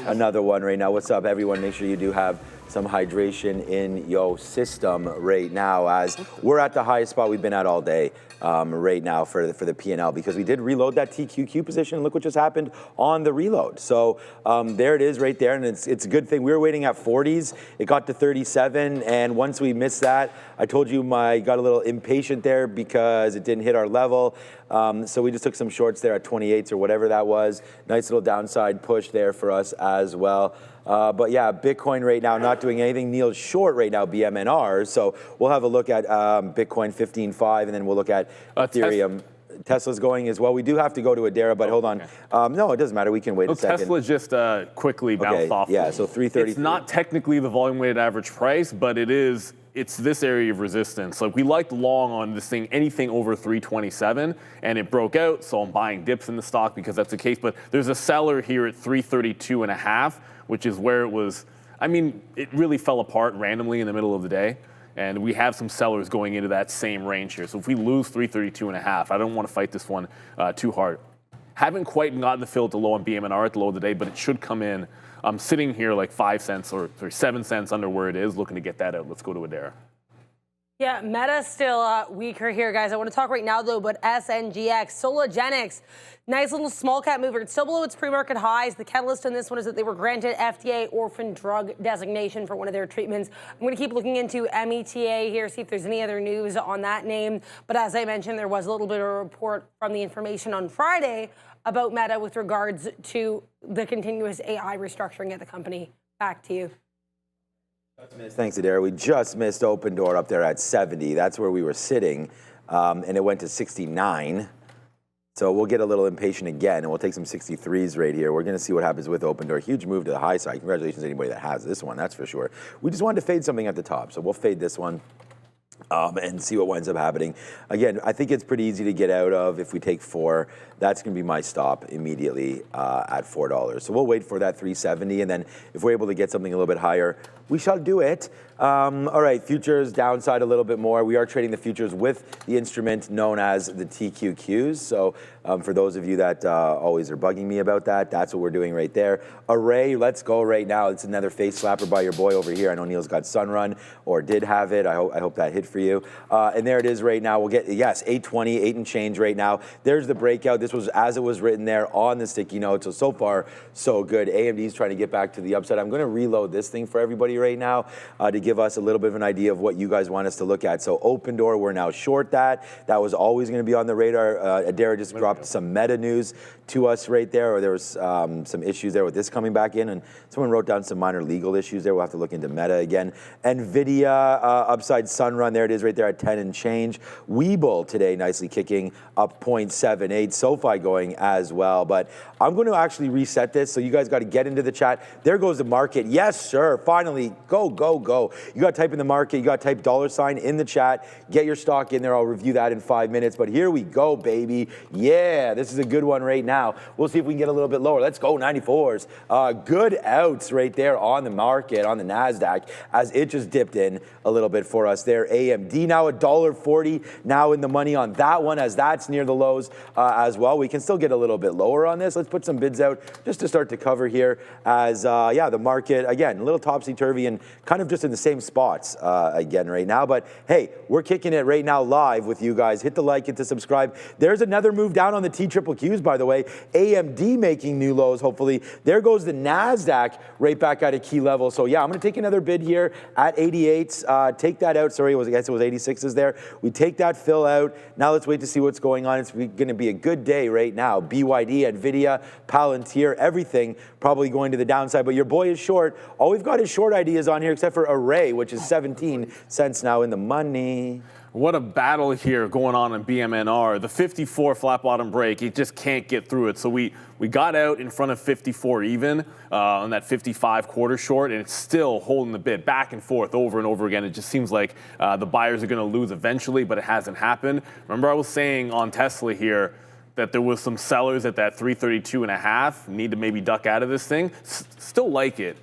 another one right now. What's up, everyone? Make sure you do have some hydration in your system right now, as we're at the highest spot we've been at all day right now for the P&L, because we did reload that TQQ position, and look what just happened on the reload. So there it is right there, and it's a good thing. We were waiting at 40s. It got to 37, and once we missed that, I told you got a little impatient there because it didn't hit our level. So we just took some shorts there at 28s or whatever that was. Nice little downside push there for us as well. But yeah, Bitcoin right now not doing anything. Neil's short right now, BMNR. So we'll have a look at Bitcoin 15.5, and then we'll look at Ethereum. Tesla's going as well. We do have to go to Adara, but hold on. Okay. No, it doesn't matter. We can wait a second. Tesla just quickly bounced off. Yeah, so 330. It's not technically the volume weighted average price, but it's this area of resistance. Like, we liked long on this thing, anything over 327, and it broke out, so I'm buying dips in the stock because that's the case. But there's a seller here at 332.5, which is where it was. I mean, it really fell apart randomly in the middle of the day, and we have some sellers going into that same range here. So if we lose 332.5, I don't want to fight this one too hard. Haven't quite gotten the fill to low on BMNR at the low of the day, but it should come in. I'm sitting here like 5 cents or 7 cents under where it is, looking to get that out. Let's go to Adair. Yeah, Meta's still weaker here, guys. I want to talk right now, though, but SNGX, Sologenics, nice little small cap mover. It's still below its pre-market highs. The catalyst in this one is that they were granted FDA orphan drug designation for one of their treatments. I'm going to keep looking into META here, see if there's any other news on that name. But as I mentioned, there was a little bit of a report from the information on Friday about Meta with regards to the continuous AI restructuring at the company. Back to you. Thanks, Adair. We just missed open door up there at 70. That's where we were sitting, and it went to 69. So we'll get a little impatient again, and we'll take some 63s right here. We're going to see what happens with open door. Huge move to the high side. Congratulations to anybody that has this one, that's for sure. We just wanted to fade something at the top, so we'll fade this one. And see what winds up happening. Again, I think it's pretty easy to get out of. If we take 4, that's going to be my stop immediately at $4. So we'll wait for that 370, and then if we're able to get something a little bit higher, we shall do it. All right, futures downside a little bit more. We are trading the futures with the instrument known as the TQQs. So for those of you that always are bugging me about that, that's what we're doing right there. Array, let's go right now. It's another face slapper by your boy over here. I know Neil's got Sunrun or did have it. I hope that hit for you. And there it is right now. We'll get, yes, 820, 8 and change right now. There's the breakout. This was as it was written there on the sticky note. So far, so good. AMD's trying to get back to the upside. I'm going to reload this thing for everybody right now to give us a little bit of an idea of what you guys want us to look at. So open door, we're now short that. That was always going to be on the radar. Adair just dropped some meta news to us right there, or there was some issues there with this coming back in, and someone wrote down some minor legal issues there. We'll have to look into meta again. NVIDIA upside Sunrun, there it is right there at 10 and change. Webull today nicely kicking up 0.78. SoFi going as well, but I'm going to actually reset this, so you guys got to get into the chat. There goes the market. Yes, sir. Finally, go, go, go. You got to type in the market. You got to type $ in the chat. Get your stock in there. I'll review that in 5 minutes, but here we go, baby. Yeah, this is a good one right now. We'll see if we can get a little bit lower. Let's go, 94s. Good outs right there on the market, on the Nasdaq, as it just dipped in a little bit for us there. AMD now $1.40 now in the money on that one, as that's near the lows as well. We can still get a little bit lower on this. Let's put some bids out just to start to cover here, as yeah, the market again a little topsy-turvy and kind of just in the same spots again right now. But hey, we're kicking it right now live with you guys. Hit the like, hit the subscribe. There's another move down on the TQQs, by the way. AMD making new lows, hopefully. There goes the Nasdaq right back at a key level. So yeah, I'm going to take another bid here at 88s. Take that out. Sorry, I guess it was 86s there. We take that fill out. Now let's wait to see what's going on. It's going to be a good day right now. BYD, NVIDIA, Palantir, everything probably going to the downside. But your boy is short. All we've got is short ideas on here, except for Array, which is 17 cents now in the money. What a battle here going on in BMNR. The 54 flat bottom break, it just can't get through it. So we got out in front of 54 even on that 55 quarter short, and it's still holding the bid back and forth over and over again. It just seems like the buyers are going to lose eventually, but it hasn't happened. Remember I was saying on Tesla here that there was some sellers at that 332.5, need to maybe duck out of this thing. Still like it.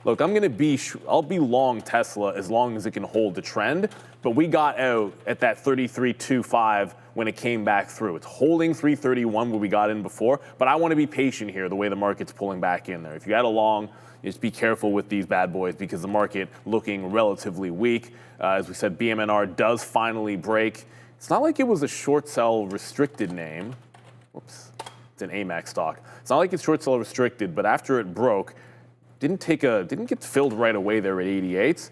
Look, I'll be long Tesla as long as it can hold the trend, but we got out at that 33.25 when it came back through. It's holding 331 where we got in before, but I want to be patient here the way the market's pulling back in there. If you got a long, just be careful with these bad boys because the market looking relatively weak. As we said, BMNR does finally break. It's not like it was a short sell restricted name. Whoops, it's an AMAX stock. It's not like it's short sell restricted, but after it broke, didn't get filled right away there at 88s.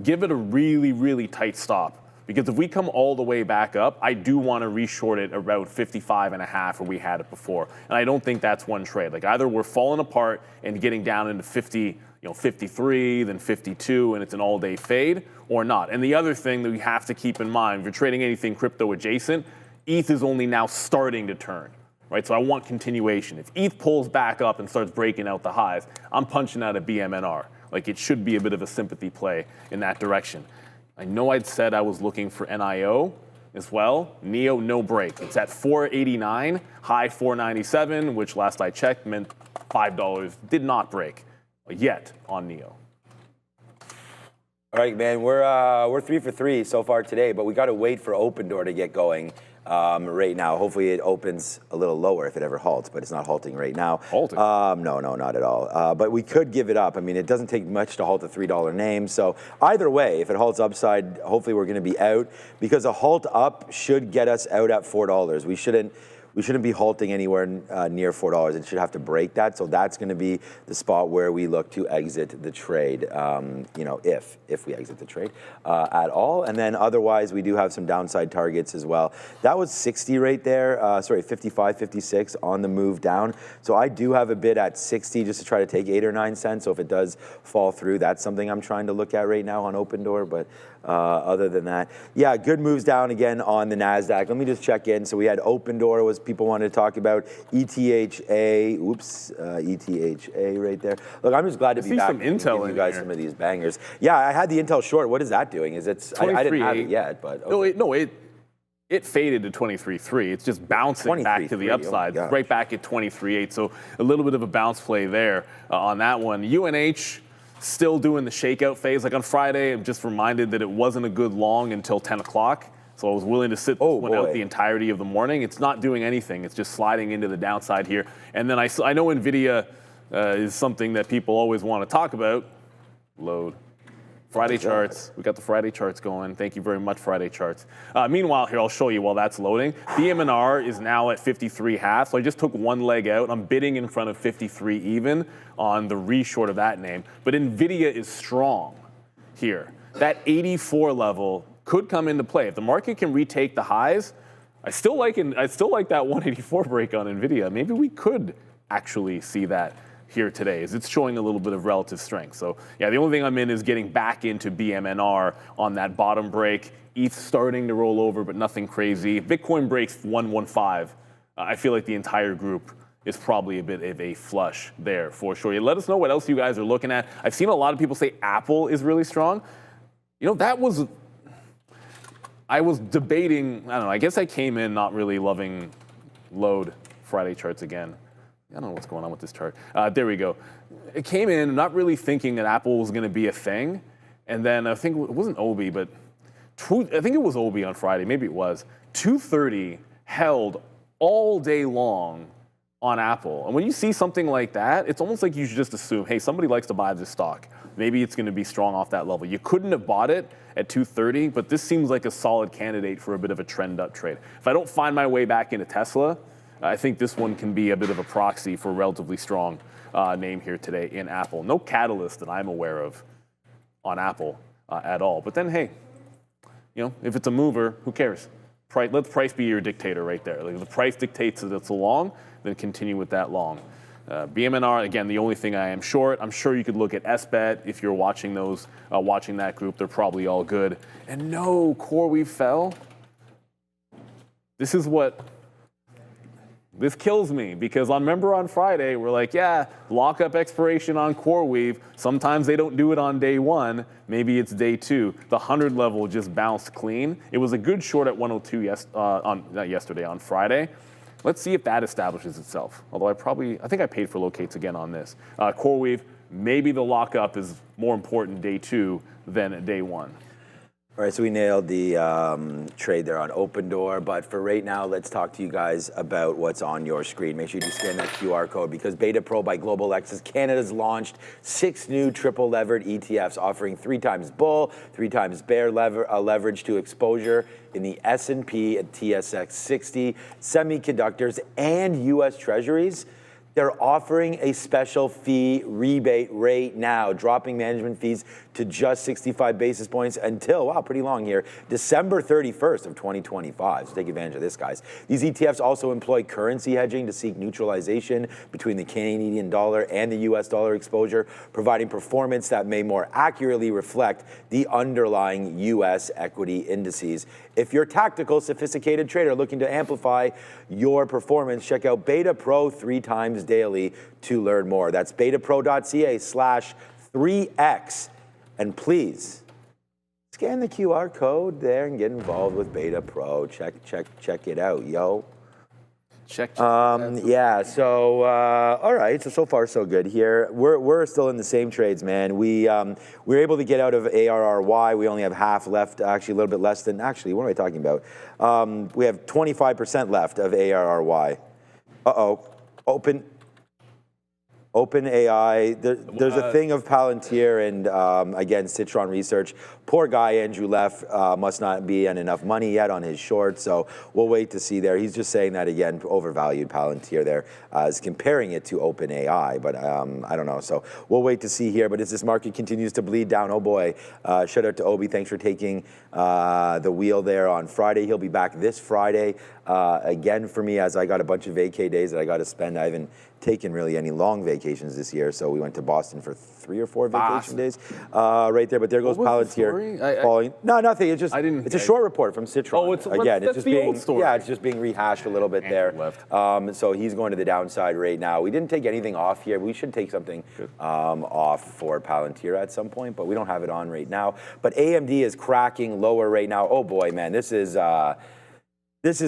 Give it a really, really tight stop, because if we come all the way back up, I do want to reshort it about 55.5 where we had it before. And I don't think that's one trade. Like either we're falling apart and getting down into 50, 53, then 52, and it's an all-day fade, or not. And the other thing that we have to keep in mind, if you're trading anything crypto adjacent, ETH is only now starting to turn. Right, so I want continuation. If ETH pulls back up and starts breaking out the highs, I'm punching out a BMNR. Like it should be a bit of a sympathy play in that direction. I know I'd said I was looking for NIO as well. NEO, no break. It's at 489, high 497, which last I checked meant $5. Did not break yet on NEO. All right, man, we're 3 for 3 so far today, but we got to wait for Open Door to get going right now. Hopefully it opens a little lower if it ever halts, but it's not halting right now. Halting? No, not at all. But we could give it up. I mean, it doesn't take much to halt a $3 name. So either way, if it halts upside, hopefully we're going to be out, because a halt up should get us out at $4. We shouldn't be halting anywhere near $4. It should have to break that. So that's going to be the spot where we look to exit the trade, if we exit the trade at all. And then otherwise, we do have some downside targets as well. That was 60 right there. 55, 56 on the move down. So I do have a bid at 60 just to try to take 8 or 9 cents. So if it does fall through, that's something I'm trying to look at right now on Open Door. But other than that, yeah, good moves down again on the Nasdaq. Let me just check in. So we had Open Door was people wanted to talk about ETHA. ETHA right there. Look, I'm just glad to be back. Some Intel give you guys here. some of these bangers. Yeah, I had the Intel short. What is that doing? Is it? I didn't have it yet, but okay. It faded to 23.3. It's just bouncing back to the upside, right back at 23.8. So a little bit of a bounce play there on that one. UNH. Still doing the shakeout phase. Like on Friday, I'm just reminded that it wasn't a good long until 10 o'clock. So I was willing to sit this one out the entirety of the morning. It's not doing anything. It's just sliding into the downside here. And then I know NVIDIA is something that people always want to talk about. Load. Friday charts. We got the Friday charts going. Thank you very much, Friday charts. Meanwhile, here, I'll show you while that's loading. BMNR is now at 53.5. So I just took one leg out. I'm bidding in front of 53 even on the reshort of that name. But NVIDIA is strong here. That 84 level could come into play. If the market can retake the highs, I still like that 184 break on NVIDIA. Maybe we could actually see that here today, as it's showing a little bit of relative strength. So yeah, the only thing I'm in is getting back into BMNR on that bottom break. ETH starting to roll over, but nothing crazy. If Bitcoin breaks 115, I feel like the entire group is probably a bit of a flush there for sure. Let us know what else you guys are looking at. I've seen a lot of people say Apple is really strong. I was debating, I don't know, I guess I came in not really loving load Friday charts again. I don't know what's going on with this chart. There we go. It came in not really thinking that Apple was going to be a thing. And then I think it wasn't Obi, but I think it was Obi on Friday. Maybe it was. 230 held all day long on Apple. And when you see something like that, it's almost like you should just assume, hey, somebody likes to buy this stock. Maybe it's going to be strong off that level. You couldn't have bought it at 230, but this seems like a solid candidate for a bit of a trend up trade. If I don't find my way back into Tesla, I think this one can be a bit of a proxy for a relatively strong name here today in Apple. No catalyst that I'm aware of on Apple at all. But then, hey, if it's a mover, who cares? Let the price be your dictator right there. Like if the price dictates that it's a long, then continue with that long. BMNR, again, the only thing I am short. I'm sure you could look at SBET if you're watching those, watching that group. They're probably all good. And no, CoreWeave fell. This kills me because remember on Friday, we're like, yeah, lockup expiration on CoreWeave. Sometimes they don't do it on day one. Maybe it's day two. The 100 level just bounced clean. It was a good short at 102 on Friday. Let's see if that establishes itself. Although I think I paid for locates again on this. CoreWeave, maybe the lockup is more important day two than day one. All right, so we nailed the trade there on Open Door, but for right now, let's talk to you guys about what's on your screen. Make sure you scan that QR code because BetaPro by Global X Canada's launched 6 new triple levered ETFs offering 3 times bull, 3 times bear leverage to exposure in the S&P and TSX 60, semiconductors, and U.S. Treasuries. They're offering a special fee rebate right now, dropping management fees to just 65 basis points until, wow, pretty long here, December 31st of 2025. So take advantage of this, guys. These ETFs also employ currency hedging to seek neutralization between the Canadian dollar and the US dollar exposure, providing performance that may more accurately reflect the underlying US equity indices. If you're a tactical, sophisticated trader looking to amplify your performance, check out BetaPro 3 times daily to learn more. That's betapro.ca/3x. And please, scan the QR code there and get involved with BetaPro. Check it out, yo. Check. Yeah. So all right. So far so good here. We're still in the same trades, man. We were able to get out of ARRY. We only have half left. Actually, a little bit less than. Actually, what am I talking about? We have 25% left of ARRY. Open AI. There's a thing of Palantir and again Citron Research. Poor guy Andrew Leff must not be on enough money yet on his short, so we'll wait to see there. He's just saying that again, overvalued Palantir there, is comparing it to Open AI, but I don't know. So we'll wait to see here. But as this market continues to bleed down, oh boy, shout out to Obi. Thanks for taking the wheel there on Friday. He'll be back this Friday again for me, as I got a bunch of vacay days that I got to spend. I haven't taken really any long vacations this year, so we went to Boston for 3 or 4 vacation days right there. But there goes Palantir falling. No, nothing. It's just it's a short report from Citron. Oh, it's just the being old story. Yeah, it's just being rehashed a little bit there. So he's going to the downside right now. We didn't take anything off here. We should take something off for Palantir at some point, but we don't have it on right now. But AMD is cracking lower right now. Oh boy, man, this has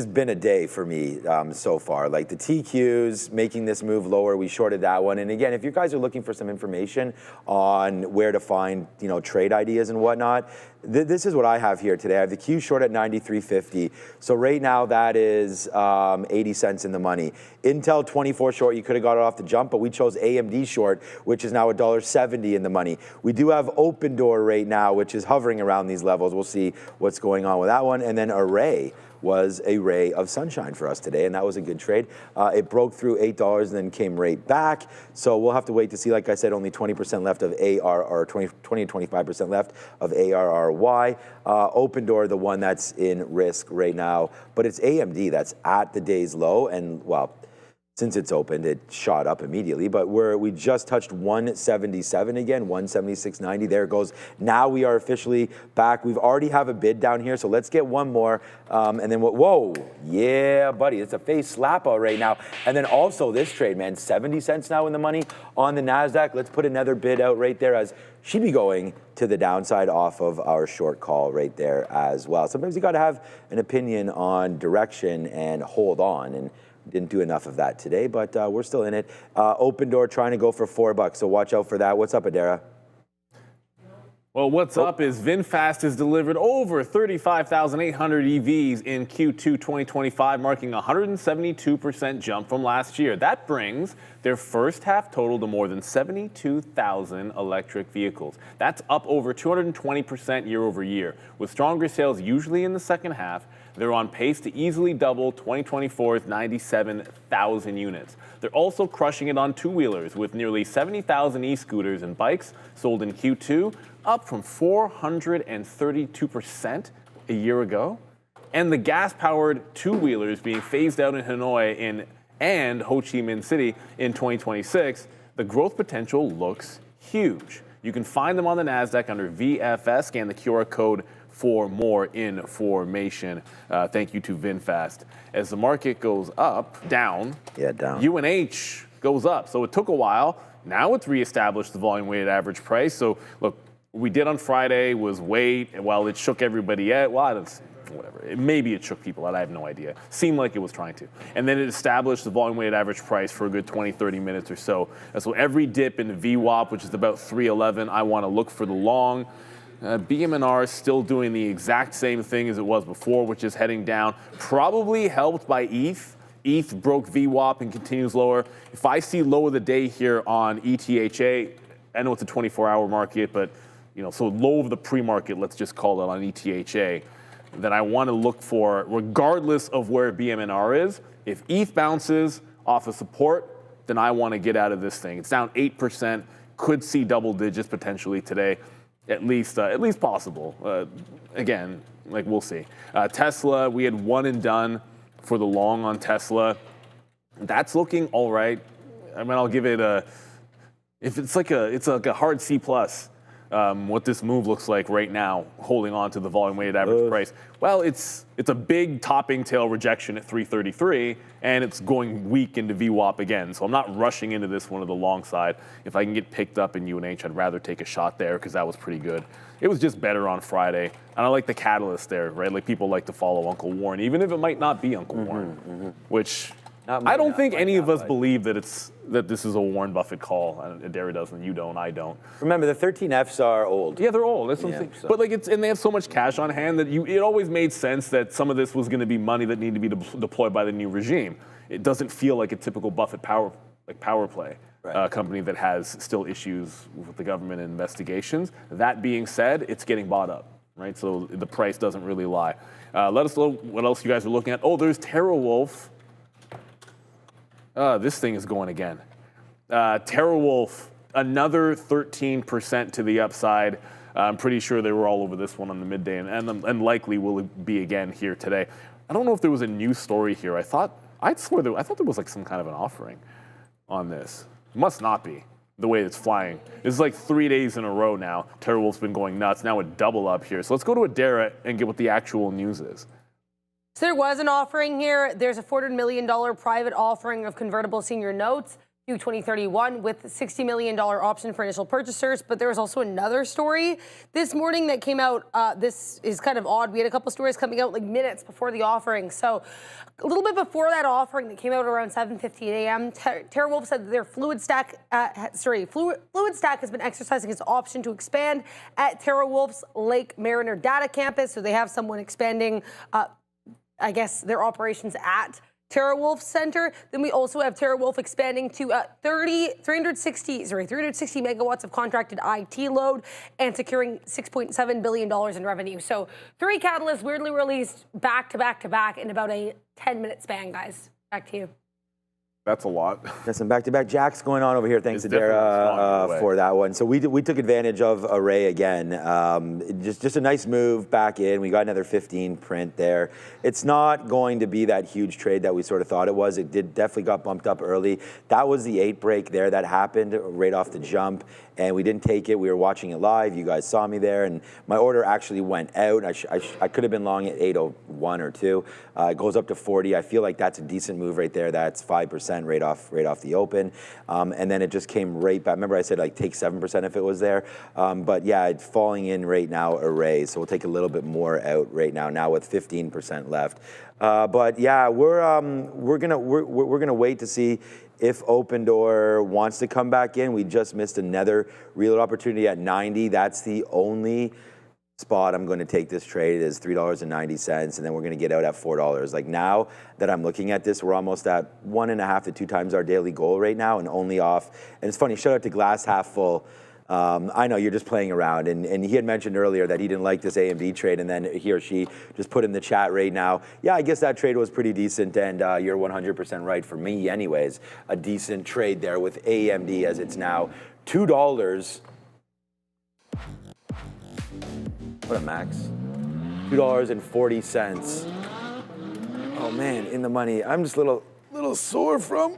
been a day for me so far. Like the TQs making this move lower, we shorted that one. And again, if you guys are looking for some information on where to find trade ideas and whatnot, this is what I have here today. I have the Q short at 93.50. So right now that is 80 cents in the money. Intel 24 short, you could have got it off the jump, but we chose AMD short, which is now $1.70 in the money. We do have Open Door right now, which is hovering around these levels. We'll see what's going on with that one. And then Array was a ray of sunshine for us today, and that was a good trade. It broke through $8 and then came right back. So we'll have to wait to see. Like I said, only 20% left of ARR, 20 to 25% left of ARRY. Open Door, the one that's in risk right now, but it's AMD that's at the day's low, and well, since it's opened, it shot up immediately, but we just touched 177 again, 176.90. There it goes. Now we are officially back. We've already have a bid down here, so let's get one more. And then whoa, yeah, buddy, it's a face slapper right now. And then also this trade, man, 70 cents now in the money on the Nasdaq. Let's put another bid out right there, as she'd be going to the downside off of our short call right there as well. Sometimes you got to have an opinion on direction and hold on, and didn't do enough of that today, but we're still in it. Open Door trying to go for $4, so watch out for that. What's up, Adara? Well, what's up is VinFast has delivered over 35,800 EVs in Q2 2025, marking a 172% jump from last year. That brings their first half total to more than 72,000 electric vehicles. That's up over 220% year over year. With stronger sales usually in the second half, they're on pace to easily double 2024's 97,000 units. They're also crushing it on two-wheelers, with nearly 70,000 e-scooters and bikes sold in Q2, up from 432% a year ago. And the gas-powered two-wheelers being phased out in Hanoi and Ho Chi Minh City in 2026, the growth potential looks huge. You can find them on the Nasdaq under VFS. Scan the QR code for more information. Thank you to VinFast. As the market goes down. UNH goes up. So it took a while. Now it's reestablished the volume weighted average price. So look, what we did on Friday was wait, and while it shook everybody out, whatever. Maybe it shook people out, I have no idea. Seemed like it was trying to. And then it established the volume weighted average price for a good 20, 30 minutes or so. And so every dip in the VWAP, which is about 311, I want to look for the long. BMNR is still doing the exact same thing as it was before, which is heading down, probably helped by ETH. ETH broke VWAP and continues lower. If I see low of the day here on ETHA, I know it's a 24-hour market, but so low of the pre-market, let's just call it on ETHA, then I want to look for, regardless of where BMNR is, if ETH bounces off of support, then I want to get out of this thing. It's down 8%, could see double digits potentially today. At least possible. Again, we'll see. Tesla, we had one and done for the long on Tesla. That's looking all right. I mean, I'll give it it's like a hard C+. What this move looks like right now, holding on to the volume weighted average price. Well, it's a big topping tail rejection at 333, and it's going weak into VWAP again. So I'm not rushing into this one to the long side. If I can get picked up in UNH, I'd rather take a shot there because that was pretty good. It was just better on Friday. And I like the catalyst there, right? Like people like to follow Uncle Warren, even if it might not be Uncle Warren, which I don't think any of us believe that this is a Warren Buffett call. Adair doesn't, you don't, I don't. Remember, the 13Fs are old. Yeah, they're old. That's something. So. But and they have so much cash on hand that it always made sense that some of this was going to be money that needed to be deployed by the new regime. It doesn't feel like a typical Buffett power play. Right. Company that has still issues with the government and investigations. That being said, it's getting bought up, right? So the price doesn't really lie. Let us know what else you guys are looking at. Oh, there's TerraWolf. This thing is going again. TerraWolf, another 13% to the upside. I'm pretty sure they were all over this one on the midday, and likely will be again here today. I don't know if there was a news story here. I thought there was like some kind of an offering on this. Must not be the way it's flying. This is like 3 days in a row now. TerraWolf's been going nuts. Now a double up here. So let's go to Adair and get what the actual news is. So there was an offering here. There's a $400 million private offering of convertible senior notes due 2031 with $60 million option for initial purchasers. But there was also another story this morning that came out. This is kind of odd. We had a couple stories coming out like minutes before the offering. So a little bit before that offering that came out around 7:50 a.m., TerraWolf said that their Fluid Stack has been exercising its option to expand at TerraWolf's Lake Mariner data campus. So they have someone expanding, I guess, their operations at TerraWolf Center. Then we also have TerraWolf expanding to 360 megawatts of contracted IT load and securing $6.7 billion in revenue. So 3 catalysts weirdly released back to back to back in about a 10-minute span, guys. Back to you. That's a lot. Got some back-to-back jacks going on over here. Thanks to Dara for that one. So we took advantage of Array again. Just a nice move back in. We got another 15 print there. It's not going to be that huge trade that we sort of thought it was. It definitely got bumped up early. That was the 8 break there that happened right off the jump. And we didn't take it. We were watching it live. You guys saw me there, and my order actually went out. I could have been long at 801 or 2. It goes up to 40. I feel like that's a decent move right there. That's 5% right off the open, and then it just came right back. Remember, I said like take 7% if it was there, but yeah, it's falling in right now. Array, so we'll take a little bit more out right now. Now with 15% left, but yeah, we're gonna wait to see if Open Door wants to come back in. We just missed another reload opportunity at 90. That's the only spot I'm going to take this trade is $3.90, and then we're going to get out at $4. Like now that I'm looking at this, we're almost at 1.5 to 2 times our daily goal right now, and only off. And it's funny, shout out to Glass Half Full. I know you're just playing around, and he had mentioned earlier that he didn't like this AMD trade, and then he or she just put in the chat right now, yeah, I guess that trade was pretty decent, and you're 100% right for me anyways. A decent trade there with AMD as it's now $2. What a max. $2.40. Oh man, in the money. I'm just a little sore from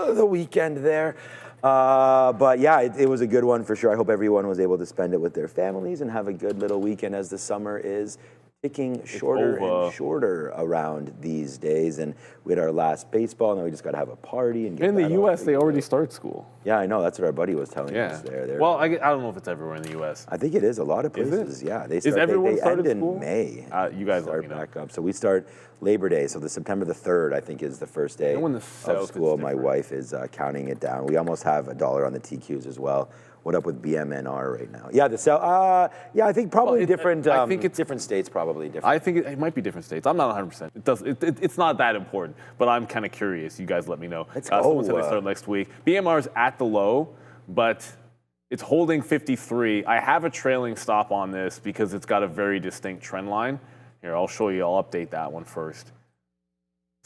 the weekend there. But yeah, it was a good one for sure. I hope everyone was able to spend it with their families and have a good little weekend as the summer is ticking shorter and shorter around these days. And we had our last baseball, and then we just got to have a party. And in the U.S., they already start school. Yeah, I know. That's what our buddy was telling us there. Well, I don't know if it's everywhere in the U.S. I think it is. A lot of places, yeah. They start, is everyone they started end school? in May. You guys start back up. So we start Labor Day. So the September the 3rd, I think, is the first day of school. My wife is counting it down. We almost have $1 on the TQs as well. What up with BMNR right now? Yeah, the sell. Yeah, I think probably different. I think it's different states, probably different. I think it might be different states. I'm not 100%. It's not that important, but I'm kind of curious. You guys let me know. Someone said they start next week. BMR is at the low, but it's holding 53. I have a trailing stop on this because it's got a very distinct trend line. Here, I'll show you. I'll update that one first.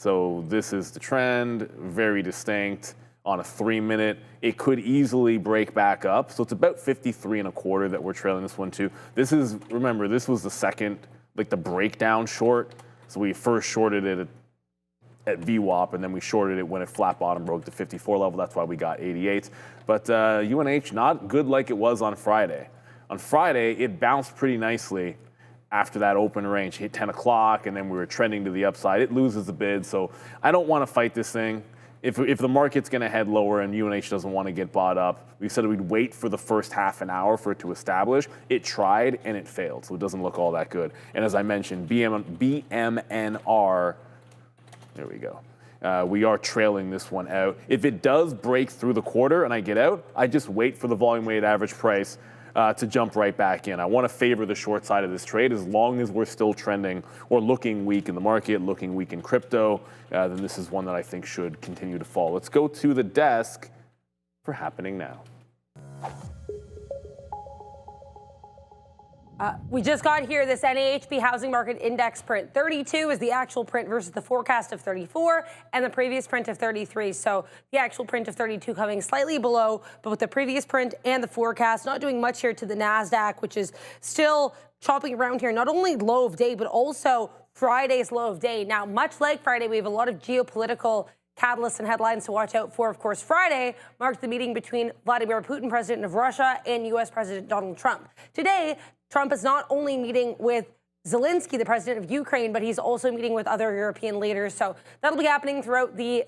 So this is the trend, very distinct. On a 3-minute, it could easily break back up. So it's about 53.25 that we're trailing this one to. Remember, this was the second, like the breakdown short. So we first shorted it at VWAP, and then we shorted it when it flat bottom broke the 54 level. That's why we got 88. But UNH, not good like it was on Friday. On Friday, it bounced pretty nicely after that open range, hit 10 o'clock, and then we were trending to the upside. It loses the bid, so I don't want to fight this thing. If the market's going to head lower and UNH doesn't want to get bought up, we said we'd wait for the first half an hour for it to establish. It tried and it failed, so it doesn't look all that good. And as I mentioned, BMNR, there we go. we are trailing this one out. If it does break through the quarter and I get out, I just wait for the volume weighted average price to jump right back in. I want to favor the short side of this trade as long as we're still trending or looking weak in the market, looking weak in crypto, then this is one that I think should continue to fall. Let's go to the desk for happening now. We just got here this NAHB housing market index print. 32 is the actual print versus the forecast of 34 and the previous print of 33. So the actual print of 32 coming slightly below, but with the previous print and the forecast, not doing much here to the Nasdaq, which is still chopping around here. Not only low of day, but also Friday's low of day. Now, much like Friday, we have a lot of geopolitical catalysts and headlines to watch out for. Of course, Friday marked the meeting between Vladimir Putin, president of Russia, and U.S. President Donald Trump. Today, Trump is not only meeting with Zelensky, the president of Ukraine, but he's also meeting with other European leaders. So that'll be happening throughout the,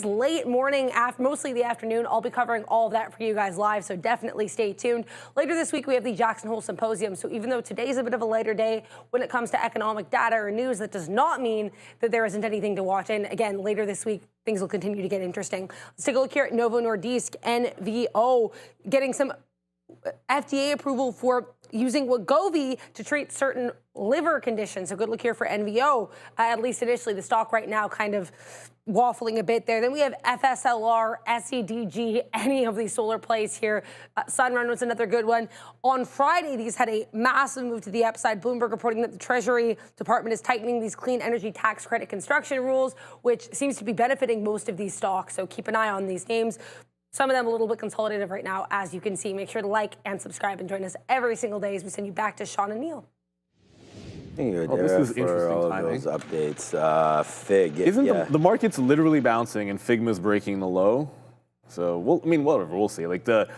late morning, mostly the afternoon. I'll be covering all of that for you guys live, so definitely stay tuned. Later this week, we have the Jackson Hole Symposium. So even though today's a bit of a lighter day when it comes to economic data or news, that does not mean that there isn't anything to watch. And again, later this week, things will continue to get interesting. Let's take a look here at Novo Nordisk, NVO, getting some FDA approval for using Wegovy to treat certain liver conditions. So good look here for NVO, at least initially. The stock right now kind of waffling a bit there. Then we have FSLR, SEDG, any of these solar plays here. Sunrun was another good one. On Friday, these had a massive move to the upside. Bloomberg reporting that the Treasury Department is tightening these clean energy tax credit construction rules, which seems to be benefiting most of these stocks. So keep an eye on these names. Some of them a little bit consolidated right now, as you can see. Make sure to like and subscribe and join us every single day as we send you back to Sean and Neil. Thank you, This is for interesting all timing. of those updates. Fig. Isn't the market's literally bouncing and Figma's breaking the low? So, whatever, we'll see. Like the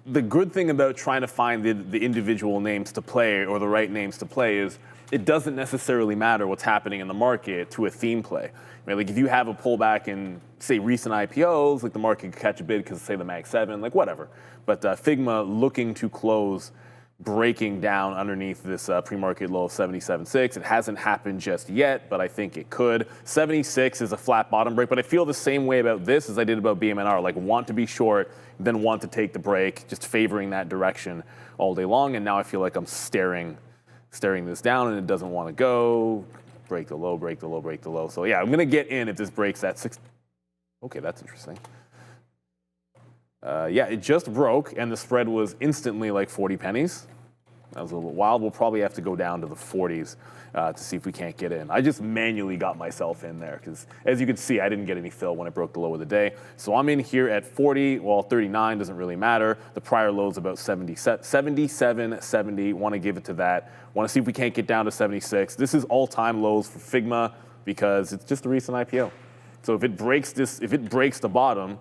good thing about trying to find the individual names to play or the right names to play is it doesn't necessarily matter what's happening in the market to a theme play. Right? Like if you have a pullback in, say, recent IPOs, like the market could catch a bid because, say, the Mag 7, like whatever. But Figma looking to close, breaking down underneath this pre-market low of 77.6. It hasn't happened just yet, but I think it could. 76 is a flat bottom break, but I feel the same way about this as I did about BMNR. Like want to be short, then want to take the break, just favoring that direction all day long. And now I feel like I'm staring this down and it doesn't want to go. Break the low, break the low, break the low. So yeah, I'm going to get in if this breaks that 6. Okay, that's interesting. Yeah, it just broke and the spread was instantly like 40 pennies. That was a little wild. We'll probably have to go down to the 40s to see if we can't get in. I just manually got myself in there because, as you can see, I didn't get any fill when it broke the low of the day. So I'm in here at 40. Well, 39 doesn't really matter. The prior low is about 77.70. Want to give it to that. Want to see if we can't get down to 76. This is all-time lows for Figma because it's just a recent IPO. So if it breaks the bottom,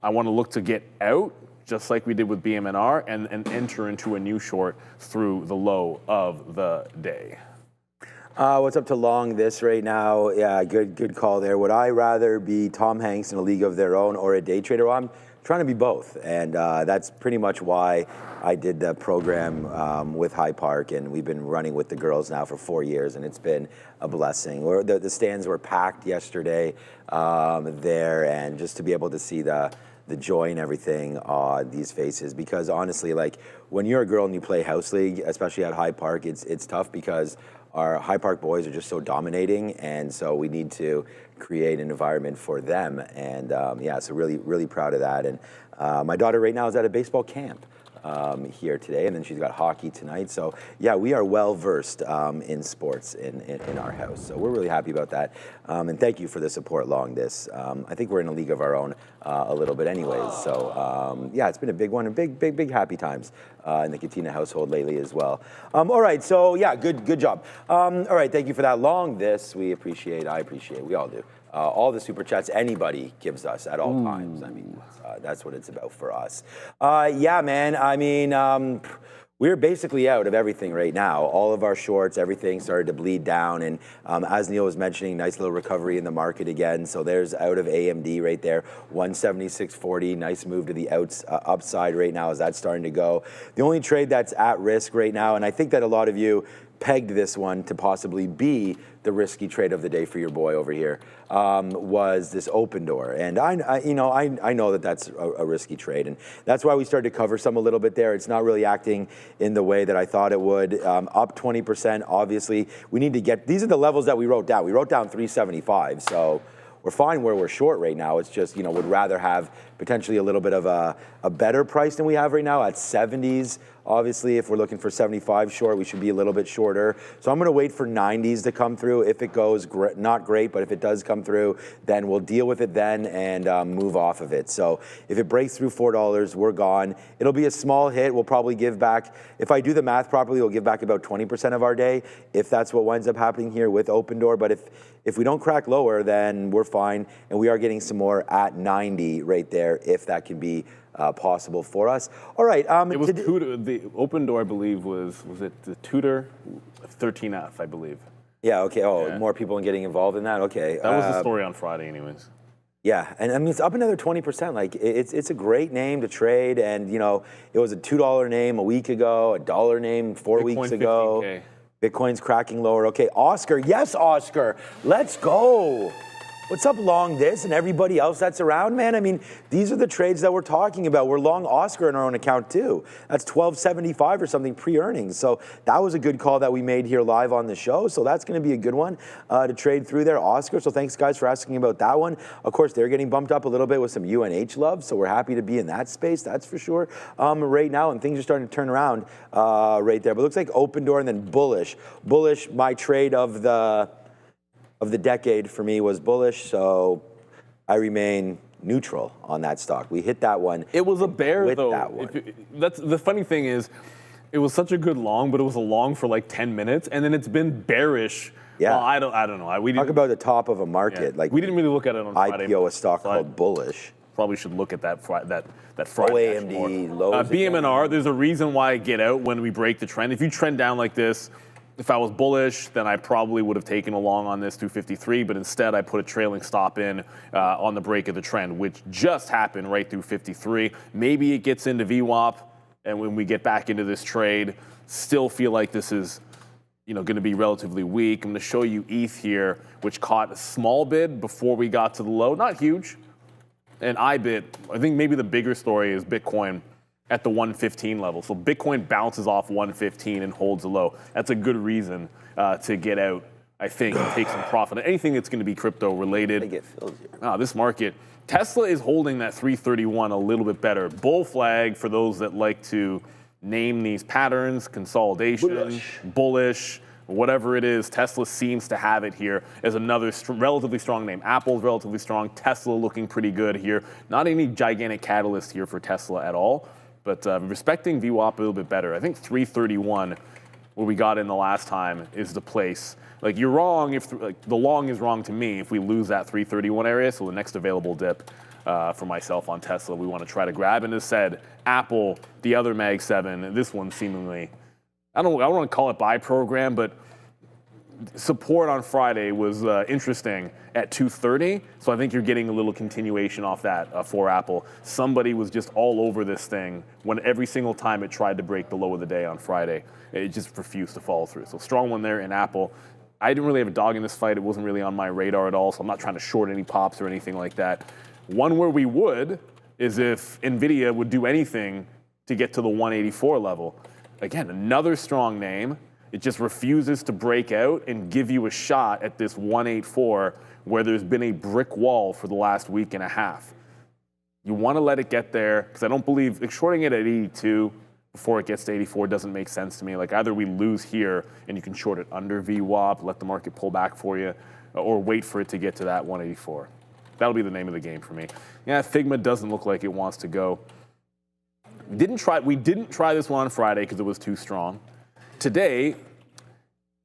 I want to look to get out, just like we did with BMNR, and enter into a new short through the low of the day. What's up to long this right now? Yeah, good call there. Would I rather be Tom Hanks in a league of their own or a day trader? Well, I'm trying to be both, and that's pretty much why I did the program with High Park, and we've been running with the girls now for 4 years, and it's been a blessing. The stands were packed yesterday there, and just to be able to see the joy and everything on these faces, because honestly, like when you're a girl and you play house league, especially at High Park, it's tough because our High Park boys are just so dominating, and so we need to create an environment for them. And yeah, so really proud of that. And my daughter right now is at a baseball camp here today, and then she's got hockey tonight. So yeah, we are well versed in sports in our house. So we're really happy about that. And thank you for the support along this. I think we're in a league of our own a little bit anyways. So yeah, it's been a big one and big happy times in the Katina household lately as well. All right, so yeah, good job. All right, thank you for that long this. I appreciate, we all do. All the super chats anybody gives us at all times. I mean, that's what it's about for us. Yeah, man. I mean, we're basically out of everything right now. All of our shorts, everything started to bleed down. And as Neil was mentioning, nice little recovery in the market again. So there's out of AMD right there, 176.40. Nice move to the upside right now as that's starting to go. The only trade that's at risk right now, and I think that a lot of you pegged this one to possibly be the risky trade of the day for your boy over here, was this open door. And I know that that's a risky trade, and that's why we started to cover some a little bit there. It's not really acting in the way that I thought it would. Up 20%, obviously. We need to get, these are the levels that we wrote down. We wrote down 375, so we're fine where we're short right now. It's just, would rather have potentially a little bit of a better price than we have right now at 70s. Obviously, if we're looking for 75 short, we should be a little bit shorter. So I'm going to wait for 90s to come through. If it goes not great, but if it does come through, then we'll deal with it then and move off of it. So if it breaks through $4, we're gone. It'll be a small hit. We'll probably give back, if I do the math properly, we'll give back about 20% of our day, if that's what winds up happening here with open door. But if we don't crack lower, then we're fine. And we are getting some more at 90 right there, if that can be possible for us. All right. It was Tudor, the open door, I believe, was it the Tudor 13F, I believe. Yeah, okay. Oh, Yeah. more people getting involved in that? Okay. That was the story on Friday anyways. Yeah, and I mean, it's up another 20%. Like, it's a great name to trade, and, it was a $2 name a week ago, a $1 name 4 Bitcoin weeks ago. 15K. Bitcoin's cracking lower. Okay, Oscar. Yes, Oscar. Let's go. What's up, Long This and everybody else that's around, man? I mean, these are the trades that we're talking about. We're long Oscar in our own account, too. That's $12.75 or something pre-earnings. So that was a good call that we made here live on the show. So that's going to be a good one to trade through there, Oscar. So thanks, guys, for asking about that one. Of course, they're getting bumped up a little bit with some UNH love. So we're happy to be in that space, that's for sure, right now. And things are starting to turn around right there. But it looks like open door and then bullish. Bullish, my trade of the decade for me was bullish, so I remain neutral on that stock. We hit that one. It was a bear, though. That one. That's the funny thing is, it was such a good long, but it was a long for like 10 minutes, and then it's been bearish. Yeah. Well, I don't know. We Talk about the top of a market. yeah. Like we didn't really look at it on Friday. IPO a stock called bullish. Probably should look at that Friday. AMD, lows BMNR. There's a reason why I get out when we break the trend. If you trend down like this, if I was bullish, then I probably would have taken a long on this through 53, but instead I put a trailing stop in on the break of the trend, which just happened right through 53. Maybe it gets into VWAP, and when we get back into this trade, still feel like this is going to be relatively weak. I'm going to show you ETH here, which caught a small bid before we got to the low, not huge. And IBIT, I think maybe the bigger story is Bitcoin at the 115 level. So Bitcoin bounces off 115 and holds the low. That's a good reason to get out, I think, and take some profit. Anything that's going to be crypto related. I get filled here. This market, Tesla is holding that 331 a little bit better. Bull flag for those that like to name these patterns, consolidation, bullish, whatever it is. Tesla seems to have it here as another relatively strong name. Apple's relatively strong. Tesla looking pretty good here. Not any gigantic catalyst here for Tesla at all. But respecting VWAP a little bit better. I think 331, where we got in the last time, is the place. Like, you're wrong if the long is wrong to me if we lose that 331 area. So the next available dip for myself on Tesla, we want to try to grab. And as said, Apple, the other Mag 7, this one seemingly, I don't want to call it buy program, but support on Friday was interesting at 230, so I think you're getting a little continuation off that for Apple. Somebody was just all over this thing when every single time it tried to break the low of the day on Friday. It just refused to follow through. So strong one there in Apple. I didn't really have a dog in this fight. It wasn't really on my radar at all, so I'm not trying to short any pops or anything like that. One where we would is if NVIDIA would do anything to get to the 184 level. Again, another strong name. It just refuses to break out and give you a shot at this 184 where there's been a brick wall for the last week and a half. You want to let it get there, because I don't believe shorting it at 82 before it gets to 84 doesn't make sense to me. Like, either we lose here and you can short it under VWAP, let the market pull back for you, or wait for it to get to that 184. That'll be the name of the game for me. Yeah, Figma doesn't look like it wants to go. We didn't try this one on Friday because it was too strong. Today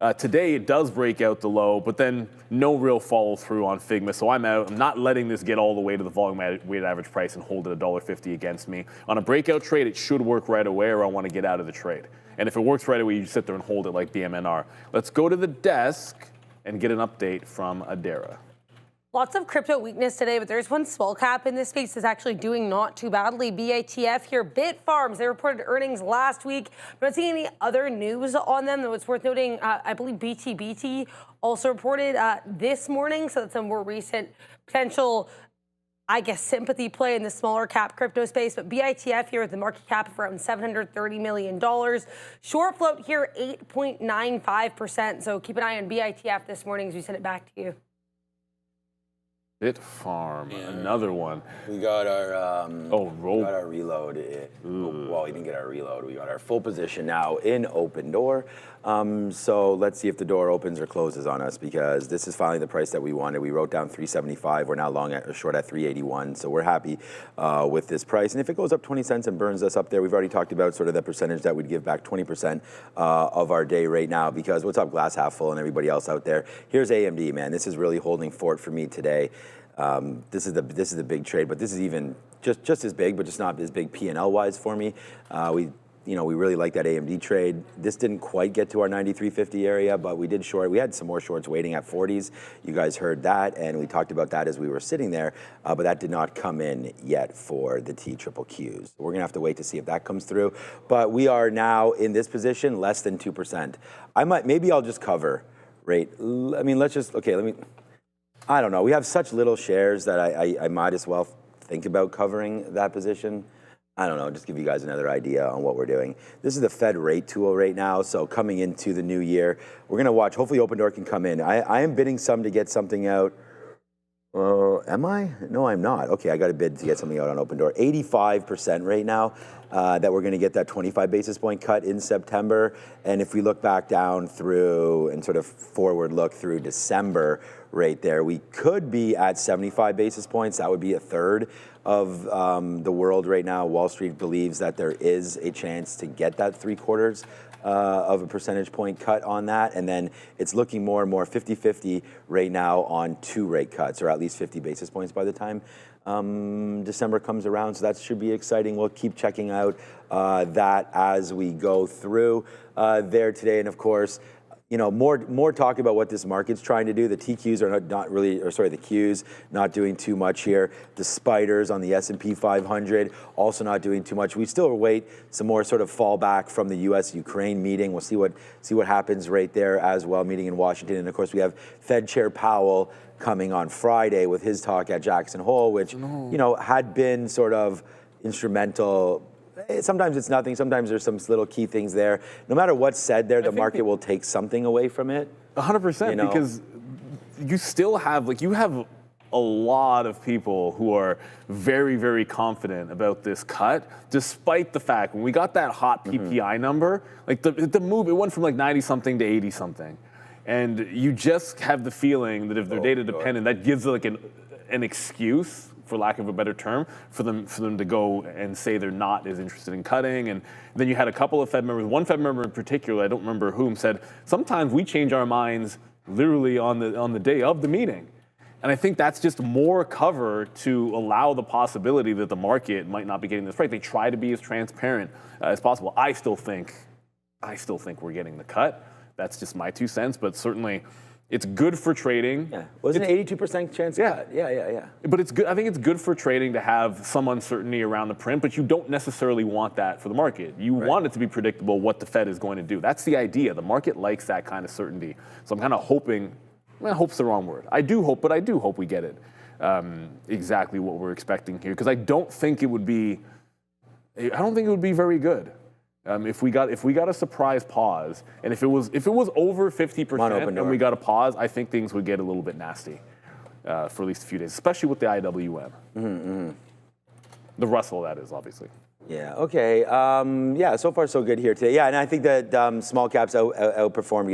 it does break out the low, but then no real follow through on Figma. So I'm out. I'm not letting this get all the way to the volume weighted average price and hold it $1.50 against me. On a breakout trade, it should work right away, or I want to get out of the trade. And if it works right away, you sit there and hold it like BMNR. Let's go to the desk and get an update from Adara. Lots of crypto weakness today, but there's one small cap in this space that's actually doing not too badly. BATF here, Bitfarms. They reported earnings last week. I'm not seeing any other news on them, though it's worth noting, I believe BTBT also reported this morning, so that's a more recent potential, I guess, sympathy play in the smaller cap crypto space. But BITF here with the market cap of around $730 million. Short float here, 8.95%. So keep an eye on BITF this morning as we send it back to you. Bitfarm, another one. We got our roll. We got our reload. Well, we didn't get our reload. We got our full position now in open door. So let's see if the door opens or closes on us, because this is finally the price that we wanted. We wrote down 375. We're now long at short at 381. So we're happy with this price. And if it goes up 20 cents and burns us up there, we've already talked about sort of the percentage that we'd give back, 20% of our day right now. Because what's up, glass half full, and everybody else out there? Here's AMD, man. This is really holding fort for me today. This is the big trade, but this is even just as big, but just not as big P&L wise for me. We really like that AMD trade. This didn't quite get to our 93.50 area, but we did short. We had some more shorts waiting at 40s. You guys heard that, and we talked about that as we were sitting there, but that did not come in yet for the TQQs. We're gonna have to wait to see if that comes through. But we are now in this position, less than 2%. Maybe I'll just cover, right? I mean, I don't know. We have such little shares that I might as well think about covering that position. I don't know, just give you guys another idea on what we're doing. This is the Fed rate tool right now, so coming into the new year, we're gonna watch, hopefully Open Door can come in. I am bidding some to get something out. Am I? No, I'm not. Okay, I got a bid to get something out on Open Door. 85% right now that we're gonna get that 25 basis point cut in September. And if we look back down through and sort of forward look through December right there, we could be at 75 basis points. That would be a third of the world right now. Wall Street believes that there is a chance to get that 3/4 of a percentage point cut on that. And then it's looking more and more 50-50 right now on 2 rate cuts, or at least 50 basis points by the time December comes around. So that should be exciting. We'll keep checking out that as we go through there today. And of course, more talk about what this market's trying to do. The TQs are not really, the Qs not doing too much here. The spiders on the S&P 500 also not doing too much. We still await some more sort of fallback from the U.S.-Ukraine meeting. We'll see what happens right there as well, meeting in Washington. And of course, we have Fed Chair Powell coming on Friday with his talk at Jackson Hole, which had been sort of instrumental. Sometimes it's nothing. Sometimes there's some little key things there. No matter what's said there, the market will take something away from it. 100%, because you still have, you have a lot of people who are very, very confident about this cut, despite the fact when we got that hot PPI number, the move, it went from 90-something to 80-something. And you just have the feeling that if they're data dependent, that gives an excuse, for lack of a better term, for them to go and say they're not as interested in cutting. And then you had a couple of Fed members, one Fed member in particular, I don't remember whom, said, sometimes we change our minds literally on the day of the meeting. And I think that's just more cover to allow the possibility that the market might not be getting this right. They try to be as transparent as possible. I still think we're getting the cut. That's just my 2 cents, but certainly it's good for trading. Yeah, wasn't it 82% chance cut? Yeah. But it's good. I think it's good for trading to have some uncertainty around the print, but you don't necessarily want that for the market. You want it to be predictable what the Fed is going to do. That's the idea. The market likes that kind of certainty. So I'm kind of hoping. Hope's the wrong word. I do hope we get it exactly what we're expecting here, because I don't think it would be very good. If we got a surprise pause, and if it was over 50% and we got a pause, I think things would get a little bit nasty for at least a few days, especially with the IWM. The Russell, that is, obviously. Yeah, okay. So far so good here today. Yeah, and I think that small caps outperformed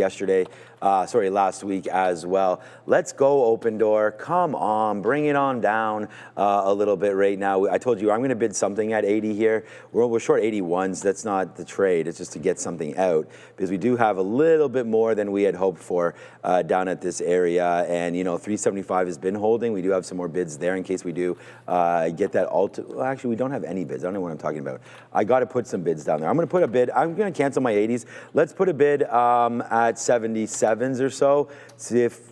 last week as well. Let's go Open Door. Come on, bring it on down a little bit right now. I told you I'm going to bid something at 80 here. We're short 81s. That's not the trade. It's just to get something out, because we do have a little bit more than we had hoped for down at this area. And, 375 has been holding. We do have some more bids there in case we do get that well, actually, we don't have any bids. I don't know what I'm talking about. I got to put some bids down there. I'm going to put a bid. I'm going to cancel my 80s. Let's put a bid at 77s or so. See if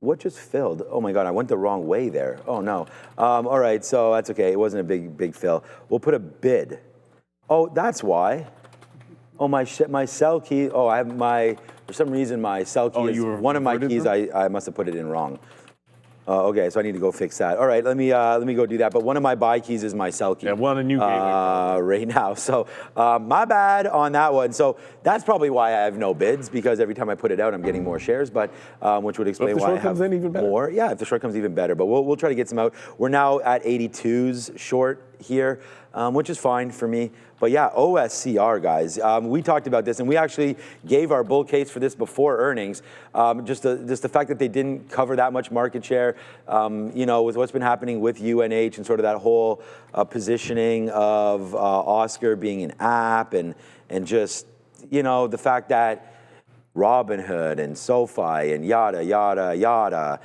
What just filled? Oh my God, I went the wrong way there. Oh no. All right, so that's okay. It wasn't a big fill. We'll put a bid. Oh, that's why. Oh, my sell key. Oh, I have for some reason, my sell key is one of my keys. I must have put it in wrong. Okay, so I need to go fix that. All right, let me go do that. But one of my buy keys is my sell key. Yeah, one a new gateway right now. So my bad on that one. So that's probably why I have no bids, because every time I put it out, I'm getting more shares. But which would explain why I have more. Yeah, if the short comes even better. But we'll try to get some out. We're now at 82s short here, which is fine for me. But yeah, OSCR, guys. We talked about this, and we actually gave our bull case for this before earnings. Just the fact that they didn't cover that much market share, with what's been happening with UNH and sort of that whole positioning of Oscar being an app, and just, the fact that Robinhood and SoFi and yada, yada, yada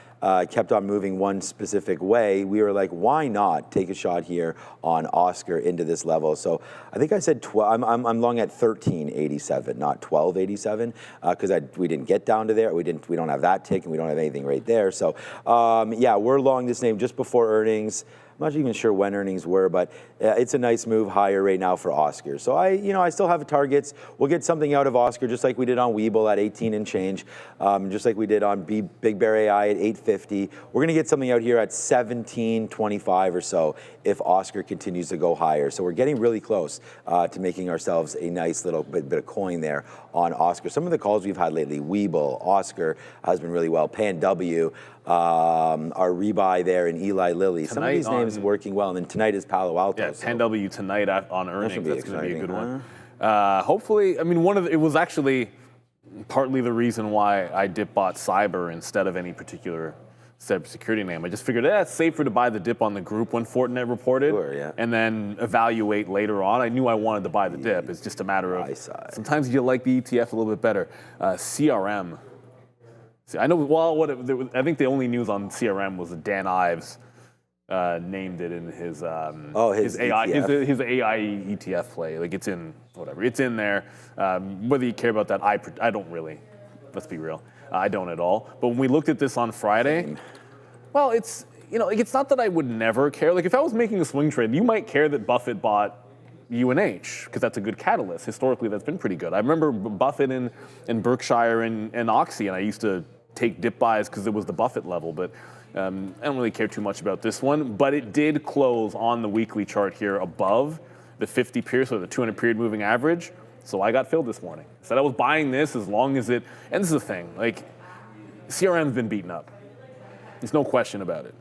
kept on moving one specific way. We were like, why not take a shot here on Oscar into this level? So I think I said I'm long at 1387, not 1287, because we didn't get down to there. We don't have that tick, and we don't have anything right there. So yeah, we're long this name just before earnings. I'm not even sure when earnings were, but it's a nice move higher right now for Oscar. So I still have targets. We'll get something out of Oscar, just like we did on Webull at 18 and change, just like we did on Big Bear AI at 850. We're gonna get something out here at 1725 or so if Oscar continues to go higher. So we're getting really close to making ourselves a nice little bit of coin there on Oscar. Some of the calls we've had lately, Webull, Oscar has been really well. Pan W, our rebuy there, in Eli Lilly. Some of these names working well, and then tonight is Palo Alto. Yeah, 10W tonight on earnings. That's going to be a good one. Huh? Hopefully, I mean, it was actually partly the reason why I dip bought Cyber instead of any particular cybersecurity name. I just figured it's safer to buy the dip on the group when Fortinet reported, and then evaluate later on. I knew I wanted to buy the dip. It's just a matter of sometimes you like the ETF a little bit better. CRM. I know. Well, I think the only news on CRM was that Dan Ives named it in his AI his AI ETF play. Like, it's in whatever, it's in there. Whether you care about that, I don't really. Let's be real, I don't at all. But when we looked at this on Friday, well, it's it's not that I would never care. Like, if I was making a swing trade, you might care that Buffett bought UNH, because that's a good catalyst. Historically, that's been pretty good. I remember Buffett and Berkshire and Oxy, and I used to take dip buys because it was the Buffett level, but I don't really care too much about this one. But it did close on the weekly chart here above the 50 period, so the 200 period moving average. So I got filled this morning. Said I was buying this as long as it, and this is the thing, like, CRM's been beaten up. There's no question about it.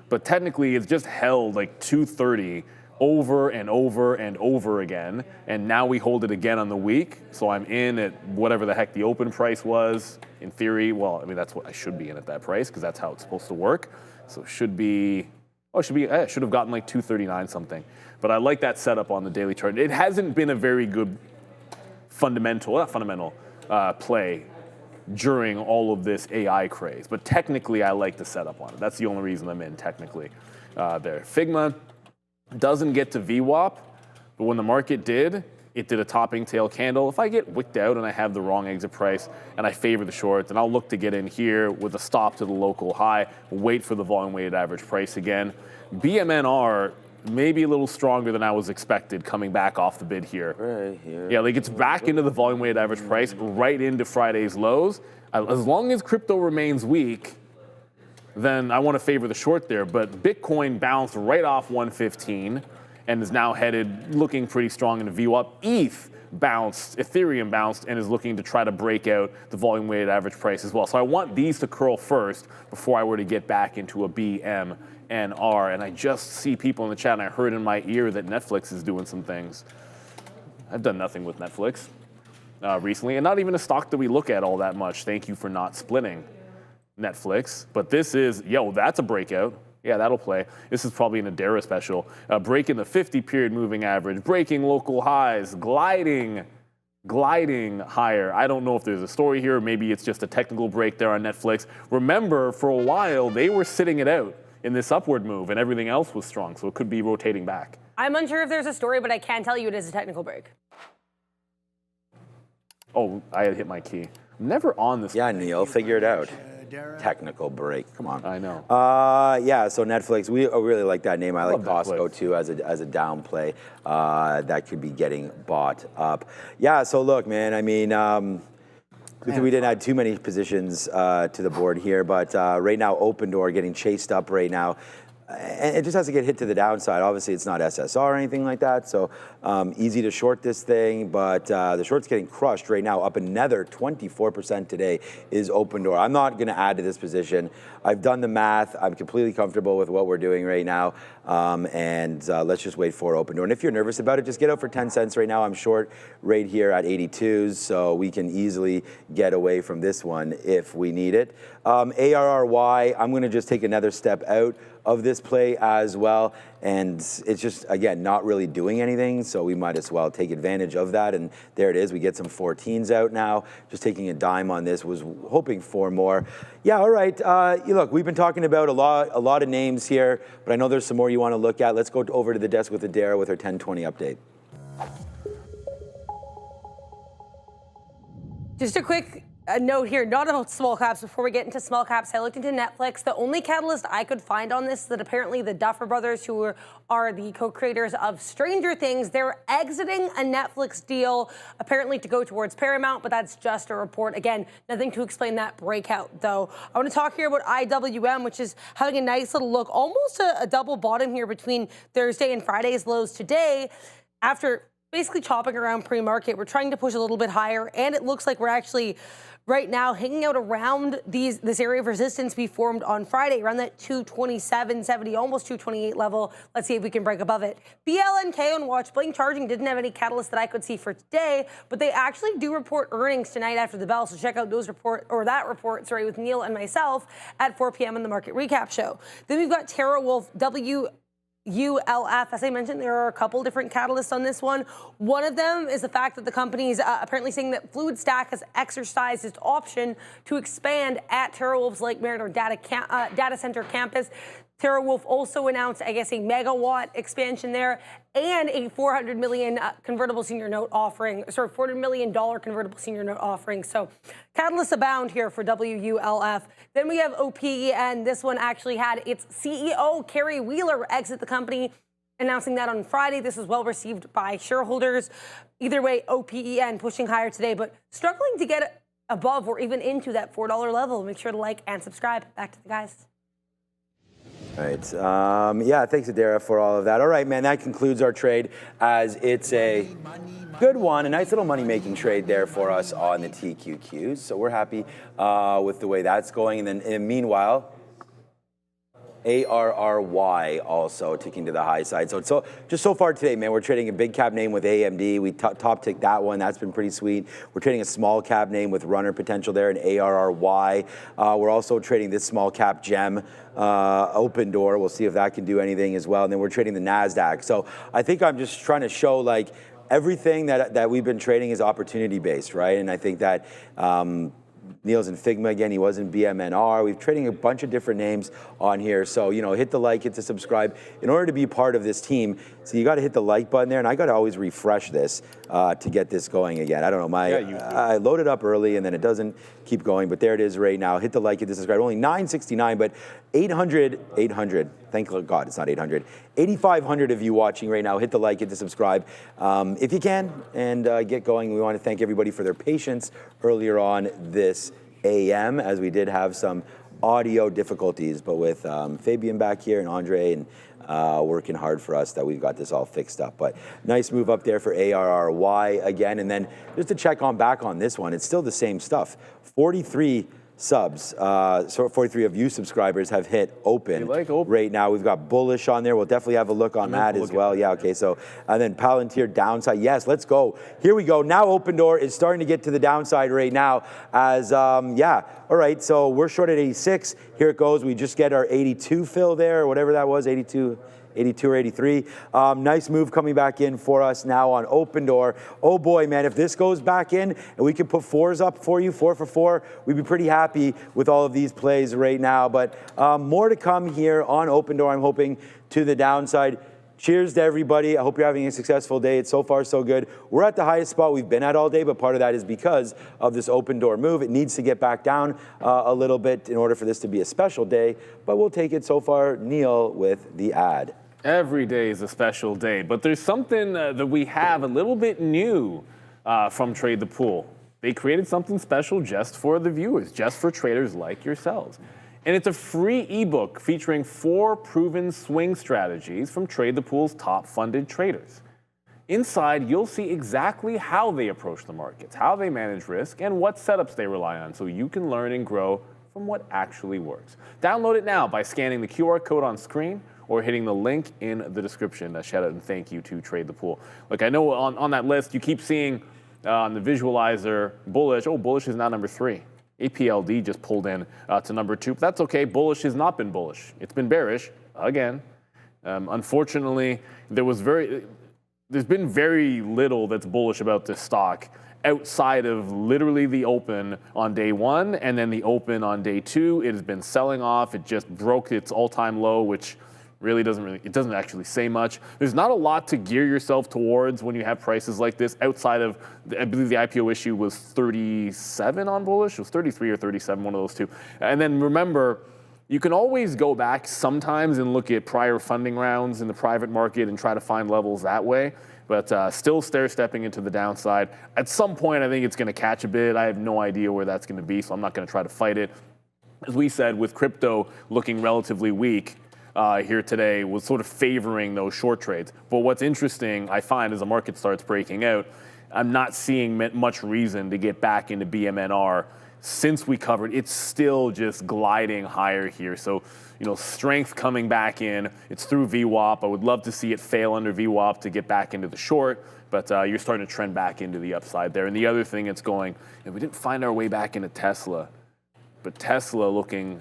But technically, it's just held like 230 over and over and over again, and now we hold it again on the week. So I'm in at whatever the heck the open price was. In theory, well, I mean, that's what I should be in at that price, because that's how it's supposed to work. So it should be, I should have gotten like 239 something. But I like that setup on the daily chart. It hasn't been a very good fundamental play during all of this AI craze. But technically, I like the setup on it. That's the only reason I'm in, technically, there. Figma doesn't get to VWAP, but when the market did, it did a topping tail candle. If I get wicked out and I have the wrong exit price and I favor the short, then I'll look to get in here with a stop to the local high, wait for the volume weighted average price again. BMNR maybe a little stronger than I was expected coming back off the bid here. Right here. Yeah, like, it's back into the volume weighted average price, right into Friday's lows. As long as crypto remains weak, then I want to favor the short there. But Bitcoin bounced right off 115 and is now headed, looking pretty strong in the VWAP. ETH bounced, Ethereum bounced, and is looking to try to break out the volume weighted average price as well. So I want these to curl first before I were to get back into a BMNR. And I just see people in the chat, and I heard in my ear that Netflix is doing some things. I've done nothing with Netflix recently, and not even a stock that we look at all that much. Thank you for not splitting Netflix. But this is, that's a breakout. Yeah, that'll play. This is probably an Adara special. Breaking the 50-period moving average, breaking local highs, gliding higher. I don't know if there's a story here, or maybe it's just a technical break there on Netflix. Remember, for a while, they were sitting it out in this upward move, and everything else was strong, so it could be rotating back. I'm unsure if there's a story, but I can tell you it is a technical break. Oh, I had hit my key. I'm never on this. Yeah, Neil, figure it out. technical break. Come on. I know. Yeah, so Netflix, we really like that name. I like Love Costco Netflix. too as a down play that could be getting bought up. Yeah, so look, man, I mean, we didn't add too many positions to the board here, but right now, Open Door getting chased up right now. And it just has to get hit to the downside. Obviously, it's not SSR or anything like that, so easy to short this thing, but the short's getting crushed right now. Up another 24% today is Open Door. I'm not going to add to this position. I've done the math. I'm completely comfortable with what we're doing right now, and let's just wait for Open Door. And if you're nervous about it, just get out for 10 cents right now. I'm short right here at 82s, so we can easily get away from this one if we need it. ARRY, I'm going to just take another step out of this play as well, and it's just, again, not really doing anything, so we might as well take advantage of that. And there it is, we get some 14s out now. Just taking a dime on this, was hoping for more. Yeah, all right, look, we've been talking about a lot of names here, but I know there's some more you want to look at. Let's go over to the desk with Adara with her 1020 update. Just a quick note here, not about small caps. Before we get into small caps, I looked into Netflix. The only catalyst I could find on this is that apparently the Duffer Brothers, who are the co-creators of Stranger Things, they're exiting a Netflix deal, apparently to go towards Paramount, but that's just a report. Again, nothing to explain that breakout, though. I want to talk here about IWM, which is having a nice little look, almost a double bottom here between Thursday and Friday's lows today. After basically chopping around pre-market, we're trying to push a little bit higher, and it looks like we're actually right now hanging out around this area of resistance we formed on Friday, around that 227.70, almost 228 level. Let's see if we can break above it. BLNK on watch. Blink Charging didn't have any catalyst that I could see for today, but they actually do report earnings tonight after the bell, so check out that report, with Neil and myself at 4 p.m. on the Market Recap Show. Then we've got TerraWolf, ULF. As I mentioned, there are a couple different catalysts on this one. One of them is the fact that the company is apparently saying that FluidStack has exercised its option to expand at TerraWolf's Lake Mariner data center campus. TerraWolf also announced, I guess, a megawatt expansion there and a $400 million convertible senior note offering, $400 million convertible senior note offering. So catalysts abound here for WULF. Then we have OPEN. This one actually had its CEO, Carrie Wheeler, exit the company, announcing that on Friday. This was well received by shareholders. Either way, OPEN pushing higher today, but struggling to get above or even into that $4 level. Make sure to like and subscribe. Back to the guys. All right. Yeah, thanks, Adara, for all of that. All right, man, that concludes our trade as it's a good one, a nice little money-making trade there for us on the TQQs. So we're happy with the way that's going. And then meanwhile, ARRY also ticking to the high side. So just so far today, man, we're trading a big cap name with AMD. We top ticked that one. That's been pretty sweet. We're trading a small cap name with runner potential there in ARRY. We're also trading this small cap gem, Open Door. We'll see if that can do anything as well. And then we're trading the Nasdaq. So I think I'm just trying to show like everything that we've been trading is opportunity based, right? And I think that Neil's in Figma again. He was in BMNR. We've trading a bunch of different names on here. So, hit the like, hit the subscribe. In order to be part of this team, so you got to hit the like button there, and I got to always refresh this to get this going again. I don't know. I loaded up early, and then it doesn't keep going, but there it is right now. Hit the like, hit the subscribe. Only 969, but 800. Thank God it's not 800. 8,500 of you watching right now. Hit the like, hit the subscribe if you can, and get going. We want to thank everybody for their patience earlier on this AM, as we did have some audio difficulties, but with Fabian back here and Andre and working hard for us, that we've got this all fixed up. But nice move up there for ARRY again. And then just to check on back on this one, it's still the same stuff. 43 subs, so 43 of you subscribers have hit open right now. We've got bullish on there. We'll definitely have a look on that as well. Yeah, okay, so, and then Palantir downside. Yes, let's go. Here we go. Now Open Door is starting to get to the downside right now as, yeah, all right, so we're short at 86. Here it goes. We just get our 82 fill there, or whatever that was, 82 or 83. Nice move coming back in for us now on Open Door. Oh boy, man, if this goes back in and we can put fours up for you, 4 for 4, we'd be pretty happy with all of these plays right now. But more to come here on Open Door, I'm hoping, to the downside. Cheers to everybody. I hope you're having a successful day. It's so far so good. We're at the highest spot we've been at all day, but part of that is because of this open door move. It needs to get back down a little bit in order for this to be a special day, but we'll take it so far. Neil with the ad. Every day is a special day, but there's something that we have a little bit new from Trade the Pool. They created something special just for the viewers, just for traders like yourselves. And it's a free ebook featuring 4 proven swing strategies from Trade the Pool's top funded traders. Inside, you'll see exactly how they approach the markets, how they manage risk, and what setups they rely on so you can learn and grow from what actually works. Download it now by scanning the QR code on screen or hitting the link in the description. A shout out and thank you to Trade the Pool. Look, I know on that list you keep seeing on the visualizer bullish. Oh, bullish is now number 3. APLD just pulled in to number 2. But that's okay. Bullish has not been bullish. It's been bearish again. Unfortunately, there's been very little that's bullish about this stock outside of literally the open on day 1 and then the open on day 2. It has been selling off. It just broke its all-time low, which it doesn't actually say much. There's not a lot to gear yourself towards when you have prices like this outside of, I believe the IPO issue was 37 on bullish. It was 33 or 37, one of those two. And then remember, you can always go back sometimes and look at prior funding rounds in the private market and try to find levels that way. But still stair-stepping into the downside. At some point, I think it's going to catch a bit. I have no idea where that's going to be, so I'm not going to try to fight it. As we said, with crypto looking relatively weak, here today was sort of favoring those short trades. But what's interesting, I find, as the market starts breaking out, I'm not seeing much reason to get back into BMNR. Since we covered, it's still just gliding higher here. So, strength coming back in. It's through VWAP. I would love to see it fail under VWAP to get back into the short, but you're starting to trend back into the upside there. And the other thing it's going, we didn't find our way back into Tesla, but Tesla looking.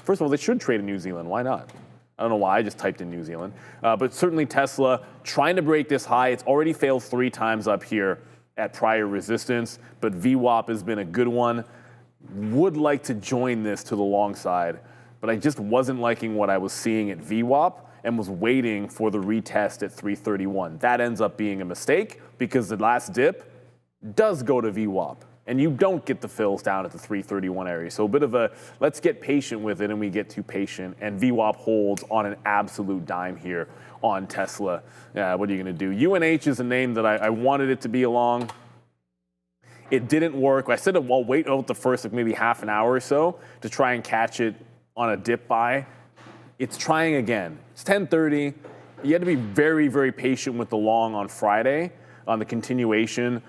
First of all, they should trade in New Zealand. Why not? I don't know why. I just typed in New Zealand. But certainly Tesla trying to break this high. It's already failed 3 times up here at prior resistance, but VWAP has been a good one. Would like to join this to the long side, but I just wasn't liking what I was seeing at VWAP and was waiting for the retest at 331. That ends up being a mistake because the last dip does go to VWAP. And you don't get the fills down at the 331 area. So a bit of a, let's get patient with it, and we get too patient. And VWAP holds on an absolute dime here on Tesla. What are you going to do? UNH is a name that I wanted it to be along. It didn't work. I said, I'll wait out the first maybe half an hour or so to try and catch it on a dip buy. It's trying again. It's 10:30. You had to be very, very patient with the long on Friday on the continuation.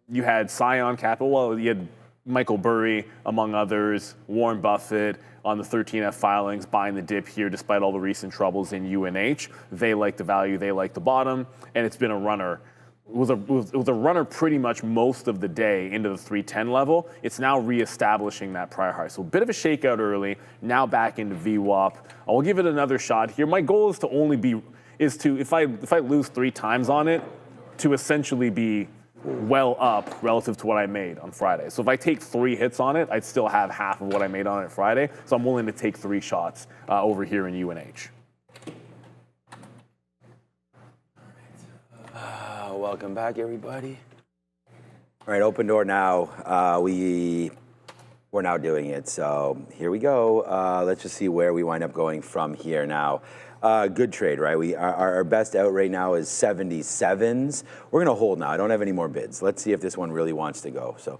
You had Scion Capital, well, you had Michael Burry, among others, Warren Buffett on the 13F filings, buying the dip here despite all the recent troubles in UNH. They like the value, they like the bottom, and it's been a runner. It was a runner pretty much most of the day into the 310 level. It's now reestablishing that prior high. So a bit of a shakeout early, now back into VWAP. I'll give it another shot here. My goal is to if I lose 3 times on it, to essentially be well up relative to what I made on Friday. So if I take 3 hits on it, I'd still have half of what I made on it Friday. So I'm willing to take 3 shots over here in UNH. Welcome back, everybody. All right, open door now. We're now doing it. So here we go. Let's just see where we wind up going from here now. Good trade, right? Our best out right now is 77s. We're going to hold now. I don't have any more bids. Let's see if this one really wants to go. So,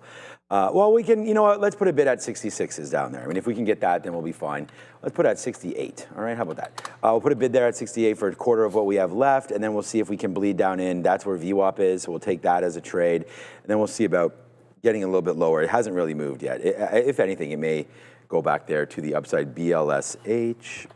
well, we can, let's put a bid at 66s down there. I mean, if we can get that, then we'll be fine. Let's put it at 68. All right, how about that? We'll put a bid there at 68 for a quarter of what we have left, and then we'll see if we can bleed down in. That's where VWAP is, so we'll take that as a trade. And then we'll see about getting a little bit lower. It hasn't really moved yet. If anything, it may go back there to the upside. BLSH.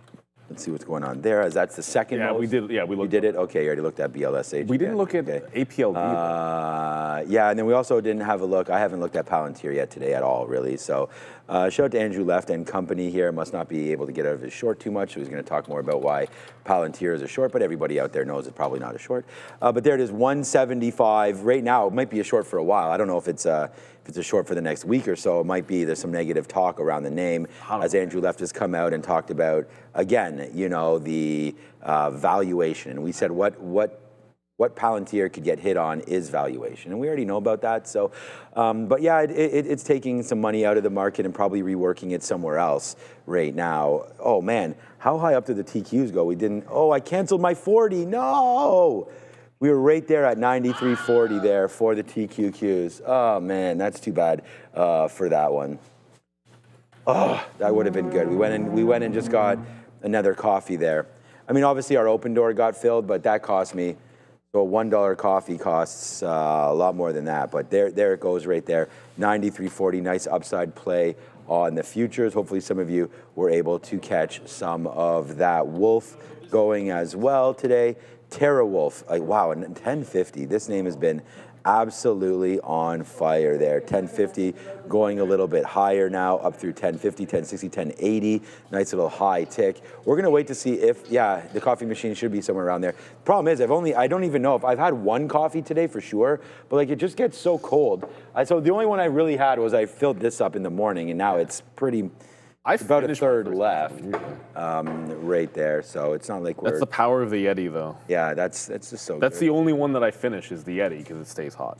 Let's see what's going on there. As that's the second. Yeah, most. we did. Yeah, we looked. You did it. Okay, you already looked at BLSH. We didn't look at APLD. Yeah, and then we also didn't have a look. I haven't looked at Palantir yet today at all, really. So Shout out to Andrew Left and company here. Must not be able to get out of his short too much, so he's going to talk more about why Palantir is a short, but everybody out there knows it's probably not a short. But there it is, 175. Right now, it might be a short for a while. I don't know if it's a short for the next week or so. It might be there's some negative talk around the name, as Andrew Left has come out and talked about, again, you know, the valuation. And we said what Palantir could get hit on is valuation, and we already know about that. So, but yeah, it's taking some money out of the market and probably reworking it somewhere else right now. Oh man, how high up did the TQs go? We didn't. Oh, I canceled my 40. No, we were right there at 93.40 there for the TQQs. Oh man, that's too bad for that one. Oh, that would have been good. We went and just got another coffee there. I mean, obviously our open door got filled, but that cost me. So a $1 coffee costs a lot more than that, but there it goes right there, 93.40, nice upside play on the futures. Hopefully some of you were able to catch some of that wolf going as well today. TerraWolf, like wow, and 1050, this name has been absolutely on fire there. 1050 going a little bit higher now, up through 1050, 1060, 1080. Nice little high tick. We're gonna wait to see if, yeah, the coffee machine should be somewhere around there. Problem is, I don't even know if I've had one coffee today for sure, but like it just gets so cold. So the only one I really had was I filled this up in the morning, and now it's pretty. About a third left, right there. So it's not like we're. That's the power of the Yeti, though. Yeah, that's just so. That's good. the only one that I finish is the Yeti because it stays hot.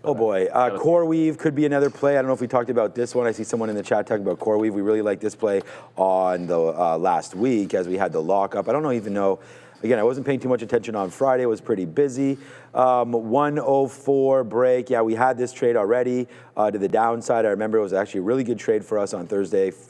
Oh boy, CoreWeave could be another play. I don't know if we talked about this one. I see someone in the chat talking about CoreWeave. We really like this play on the last week as we had the lockup. I don't even know. Again, I wasn't paying too much attention on Friday. It was pretty busy. 104 break. Yeah, we had this trade already to the downside. I remember it was actually a really good trade for us on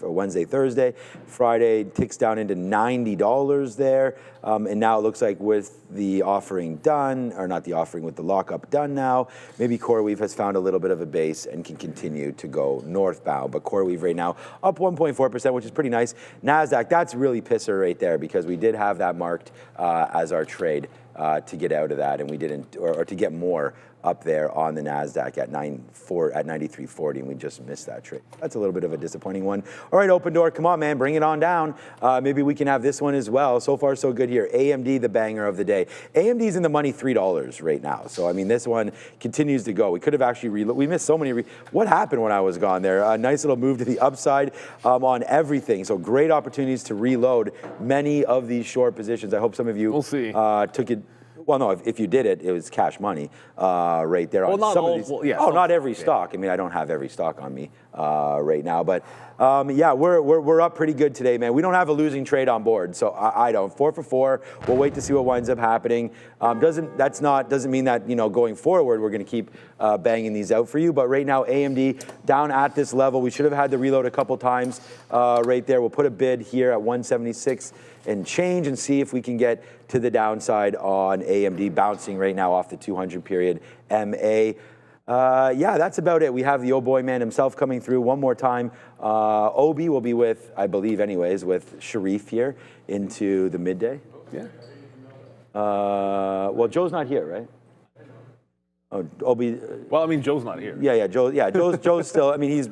Wednesday, Thursday. Friday ticks down into $90 there. And now it looks like with the offering done, or not the offering, with the lockup done now, maybe CoreWeave has found a little bit of a base and can continue to go northbound. But CoreWeave right now up 1.4%, which is pretty nice. Nasdaq, that's really pisser right there because we did have that marked as our trade to get out of that, and we didn't, or to get more up there on the Nasdaq at 93.40, and we just missed that trade. That's a little bit of a disappointing one. All right, open door, come on, man, bring it on down. Maybe we can have this one as well. So far, so good here. AMD, the banger of the day. AMD's in the money $3 right now. So, I mean, this one continues to go. We could have actually we missed so many. What happened when I was gone there? A nice little move to the upside on everything. So great opportunities to reload many of these short positions. I hope some of you took it. Well, no, if you did it, it was cash money right there. Well, on not some all. of these. Well, yeah, not every stock. I mean, I don't have every stock on me right now, but yeah, we're up pretty good today, man. We don't have a losing trade on board, so I don't. 4 for 4. We'll wait to see what winds up happening. Doesn't mean that going forward we're going to keep banging these out for you. But right now, AMD down at this level. We should have had the reload a couple times right there. We'll put a bid here at 176 and change and see if we can get to the downside on AMD, bouncing right now off the 200 period MA. Yeah, that's about it. We have the old boy man himself coming through one more time. Obi will be with, I believe anyways, with Sharif here into the midday. Yeah. Well, Joe's not here, right? Oh, Obi. Well, I mean, Joe's not here. Yeah, Joe. Yeah, Joe's still. I mean, he's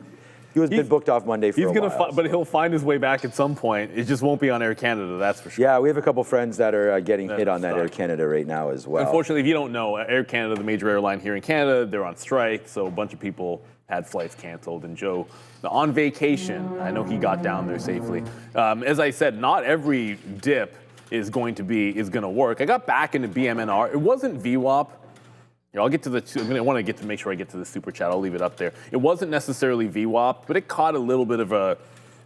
been booked off Monday for a while. But he'll find his way back at some point. It just won't be on Air Canada, that's for sure. Yeah, we have a couple friends that are getting hit on that Air Canada right now as well. Unfortunately, if you don't know, Air Canada, the major airline here in Canada, they're on strike, so a bunch of people had flights canceled. And Joe, on vacation, I know he got down there safely. As I said, not every dip is going to work. I got back into BMNR. It wasn't VWAP. I'll get to I want to make sure I get to the super chat. I'll leave it up there. It wasn't necessarily VWAP, but it caught a little bit of a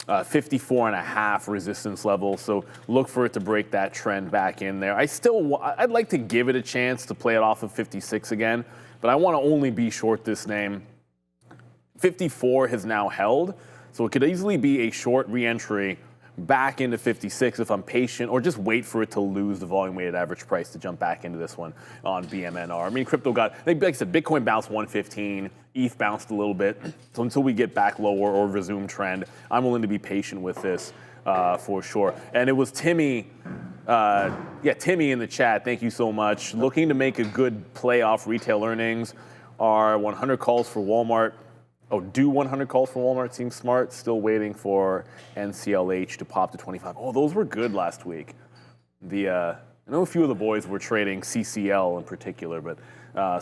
54.5 resistance level. So look for it to break that trend back in there. I'd like to give it a chance to play it off of 56 again, but I want to only be short this name. 54 has now held, so it could easily be a short re-entry back into 56 if I'm patient, or just wait for it to lose the volume weighted average price to jump back into this one on BMNR. I mean, crypto like I said, Bitcoin bounced 115, ETH bounced a little bit. So until we get back lower or resume trend, I'm willing to be patient with this for sure. And it was Timmy, Timmy in the chat, thank you so much. Looking to make a good play off retail earnings are 100 calls for Walmart, Oh, do 100 calls for Walmart seems smart. Still waiting for NCLH to pop to 25. Oh, those were good last week. I know a few of the boys were trading CCL in particular, but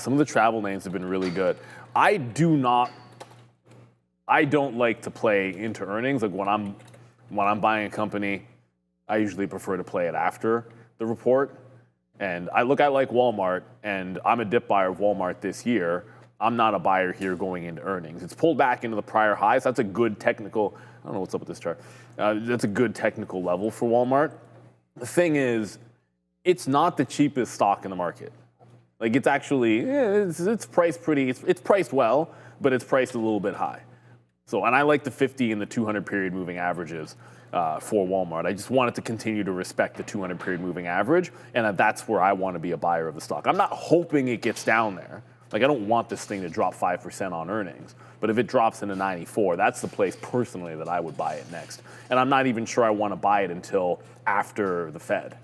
some of the travel names have been really good. I don't like to play into earnings. Like when I'm buying a company, I usually prefer to play it after the report. And I like Walmart, and I'm a dip buyer of Walmart this year. I'm not a buyer here going into earnings. It's pulled back into the prior highs. That's a good technical, I don't know what's up with this chart. That's a good technical level for Walmart. The thing is, it's not the cheapest stock in the market. Like it's actually, it's priced it's priced well, but it's priced a little bit high. So, and I like the 50 and the 200 period moving averages for Walmart. I just want it to continue to respect the 200 period moving average, and that's where I want to be a buyer of the stock. I'm not hoping it gets down there. Like I don't want this thing to drop 5% on earnings, but if it drops into 94, that's the place personally that I would buy it next. And I'm not even sure I want to buy it until after the Fed.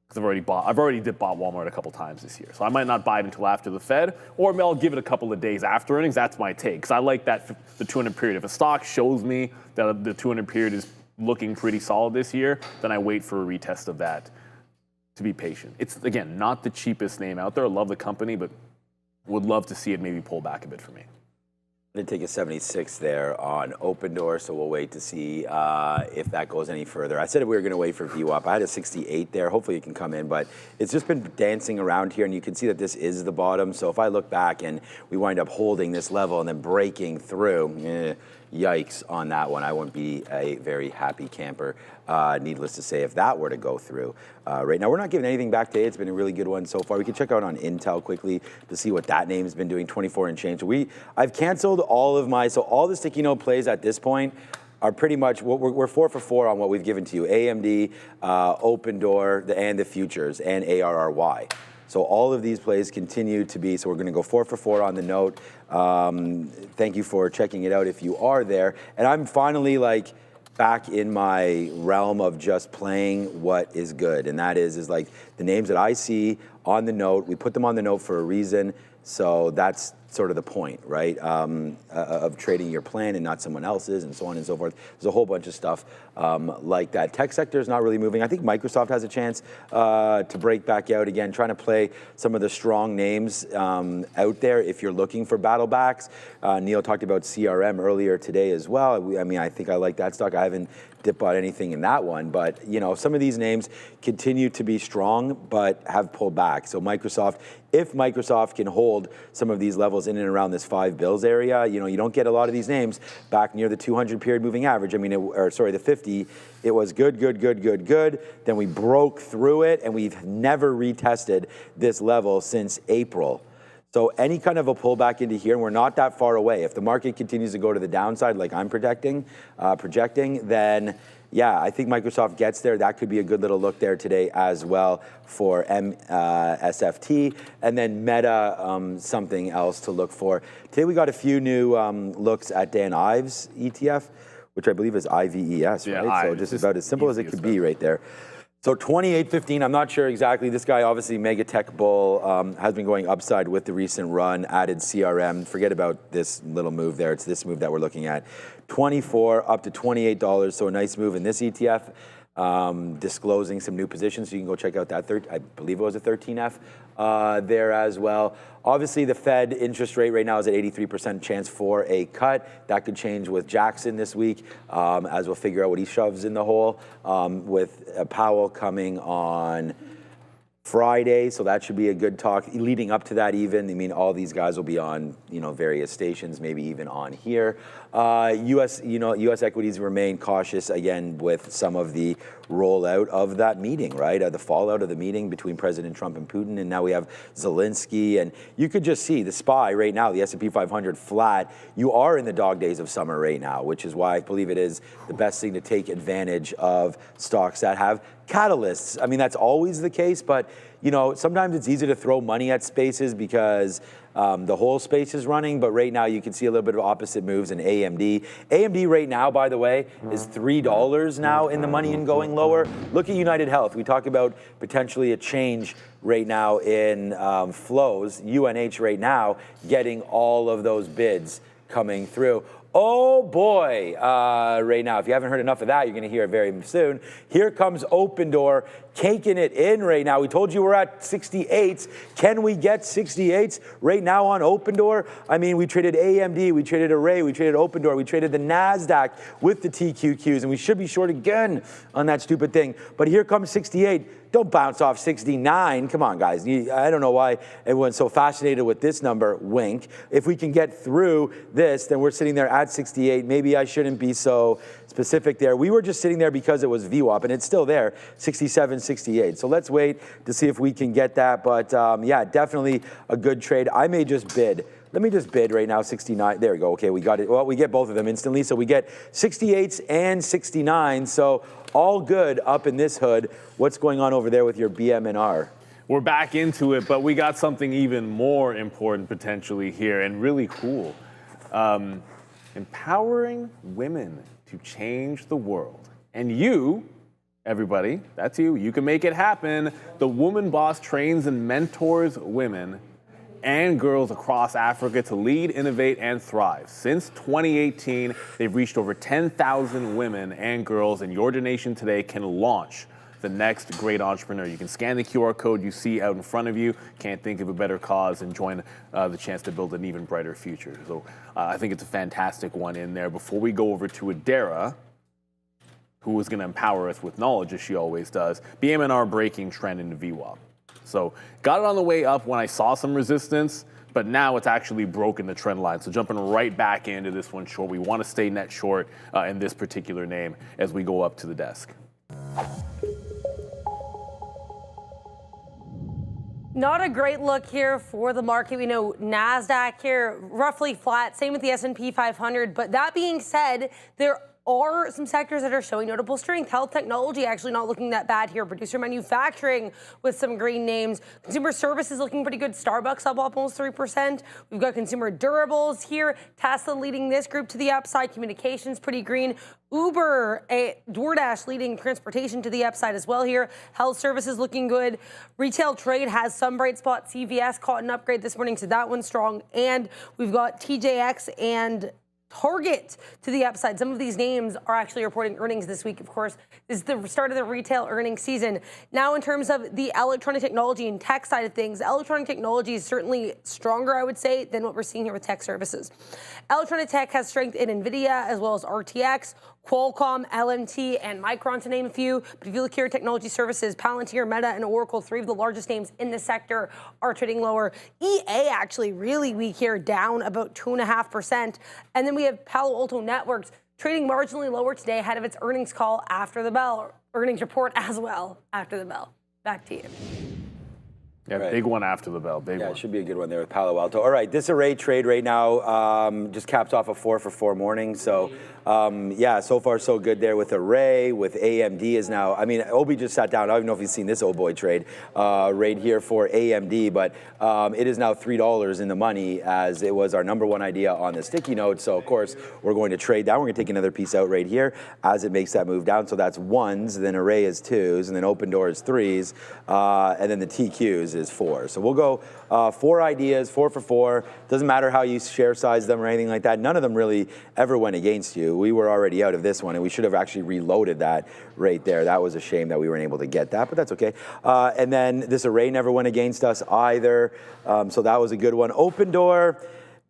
Because I've already bought Walmart a couple times this year. So I might not buy it until after the Fed, or I'll give it a couple of days after earnings. That's my take. Because I like that the 200 period. If a stock shows me that the 200 period is looking pretty solid this year, then I wait for a retest of that to be patient. It's, again, not the cheapest name out there. I love the company, but would love to see it maybe pull back a bit for me. I did take a 76 there on Open Door, so we'll wait to see if that goes any further. I said we were going to wait for VWAP. I had a 68 there. Hopefully it can come in, but it's just been dancing around here, and you can see that this is the bottom. So if I look back and we wind up holding this level and then breaking through, yikes on that one. I wouldn't be a very happy camper, needless to say, if that were to go through. Right now, we're not giving anything back today. It's been a really good one so far. We can check out on Intel quickly to see what that name's been doing, 24 and change. I've canceled all of so all the sticky note plays at this point are pretty much, we're 4 for 4 on what we've given to you. AMD, Open Door, and the futures, and ARRY. So all of these plays continue to be, so we're going to go 4 for 4 on the note. Thank you for checking it out if you are there. And I'm finally back in my realm of just playing what is good. And that is like the names that I see on the note. We put them on the note for a reason. So that's sort of the point, right, of trading your plan and not someone else's, and so on and so forth. There's a whole bunch of stuff like that. Tech sector is not really moving. I think Microsoft has a chance to break back out again, trying to play some of the strong names out there if you're looking for battle backs. Neil talked about CRM earlier today as well. I mean, I think I like that stock. I haven't dip bought anything in that one, but some of these names continue to be strong but have pulled back. So Microsoft, if Microsoft can hold some of these levels in and around this 5 bills area, you don't get a lot of these names back near the 200 period moving average. I mean, the 50, it was good. Then we broke through it, and we've never retested this level since April. So any kind of a pullback into here, and we're not that far away. If the market continues to go to the downside like I'm projecting, then yeah, I think Microsoft gets there. That could be a good little look there today as well for SFT. And then Meta, something else to look for. Today we got a few new looks at Dan Ives ETF, which I believe is IVES, right? Yeah, so just about as simple as it could be right there. So 28.15, I'm not sure exactly. This guy, obviously, mega tech bull, has been going upside with the recent run, added CRM. Forget about this little move there. It's this move that we're looking at. 24 up to $28, so a nice move in this ETF. Disclosing some new positions, so you can go check out that I believe it was a 13F there as well. Obviously, the Fed interest rate right now is at 83% chance for a cut. That could change with Jackson this week, as we'll figure out what he shoves in the hole, with Powell coming on Friday, so that should be a good talk. Leading up to that even, I mean, all these guys will be on, various stations, maybe even on here. U.S. equities remain cautious, again, with some of the rollout of that meeting, right? The fallout of the meeting between President Trump and Putin, and now we have Zelensky, and you could just see the SPY right now, the S&P 500 flat. You are in the dog days of summer right now, which is why I believe it is the best thing to take advantage of stocks that have catalysts. I mean, that's always the case, but sometimes it's easy to throw money at spaces because the whole space is running, but right now you can see a little bit of opposite moves in AMD. AMD right now, by the way, is $3 now in the money and going lower. Look at United Health. We talk about potentially a change right now in flows. UNH right now getting all of those bids coming through. Oh boy, right now, if you haven't heard enough of that, you're gonna hear it very soon. Here comes Open Door, taking it in right now. We told you we're at 68s. Can we get 68s right now on Open Door? I mean, we traded AMD, we traded Array, we traded Open Door, we traded the Nasdaq with the TQQs, and we should be short again on that stupid thing. But here comes 68. Don't bounce off 69. Come on, guys. I don't know why everyone's so fascinated with this number, wink. If we can get through this, then we're sitting there at 68. Maybe I shouldn't be so specific there. We were just sitting there because it was VWAP, and it's still there, 67, 68. So let's wait to see if we can get that. But yeah, definitely a good trade. I may just bid. Let me just bid right now, 69. There we go. Okay, we got it. Well, we get both of them instantly. So we get 68s and 69. So all good up in this hood. What's going on over there with your BMNR? We're back into it, but we got something even more important potentially here and really cool. Empowering women to change the world. And you, everybody, that's you. You can make it happen. The Woman Boss trains and mentors women and girls across Africa to lead, innovate, and thrive. Since 2018, they've reached over 10,000 women and girls, and your donation today can launch the next great entrepreneur. You can scan the QR code you see out in front of you. Can't think of a better cause and join the chance to build an even brighter future. So I think it's a fantastic one in there. Before we go over to Adara, who is going to empower us with knowledge, as she always does, BMNR breaking trend into VWAP. So got it on the way up when I saw some resistance, but now it's actually broken the trend line. So jumping right back into this one short. We want to stay net short in this particular name as we go up to the desk. Not a great look here for the market. We know Nasdaq here roughly flat, same with the S&P 500. But that being said, there are some sectors that are showing notable strength. Health technology actually not looking that bad here. Producer manufacturing with some green names. Consumer services looking pretty good. Starbucks up almost 3%. We've got consumer durables here. Tesla leading this group to the upside. Communications pretty green. Uber, DoorDash leading transportation to the upside as well here. Health services looking good. Retail trade has some bright spots. CVS caught an upgrade this morning, so that one's strong. And we've got TJX and Target to the upside. Some of these names are actually reporting earnings this week, of course. This is the start of the retail earnings season. Now, in terms of the electronic technology and tech side of things, electronic technology is certainly stronger, I would say, than what we're seeing here with tech services. Electronic tech has strength in NVIDIA as well as RTX, Qualcomm, LMT, and Micron, to name a few. But if you look here at technology services, Palantir, Meta, and Oracle, three of the largest names in the sector, are trading lower. EA actually really weak here, down about 2.5%. And then we have Palo Alto Networks trading marginally lower today ahead of its earnings call after the bell, earnings report as well after the bell. Back to you. Yeah, right. Big one after the bell. Big one. It should be a good one there with Palo Alto. All right, this Array trade right now just caps off a 4 for 4 morning. So, yeah, so far so good there with Array, with AMD is now, I mean, Obi just sat down. I don't even know if you've seen this old boy trade right here for AMD, but it is now $3 in the money as it was our number one idea on the sticky note. So, of course, we're going to trade that. We're going to take another piece out right here as it makes that move down. So that's 1s, then Array is 2s, and then Open Door is 3s, and then the TQs is 4. So we'll go 4 ideas, 4 for 4. Doesn't matter how you share size them or anything like that. None of them really ever went against you. We were already out of this one, and we should have actually reloaded that right there. That was a shame that we weren't able to get that, but that's okay. And then this Array never went against us either. So that was a good one. Open Door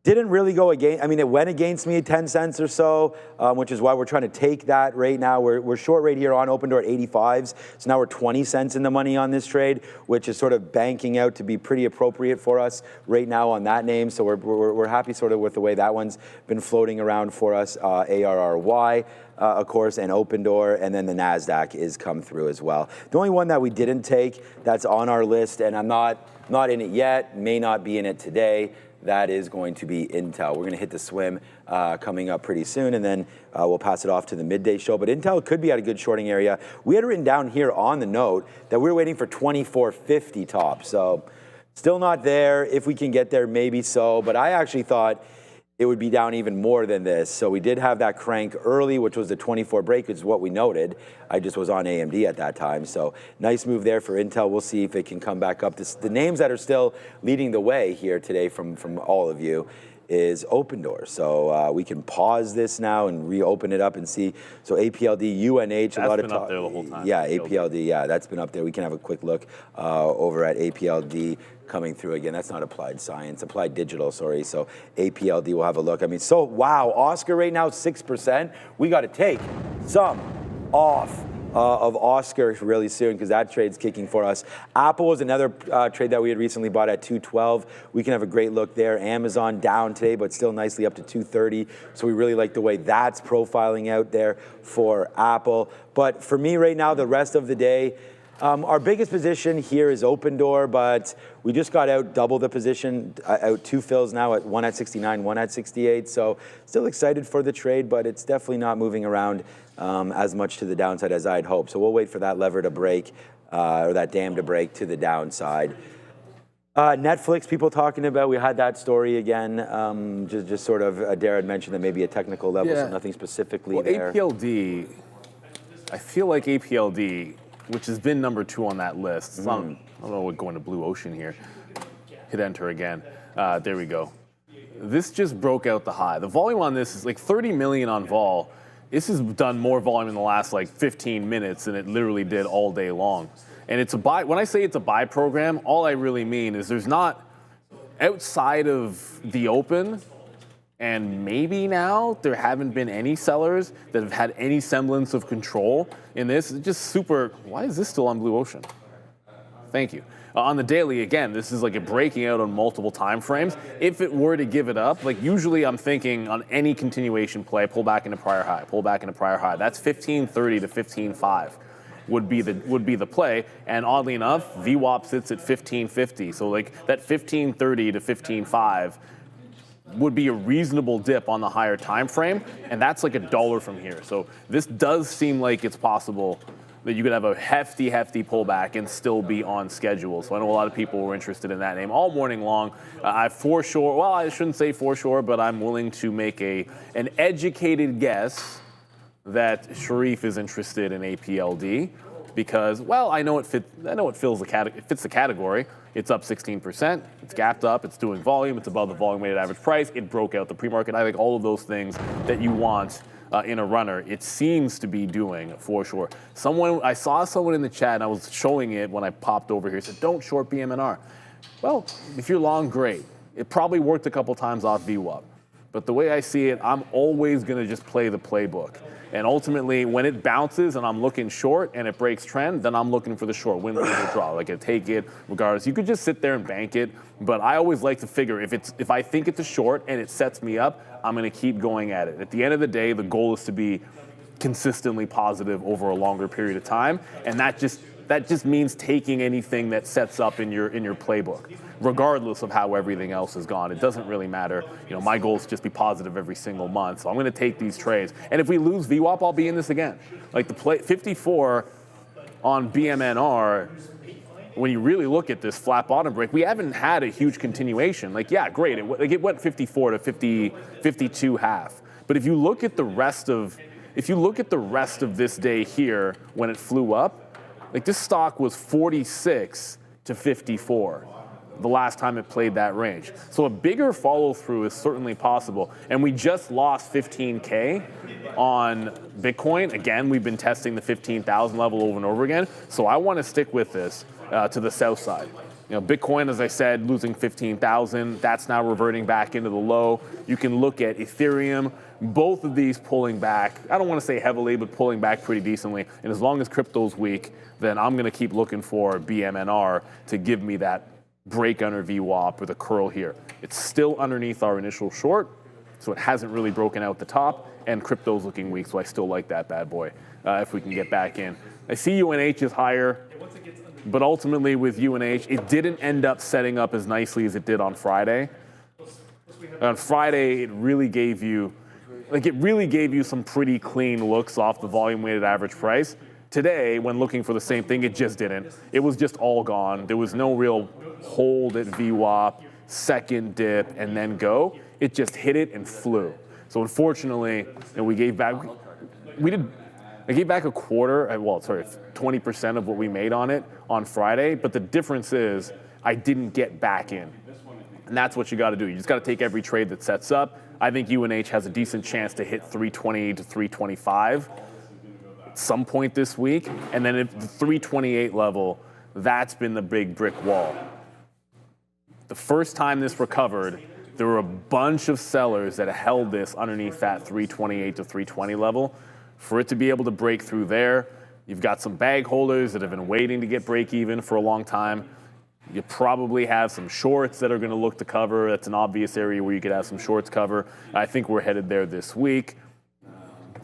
didn't really go against, I mean, it went against me 10 cents or so, which is why we're trying to take that right now. We're short right here on Open Door at 85s. So now we're 20 cents in the money on this trade, which is sort of banking out to be pretty appropriate for us right now on that name. So we're happy sort of with the way that one's been floating around for us. ARRY, of course, and Open Door, and then the Nasdaq is come through as well. The only one that we didn't take that's on our list, and I'm not in it yet, may not be in it today, that is going to be Intel. We're going to hit the swim coming up pretty soon, and then we'll pass it off to the midday show. But Intel could be at a good shorting area. We had written down here on the note that we're waiting for 2450 top. So still not there. If we can get there, maybe so. But I actually thought it would be down even more than this. So we did have that crank early, which was the 24 break, which is what we noted. I just was on AMD at that time. So nice move there for Intel. We'll see if it can come back up. The names that are still leading the way here today from all of you is open door. So we can pause this now and reopen it up and see. So APLD, UNH, That's a lot been of up there the whole time. Yeah, APLD, yeah, that's been up there. We can have a quick look over at APLD coming through again. That's not applied science, applied digital, sorry. So APLD, we'll have a look. I mean, so wow, Oscar right now 6%. We got to take some off of Oscar really soon because that trade's kicking for us. Apple was another trade that we had recently bought at 212. We can have a great look there. Amazon down today, but still nicely up to 230. So we really like the way that's profiling out there for Apple. But for me right now, the rest of the day, our biggest position here is open door, but we just got out double the position, out 2 fills now, at one at 69, one at 68. So still excited for the trade, but it's definitely not moving around as much to the downside as I'd hoped. So we'll wait for that lever to break, or that dam to break to the downside. Netflix, people talking about, we had that story again, just sort of, Darren had mentioned that maybe a technical level, so nothing specifically there. APLD, I feel like APLD, which has been number 2 on that list. I don't know what going to Blue Ocean here. Hit enter again. There we go. This just broke out the high. The volume on this is like 30 million on vol. This has done more volume in the last like 15 minutes than it literally did all day long. And it's a buy. When I say it's a buy program, all I really mean is there's not, outside of the open, and maybe now there haven't been any sellers that have had any semblance of control in this. It's just super. Why is this still on Blue Ocean? Thank you. On the daily, again, this is like a breaking out on multiple time frames. If it were to give it up, like usually I'm thinking on any continuation play, pull back into prior high, pull back into prior high. That's 1530 to 15.5 would be the play. And oddly enough, VWAP sits at 1550. So like that 1530 to 15.5 would be a reasonable dip on the higher time frame, and that's like $1 from here. So this does seem like it's possible that you could have a hefty pullback and still be on schedule. So I know a lot of people were interested in that name all morning long. I for sure, well, I shouldn't say for sure, but I'm willing to make an educated guess that Sharif is interested in APLD because, well, I know it fits the category. It's up 16%. It's gapped up. It's doing volume. It's above the volume-weighted average price. It broke out the pre-market. I think all of those things that you want in a runner, it seems to be doing for sure. I saw someone in the chat, and I was showing it when I popped over here, said, don't short BMNR. Well, if you're long, great. It probably worked a couple times off VWAP. But the way I see it, I'm always going to just play the playbook. And ultimately, when it bounces and I'm looking short and it breaks trend, then I'm looking for the short win, lose, or draw. Like I take it regardless. You could just sit there and bank it, but I always like to figure if I think it's a short and it sets me up, I'm going to keep going at it. At the end of the day, the goal is to be consistently positive over a longer period of time, and that just means taking anything that sets up in your playbook, regardless of how everything else has gone. It doesn't really matter. You know, my goal is to just be positive every single month. So I'm going to take these trades. And if we lose VWAP, I'll be in this again. Like the play 54 on BMNR, when you really look at this flat bottom break, we haven't had a huge continuation. Like, yeah, great. It went 54 to 52 half. But if you look at the rest of this day here when it flew up, like this stock was 46 to 54 the last time it played that range. So a bigger follow through is certainly possible. And we just lost 15K on Bitcoin. Again, we've been testing the 15,000 level over and over again. So I want to stick with this to the south side. You know, Bitcoin, as I said, losing 15,000. That's now reverting back into the low. You can look at Ethereum. Both of these pulling back. I don't want to say heavily, but pulling back pretty decently. And as long as crypto's weak, then I'm going to keep looking for BMNR to give me that break under VWAP with a curl here. It's still underneath our initial short, so it hasn't really broken out the top, and crypto's looking weak, so I still like that bad boy if we can get back in. I see UNH is higher, but ultimately with UNH, it didn't end up setting up as nicely as it did on Friday. On Friday, it really gave you some pretty clean looks off the volume-weighted average price. Today, when looking for the same thing, it just didn't. It was just all gone. There was no real hold at VWAP, second dip, and then go. It just hit it and flew. So unfortunately, we gave back. I gave back a quarter. 20% of what we made on it on Friday. But the difference is, I didn't get back in. And that's what you got to do. You just got to take every trade that sets up. I think UNH has a decent chance to hit 320 to 325 at some point this week. And then at the 328 level, that's been the big brick wall. The first time this recovered, there were a bunch of sellers that held this underneath that 328 to 320 level. For it to be able to break through there, you've got some bag holders that have been waiting to get break even for a long time. You probably have some shorts that are going to look to cover. That's an obvious area where you could have some shorts cover. I think we're headed there this week.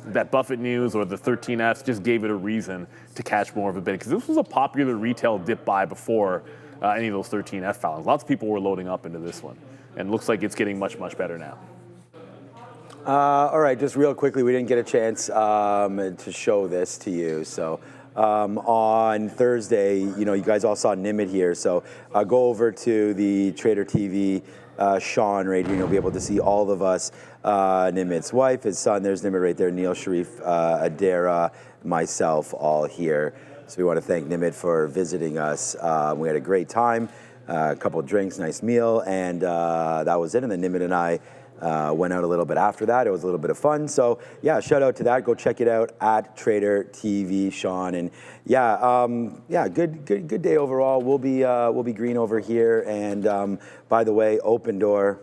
That Buffett news or the 13Fs just gave it a reason to catch more of a bid, because this was a popular retail dip buy before any of those 13F filings. Lots of people were loading up into this one, and it looks like it's getting much, much better now. All right, just real quickly, we didn't get a chance to show this to you. So on Thursday, you guys all saw Nimit here. So go over to the Trader TV, Sean right here, and you'll be able to see all of us, Nimit's wife, his son, there's Nimit right there, Neil, Sharif, Adara, myself, all here. So we want to thank Nimit for visiting us. We had a great time, a couple of drinks, nice meal, and that was it. And then Nimit and I went out a little bit after that. It was a little bit of fun. So yeah, shout out to that. Go check it out at Trader TV, Sean. And good day overall. We'll be green over here. And by the way, Open Door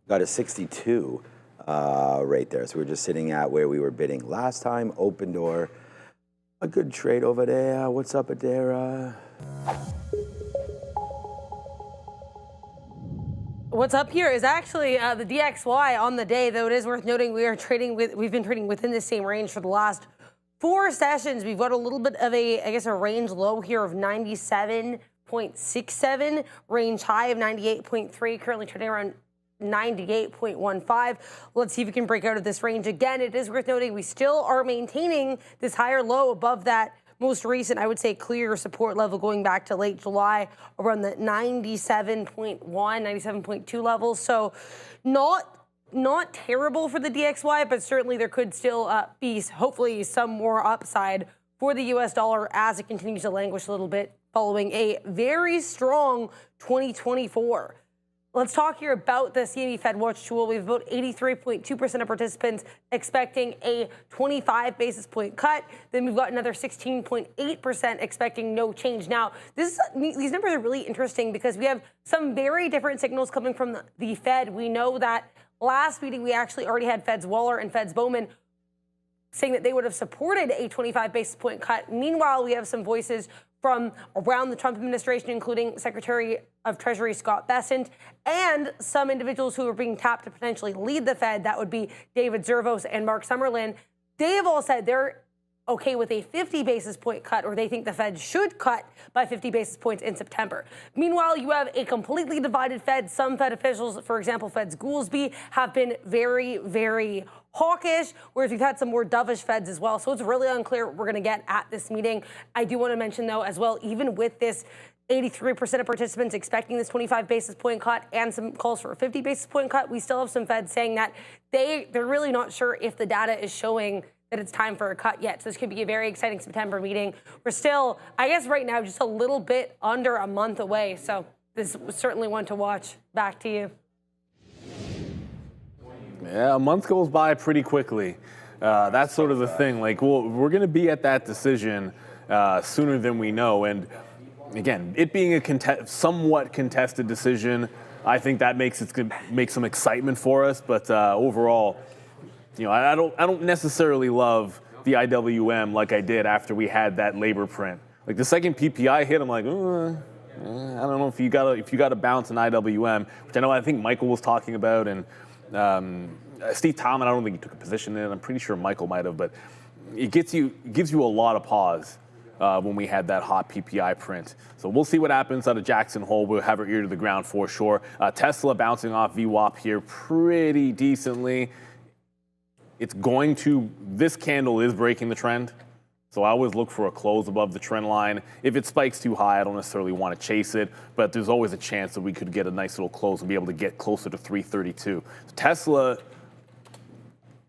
got a 62 right there. So we're just sitting at where we were bidding last time. Open Door, a good trade over there. What's up, Adara? What's up here is actually the DXY on the day, though it is worth noting we've been trading within the same range for the last 4 sessions. We've got a little bit of a range low here of 97.67, range high of 98.3, currently trading around 98.15. Let's see if we can break out of this range again. It is worth noting we still are maintaining this higher low above that most recent, I would say, clear support level going back to late July around the 97.1, 97.2 levels. So not terrible for the DXY, but certainly there could still be hopefully some more upside for the US dollar as it continues to languish a little bit following a very strong 2024. Let's talk here about the CME Fed Watch tool. We have about 83.2% of participants expecting a 25 basis point cut. Then we've got another 16.8% expecting no change. Now, these numbers are really interesting because we have some very different signals coming from the Fed. We know that last meeting we actually already had Fed's Waller and Fed's Bowman saying that they would have supported a 25 basis point cut. Meanwhile, we have some voices from around the Trump administration, including Secretary of Treasury Scott Bessent, and some individuals who are being tapped to potentially lead the Fed. That would be David Zervos and Mark Summerlin. They have all said they're okay with a 50 basis point cut, or they think the Fed should cut by 50 basis points in September. Meanwhile, you have a completely divided Fed. Some Fed officials, for example, Fed's Goolsbee, have been very, very hawkish, whereas we've had some more dovish Feds as well. So it's really unclear what we're going to get at this meeting. I do want to mention, though, as well, even with this 83% of participants expecting this 25 basis point cut and some calls for a 50 basis point cut, we still have some Feds saying that they're really not sure if the data is showing that it's time for a cut yet. So this could be a very exciting September meeting. We're still, I guess right now, just a little bit under a month away. So this was certainly one to watch. Back to you. Yeah, a month goes by pretty quickly. That's sort of the thing. Like, we're going to be at that decision sooner than we know. And again, it being a somewhat contested decision, I think that makes some excitement for us. But overall, I don't necessarily love the IWM like I did after we had that labor print. Like the second PPI hit, I'm like, I don't know if you got to bounce an IWM, which I think Michael was talking about, and Steve Talman, I don't think he took a position in it. I'm pretty sure Michael might have, but it gives you a lot of pause when we had that hot PPI print. So we'll see what happens out of Jackson Hole. We'll have our ear to the ground for sure. Tesla bouncing off VWAP here pretty decently. This candle is breaking the trend. So I always look for a close above the trend line. If it spikes too high, I don't necessarily want to chase it, but there's always a chance that we could get a nice little close and be able to get closer to 332. Tesla,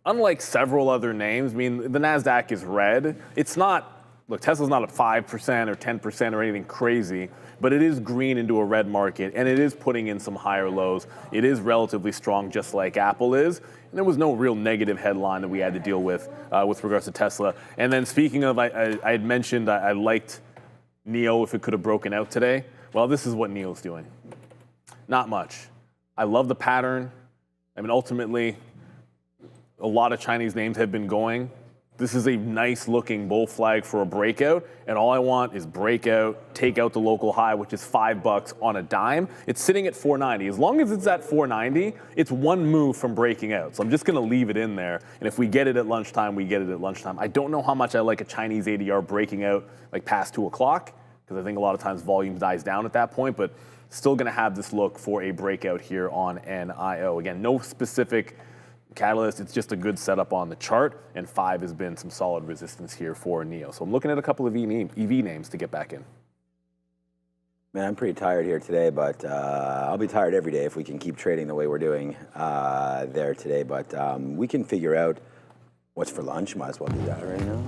unlike several other names, the Nasdaq is red. It's not look, Tesla's not at 5% or 10% or anything crazy, but it is green into a red market, and it is putting in some higher lows. It is relatively strong, just like Apple is. And there was no real negative headline that we had to deal with regards to Tesla. And then speaking of, I had mentioned I liked NIO if it could have broken out today. Well, this is what NIO's doing. Not much. I love the pattern. I mean, ultimately, a lot of Chinese names have been going. This is a nice looking bull flag for a breakout, and all I want is breakout, take out the local high, which is $5 on a dime. It's sitting at 490. As long as it's at 490, it's one move from breaking out. So I'm just gonna leave it in there, and if we get it at lunchtime, we get it at lunchtime. I don't know how much I like a Chinese ADR breaking out like past 2 o'clock, because I think a lot of times volume dies down at that point, but still gonna have this look for a breakout here on NIO. Again, no specific catalyst, it's just a good setup on the chart, and 5 has been some solid resistance here for NIO. So I'm looking at a couple of EV names to get back in. Man, I'm pretty tired here today, but I'll be tired every day if we can keep trading the way we're doing there today. But we can figure out what's for lunch. Might as well do that right now.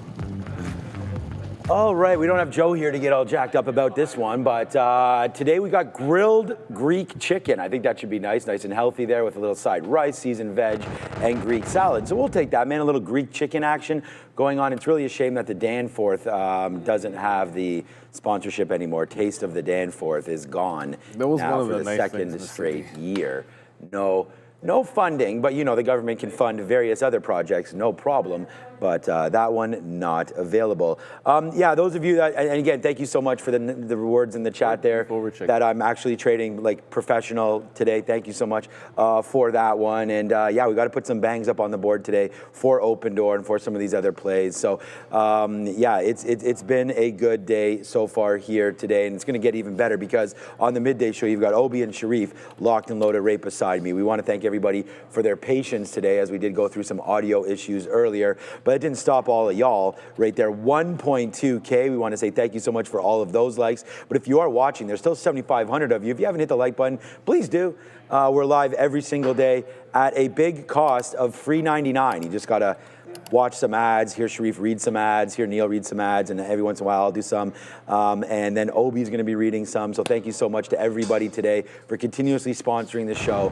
All right, we don't have Joe here to get all jacked up about this one, but today we got grilled Greek chicken. I think that should be nice and healthy there with a little side rice, seasoned veg, and Greek salad. So we'll take that, man, a little Greek chicken action going on. It's really a shame that the Danforth doesn't have the sponsorship anymore. Taste of the Danforth is gone that was now one of for the the nice second straight year. No funding, but you know, the government can fund various other projects, no problem. But that one not available. Yeah, those of you that, and again, thank you so much for the rewards in the chat there. That I'm actually trading like professional today. Thank you so much for that one. And yeah, we got to put some bangs up on the board today for Open Door and for some of these other plays. So yeah, it's been a good day so far here today, and it's going to get even better because on the midday show you've got Obi and Sharif locked and loaded right beside me. We want to thank everybody for their patience today as we did go through some audio issues earlier. But it didn't stop all of y'all right there. 1.2K. We want to say thank you so much for all of those likes. But if you are watching, there's still 7,500 of you. If you haven't hit the like button, please do. We're live every single day at a big cost of $3.99. You just got to watch some ads, hear Sharif read some ads, hear Neil read some ads, and every once in a while I'll do some. And then Obi's going to be reading some. So thank you so much to everybody today for continuously sponsoring the show.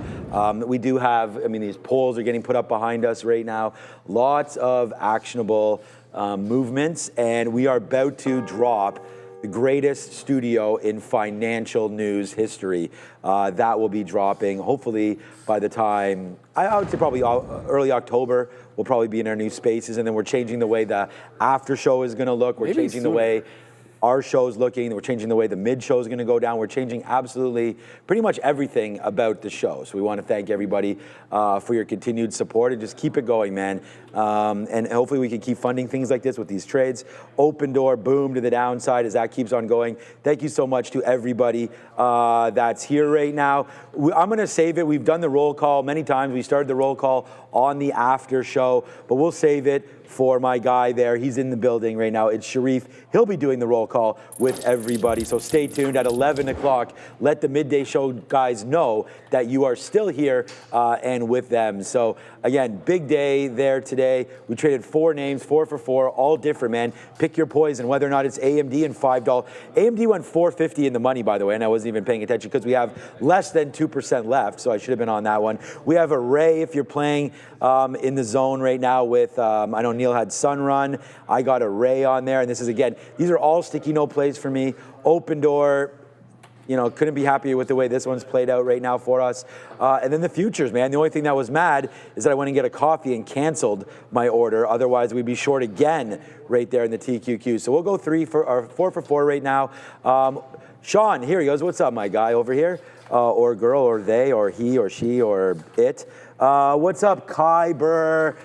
We do have, I mean, these polls are getting put up behind us right now. Lots of actionable movements, and we are about to drop the greatest studio in financial news history. That will be dropping hopefully by the time, I would say probably early October, we'll probably be in our new spaces, and then we're changing the way the after show is gonna look. We're changing the way our show's looking. We're changing the way the mid show is going to go down. We're changing absolutely pretty much everything about the show. So we want to thank everybody for your continued support and just keep it going, man. And hopefully we can keep funding things like this with these trades. Open Door, boom to the downside as that keeps on going. Thank you so much to everybody that's here right now. I'm going to save it. We've done the roll call many times. We started the roll call on the after show, but we'll save it for my guy there. He's in the building right now. It's Sharif. He'll be doing the roll call with everybody. So stay tuned at 11 o'clock. Let the midday show guys know that you are still here and with them. So again, big day there today. We traded 4 names, 4 for 4, all different, man. Pick your poison, whether or not it's AMD and $5. AMD went $4.50 in the money, by the way, and I wasn't even paying attention because we have less than 2% left, so I should have been on that one. We have Array if you're playing in the zone right now with, I know Neil had Sunrun. I got Array on there, and this is, again, these are all sticky no plays for me. Open Door, you know, couldn't be happier with the way this one's played out right now for us. And then the futures, man. The only thing that was mad is that I went and get a coffee and canceled my order. Otherwise, we'd be short again right there in the TQQ. So we'll go 4 for 4 right now. Sean, here he goes. What's up, my guy over here? Or girl, or they, or he, or she, or it. What's up, Khyber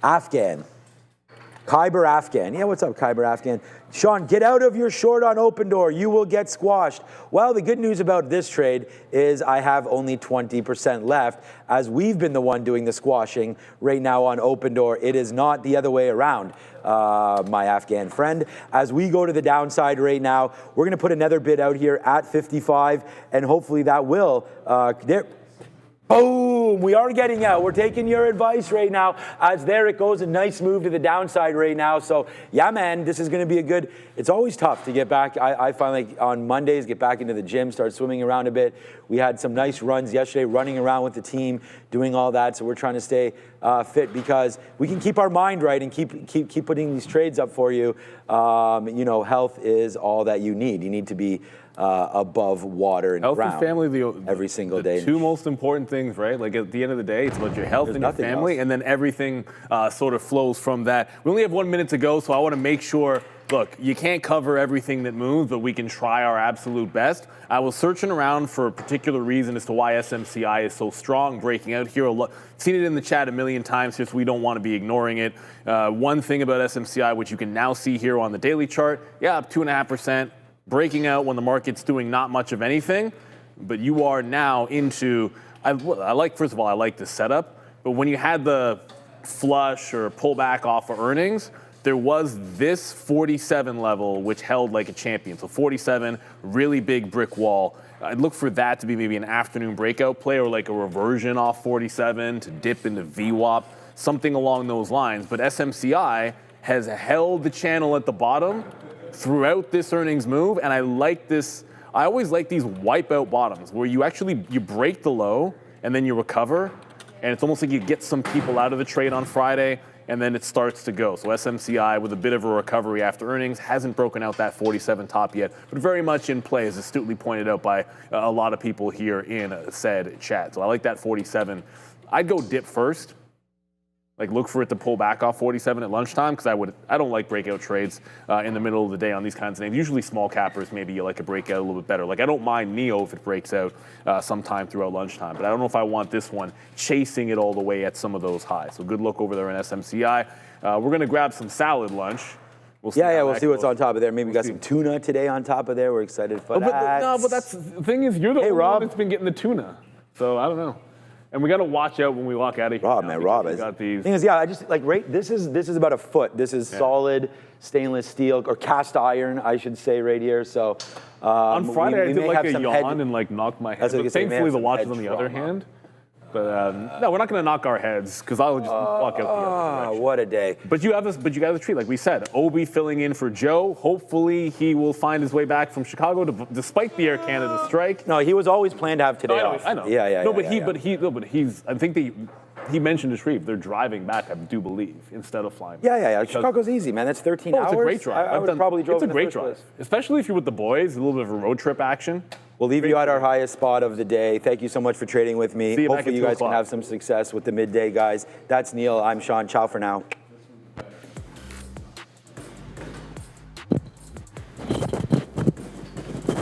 Afghan? Khyber Afghan. Yeah, what's up, Khyber Afghan? Sean, get out of your short on Open Door. You will get squashed. Well, the good news about this trade is I have only 20% left, as we've been the one doing the squashing right now on Open Door. It is not the other way around, my Afghan friend. As we go to the downside right now, we're going to put another bid out here at 55, and hopefully that will, Boom! We are getting out. We're taking your advice right now. As there it goes, a nice move to the downside right now. So, yeah, man, this is going to be a good. It's always tough to get back. I find like on Mondays, get back into the gym, start swimming around a bit. We had some nice runs yesterday, running around with the team, doing all that. So we're trying to stay fit because we can keep our mind right and keep putting these trades up for you. You know, health is all that you need. You need to be above water and health ground and family, every single day. Two most important things, right? Like at the end of the day, it's about your health and your family, else. and then everything sort of flows from that. We only have 1 minute to go, so I want to make sure. Look, you can't cover everything that moves, but we can try our absolute best. I was searching around for a particular reason as to why SMCI is so strong, breaking out here. Seen it in the chat a million times, just we don't want to be ignoring it. One thing about SMCI, which you can now see here on the daily chart, yeah, up 2.5%, breaking out when the market's doing not much of anything, but you are now into, first of all, I like the setup, but when you had the flush or pullback off of earnings, there was this 47 level, which held like a champion. So 47, really big brick wall. I'd look for that to be maybe an afternoon breakout play or like a reversion off 47 to dip into VWAP, something along those lines. But SMCI has held the channel at the bottom throughout this earnings move, and I like this. I always like these wipeout bottoms where you break the low and then you recover, and it's almost like you get some people out of the trade on Friday, and then it starts to go. So SMCI, with a bit of a recovery after earnings, hasn't broken out that 47 top yet, but very much in play, as astutely pointed out by a lot of people here in said chat. So I like that 47. I'd go dip first. Like look for it to pull back off 47 at lunchtime, because I don't like breakout trades in the middle of the day on these kinds of names. Usually small cappers, maybe you like a breakout a little bit better. Like I don't mind NEO if it breaks out sometime throughout lunchtime, but I don't know if I want this one chasing it all the way at some of those highs. So good luck over there in SMCI. We're going to grab some salad lunch. We'll see what's on top of there. Maybe we got some tuna today on top of there. We're excited for that. But that's the thing is, you're the only one that's been getting the tuna. So I don't know. And we got to watch out when we walk out of here. Rob. Thing is, I just like this is about a foot. This is solid stainless steel or cast iron, I should say, right here. So on Friday I did like a yawn and like knocked my head. But thankfully the watch is on the other hand. But no, we're not going to knock our heads because I'll just walk out the other direction. What a day! But you guys have a treat, like we said. Obi filling in for Joe. Hopefully he will find his way back from Chicago, despite the Air Canada strike. No, he was always planned to have today off. I know. Yeah. But he's. I think he mentioned to Shreve, they're driving back, I do believe, instead of flying. Yeah. Chicago's easy, man. That's 13 hours. It's a great drive. I would probably drove. It's a great drive, especially if you're with the boys. A little bit of a road trip action. We'll leave you at our highest spot of the day. Thank you so much for trading with me. See you Hopefully you guys can have some success with the midday, guys. That's Neil. I'm Sean. Ciao for now.